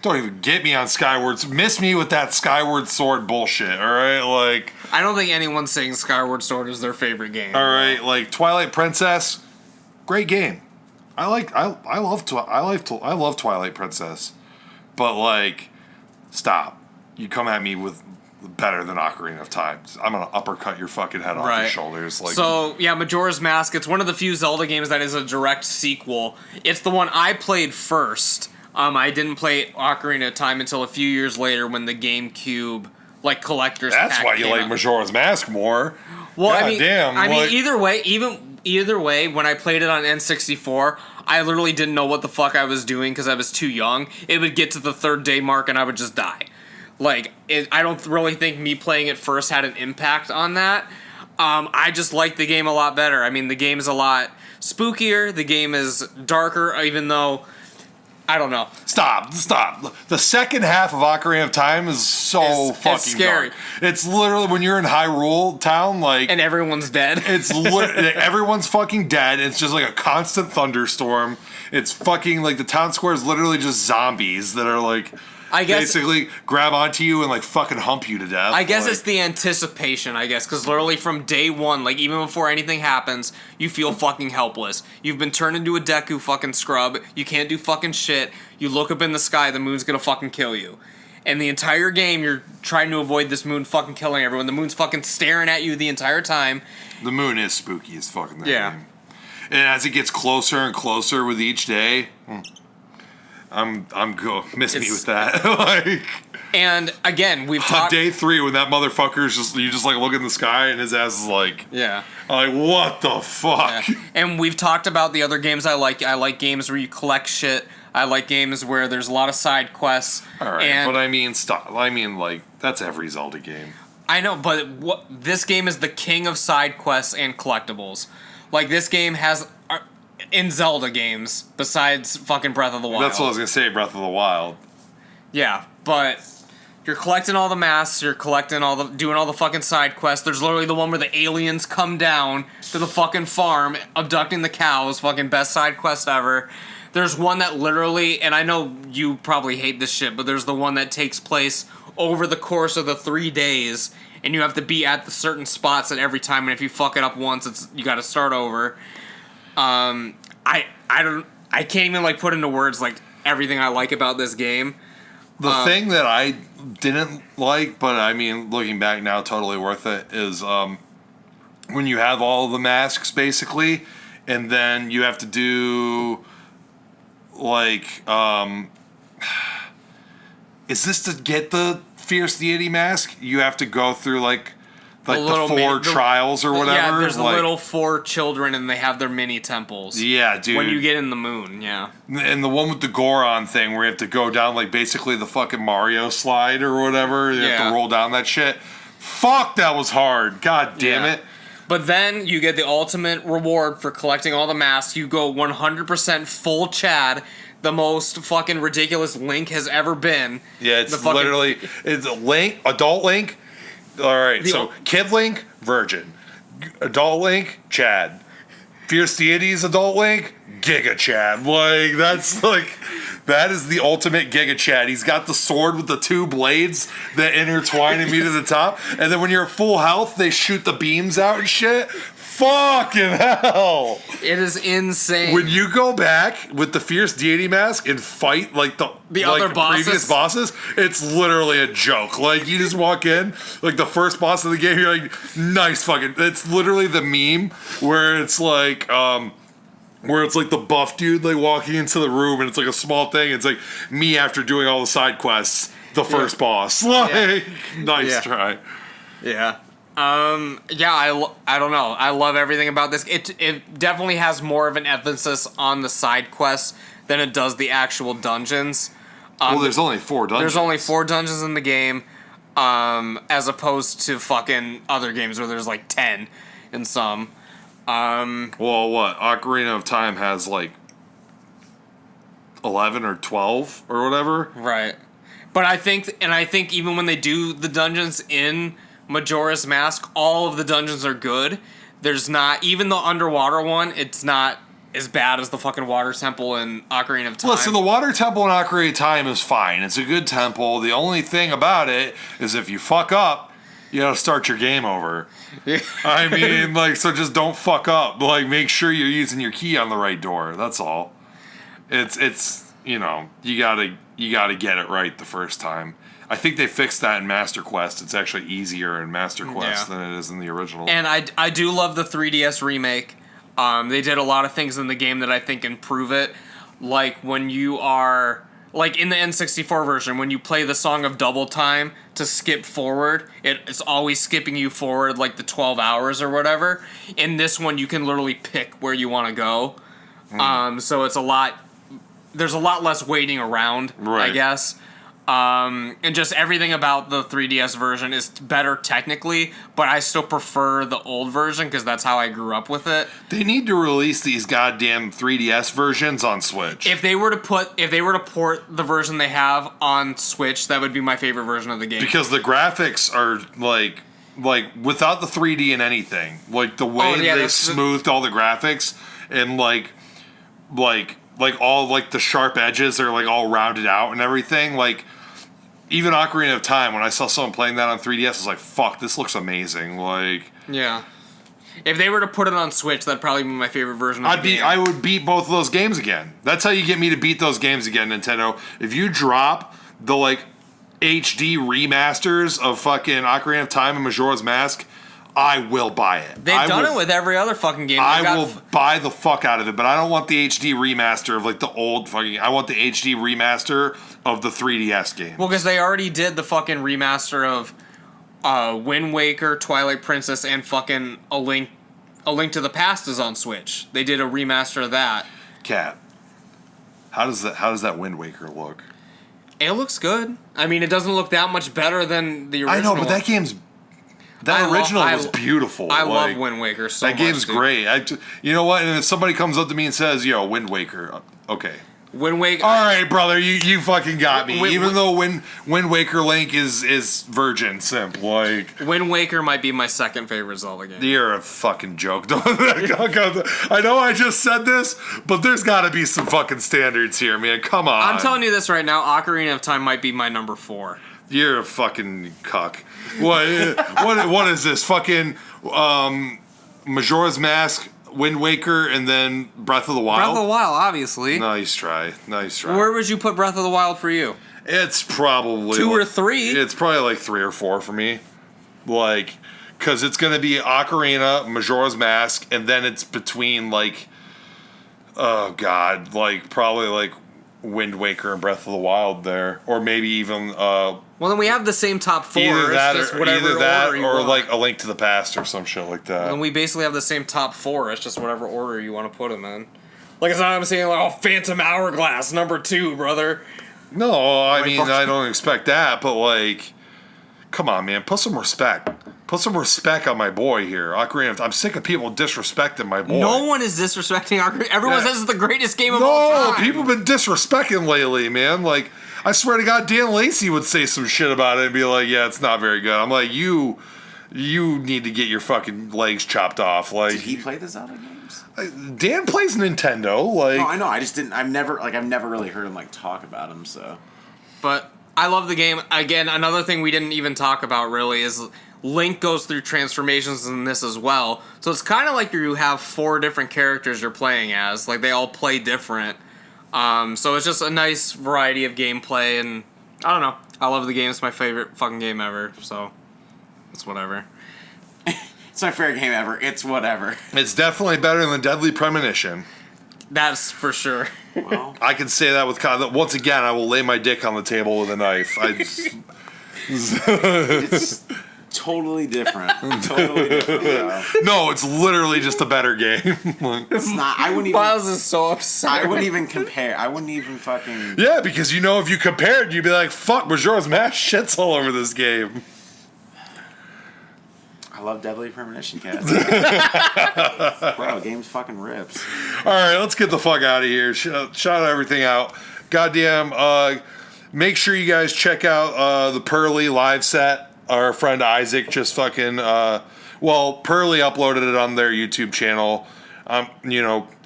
don't even get me on Skyward. Miss me with that Skyward Sword bullshit, all right? Like, I don't think anyone's saying Skyward Sword is their favorite game. All right, like Twilight Princess, great game. I love Twilight Princess, but like, stop. You come at me with better than Ocarina of Time. I'm gonna uppercut your fucking head off your shoulders. Like, so yeah, Majora's Mask. It's one of the few Zelda games that is a direct sequel. It's the one I played first. I didn't play Ocarina of Time until a few years later when the GameCube collector's That's pack why you came like out. Majora's Mask more. Well, God I mean, damn, either way, when I played it on N64, I literally didn't know what the fuck I was doing because I was too young. It would get to the third day mark and I would just die. I don't really think me playing it first had an impact on that. I just like the game a lot better. I mean, the game is a lot spookier. The game is darker, even though, I don't know. Stop. The second half of Ocarina of Time is so fucking scary. dark. It's literally when you're in Hyrule Town, and everyone's dead. Everyone's fucking dead. It's just like a constant thunderstorm. It's fucking the town square is literally just zombies that are basically grab onto you and fucking hump you to death. I guess it's the anticipation, because literally from day one, even before anything happens, you feel fucking helpless. You've been turned into a Deku fucking scrub. You can't do fucking shit. You look up in the sky, the moon's gonna fucking kill you. And the entire game, you're trying to avoid this moon fucking killing everyone. The moon's fucking staring at you the entire time. The moon is spooky as fucking that game. And as it gets closer and closer with each day, I'm go miss me with that. And again, we've talked day 3 when that motherfucker's you just look in the sky and his ass is what the fuck? Yeah. And we've talked about the other games I like. I like games where you collect shit. I like games where there's a lot of side quests. All right, but I mean, stop. I mean, that's every Zelda game. I know, but this game is the king of side quests and collectibles. This game has in Zelda games besides fucking Breath of the Wild. That's what I was gonna say, Breath of the Wild. Yeah, but you're collecting all the masks. You're collecting doing all the fucking side quests. There's literally the one where the aliens come down to the fucking farm, abducting the cows. Fucking best side quest ever. There's one that literally, and I know you probably hate this shit, but there's the one that takes place over the course of the 3 days, and you have to be at the certain spots at every time, and if you fuck it up once, you got to start over. I can't even put into words everything I like about this game. The thing that I didn't like, but I mean, looking back now, totally worth it, is when you have all the masks basically, and then you have to do is this to get the Fierce Deity mask? You have to go through the 4 trials or whatever. Yeah, there's the little 4 children and they have their mini temples. Yeah, dude. When you get in the moon, yeah. And the one with the Goron thing where you have to go down basically the fucking Mario slide or whatever. You have to roll down that shit. Fuck, that was hard. God damn it. But then you get the ultimate reward for collecting all the masks. You go 100% full Chad. The most fucking ridiculous Link has ever been. Yeah, it's literally it's Link, adult Link. All right, so Kid Link, virgin. Adult Link, Chad. Fierce Deities Adult Link, Giga Chad. Like, that's like, that is the ultimate Giga Chad. He's got the sword with the 2 blades that intertwine and meet at the top. And then when you're at full health, they shoot the beams out and shit. Fucking hell. It is insane. When you go back with the Fierce Deity mask and fight like the other bosses, previous bosses, it's literally a joke. Like, you just walk in, like the first boss of the game, you're like, nice fucking. It's literally the meme where it's like the buff dude like walking into the room and it's like a small thing. It's like me after doing all the side quests, the first boss. Like, nice try. Yeah. I don't know. I love everything about this. It definitely has more of an emphasis on the side quests than it does the actual dungeons. Well, there's only 4 dungeons. There's only 4 dungeons in the game, as opposed to fucking other games where there's like 10 in some. Well, what? Ocarina of Time has like 11 or 12 or whatever. Right. But I think even when they do the dungeons in Majora's Mask, all of the dungeons are good. There's not, even the underwater one, it's not as bad as the fucking water temple in Ocarina of Time. Listen, the water temple in Ocarina of Time is fine. It's a good temple. The only thing about it is if you fuck up, you gotta start your game over. I mean, like, so just don't fuck up. Like, make sure you're using your key on the right door. That's all. It's you know, you gotta get it right the first time. I think they fixed that in Master Quest. It's actually easier in Master Quest than it is in the original. And I do love the 3DS remake. They did a lot of things in the game that I think improve it. Like when you are, like in the N64 version, when you play the Song of Double Time to skip forward, it's always skipping you forward like the 12 hours or whatever. In this one, you can literally pick where you want to go. So it's there's a lot less waiting around, I guess. And just everything about the 3DS version is better technically, but I still prefer the old version because that's how I grew up with it. They need to release these goddamn 3DS versions on Switch. If they were to port the version they have on Switch, that would be my favorite version of the game. Because the graphics are like without the 3D in anything, like the way they smoothed all the graphics and like all like the sharp edges are like all rounded out and everything. Like even Ocarina of Time, when I saw someone playing that on 3DS, I was like, "Fuck, this looks amazing!" Like, yeah. If they were to put it on Switch, that'd probably be my favorite version of the game. I would beat both of those games again. That's how you get me to beat those games again, Nintendo. If you drop the like HD remasters of fucking Ocarina of Time and Majora's Mask, I will buy it. They've done it with every other fucking game. I will buy the fuck out of it, but I don't want the HD remaster of like the old fucking. I want the HD remaster of the 3DS game. Well, because they already did the fucking remaster of Wind Waker, Twilight Princess, and fucking A Link to the Past is on Switch. They did a remaster of that. Cat, how does that Wind Waker look? It looks good. I mean, it doesn't look that much better than the original. I know, but that game's. That original was beautiful. I love Wind Waker so much. That game's great. You know what? And if somebody comes up to me and says, "Yo, Wind Waker," okay. Wind Waker. All right, brother, you fucking got me. Even though Wind Waker Link is virgin simp, like Wind Waker might be my second favorite Zelda game. You're a fucking joke. I know I just said this, but there's got to be some fucking standards here, man. Come on. I'm telling you this right now. Ocarina of Time might be my number 4. You're a fucking cuck. What is this? Fucking Majora's Mask, Wind Waker, and then Breath of the Wild? Breath of the Wild, obviously. Nice try. Where would you put Breath of the Wild for you? It's probably 2 or 3. It's probably like 3 or 4 for me. Like, because it's going to be Ocarina, Majora's Mask, and then it's between like, oh god, like probably like Wind Waker and Breath of the Wild there, or maybe even well, then we have the same top 4. Either that, or want. like A Link to the Past or some shit like that. And we basically have the same top 4. It's just whatever order you want to put them in. Like, it's not I'm saying like, oh, Phantom Hourglass number 2, brother. No, I mean I don't expect that, but like, come on, man, put some respect. Put some respect on my boy here. Ocarina. I'm sick of people disrespecting my boy. No one is disrespecting Ocarina. Everyone says it's the greatest game of all time. No, people have been disrespecting lately, man. Like, I swear to God, Dan Lacey would say some shit about it and be like, yeah, it's not very good. I'm like, you you need to get your fucking legs chopped off. Like, did he play the Zelda games? Dan plays Nintendo. Like, no, I know. I just didn't. I've never really heard him talk about him. So, but I love the game. Again, another thing we didn't even talk about really is Link goes through transformations in this as well. So it's kind of like you have 4 different characters you're playing as. Like, they all play different. So it's just a nice variety of gameplay, and I don't know. I love the game. It's my favorite fucking game ever. So it's whatever. It's my favorite game ever. It's whatever. It's definitely better than Deadly Premonition. That's for sure. Well, I can say that with once again. I will lay my dick on the table with a knife. It's totally different. Totally different. No, it's literally just a better game. It's not. I wouldn't even. Miles is so upset. I wouldn't even compare. I wouldn't even fucking. Yeah, because if you compared, you'd be like, "Fuck, Majora's Mask shits all over this game." I love Deadly Premonition, Cat. Bro, game's fucking rips. All right, let's get the fuck out of here. Shout everything out. Goddamn. Make sure you guys check out the Pearly live set. Our friend Isaac just fucking. Pearly uploaded it on their YouTube channel.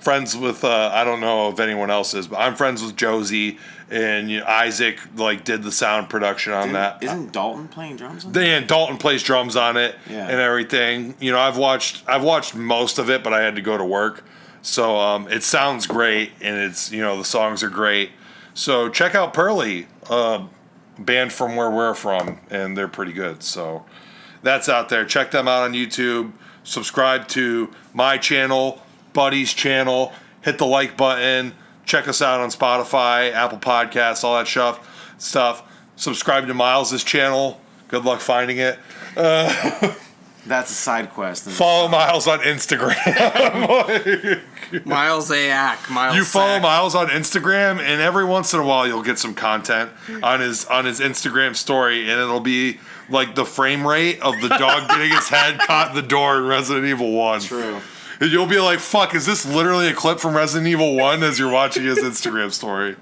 Friends with. I don't know if anyone else is, but I'm friends with Josie. And Isaac did the sound production on that. Isn't Dalton playing drums on that? Yeah, Dalton plays drums on it and everything. I've watched most of it, but I had to go to work. So it sounds great, and it's the songs are great. So check out Pearly, band from where we're from, and they're pretty good. So that's out there. Check them out on YouTube. Subscribe to my channel, Buddy's channel. Hit the like button. Check us out on Spotify, Apple Podcasts, all that stuff. Subscribe to Miles' channel. Good luck finding it. That's a side quest. Follow Miles on Instagram. Miles Ayak. Miles. You follow Miles on Instagram, and every once in a while you'll get some content on his Instagram story, and it'll be like the frame rate of the dog getting his head caught in the door in Resident Evil 1. True. And you'll be like, fuck, is this literally a clip from Resident Evil 1 as you're watching his Instagram story?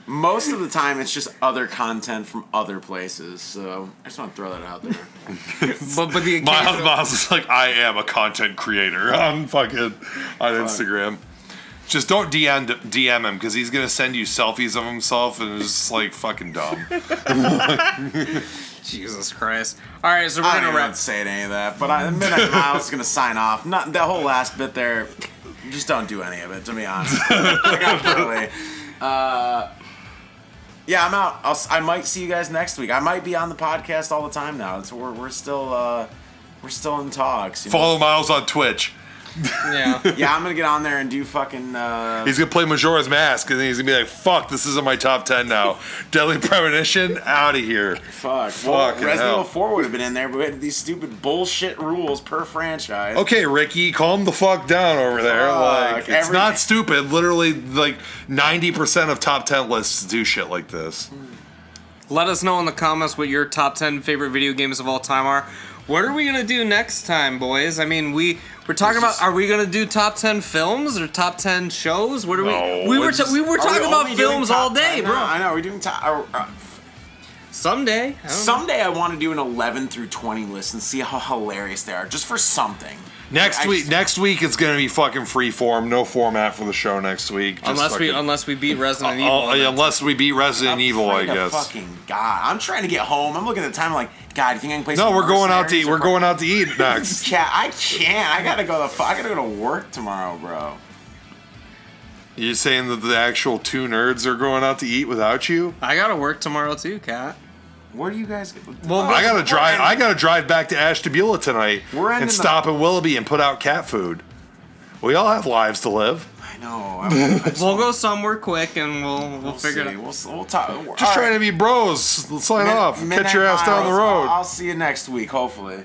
Most of the time, it's just other content from other places. So I just want to throw that out there. but the Miles is like, I am a content creator on Instagram. Just don't DM him because he's gonna send you selfies of himself and it's just fucking dumb. Jesus Christ! All right, so we're gonna wrap. Say any of that, but the minute Miles is gonna sign off, not that whole last bit there. Just don't do any of it. To be honest, I got Pearly. Yeah, I'm out. I might see you guys next week. I might be on the podcast all the time now. We're still in talks. Follow Miles on Twitch. Yeah. Yeah, I'm gonna get on there and do fucking. He's gonna play Majora's Mask, and then he's gonna be like, "Fuck, this isn't my top 10 now." Deadly Premonition, out of here. Fuck. Well, Resident Evil 4 would have been in there, but we had these stupid bullshit rules per franchise. Okay, Ricky, calm the fuck down over there. It's not stupid. Literally, 90% of top 10 lists do shit like this. Let us know in the comments what your top 10 favorite video games of all time are. What are we gonna do next time, boys? I mean, we're talking about. Are we gonna do top 10 films or top 10 shows? What are we were talking about films all day, bro. I know we're doing top. Someday. Someday I want to do an 11 through 20 list and see how hilarious they are, just for something. Next week it's gonna be fucking free form, no format for the show next week. Unless we beat Resident Evil. Unless we beat Resident Evil, I guess. Fucking God, I'm trying to get home. I'm looking at the time like, God, you think I can play? No, we're going out to eat. We're going out to eat next. Chat, I can't. I gotta go to work tomorrow, bro. You saying that the actual 2 nerds are going out to eat without you? I gotta work tomorrow too, Kat. Where do you guys? Well, I gotta drive back to Ashtabula tonight and stop at Willoughby and put out cat food. We all have lives to live. I know. We'll go somewhere quick and we'll figure it out. We'll talk. Just trying to be bros. Let's sign off. Catch your ass down the road. I'll see you next week, hopefully.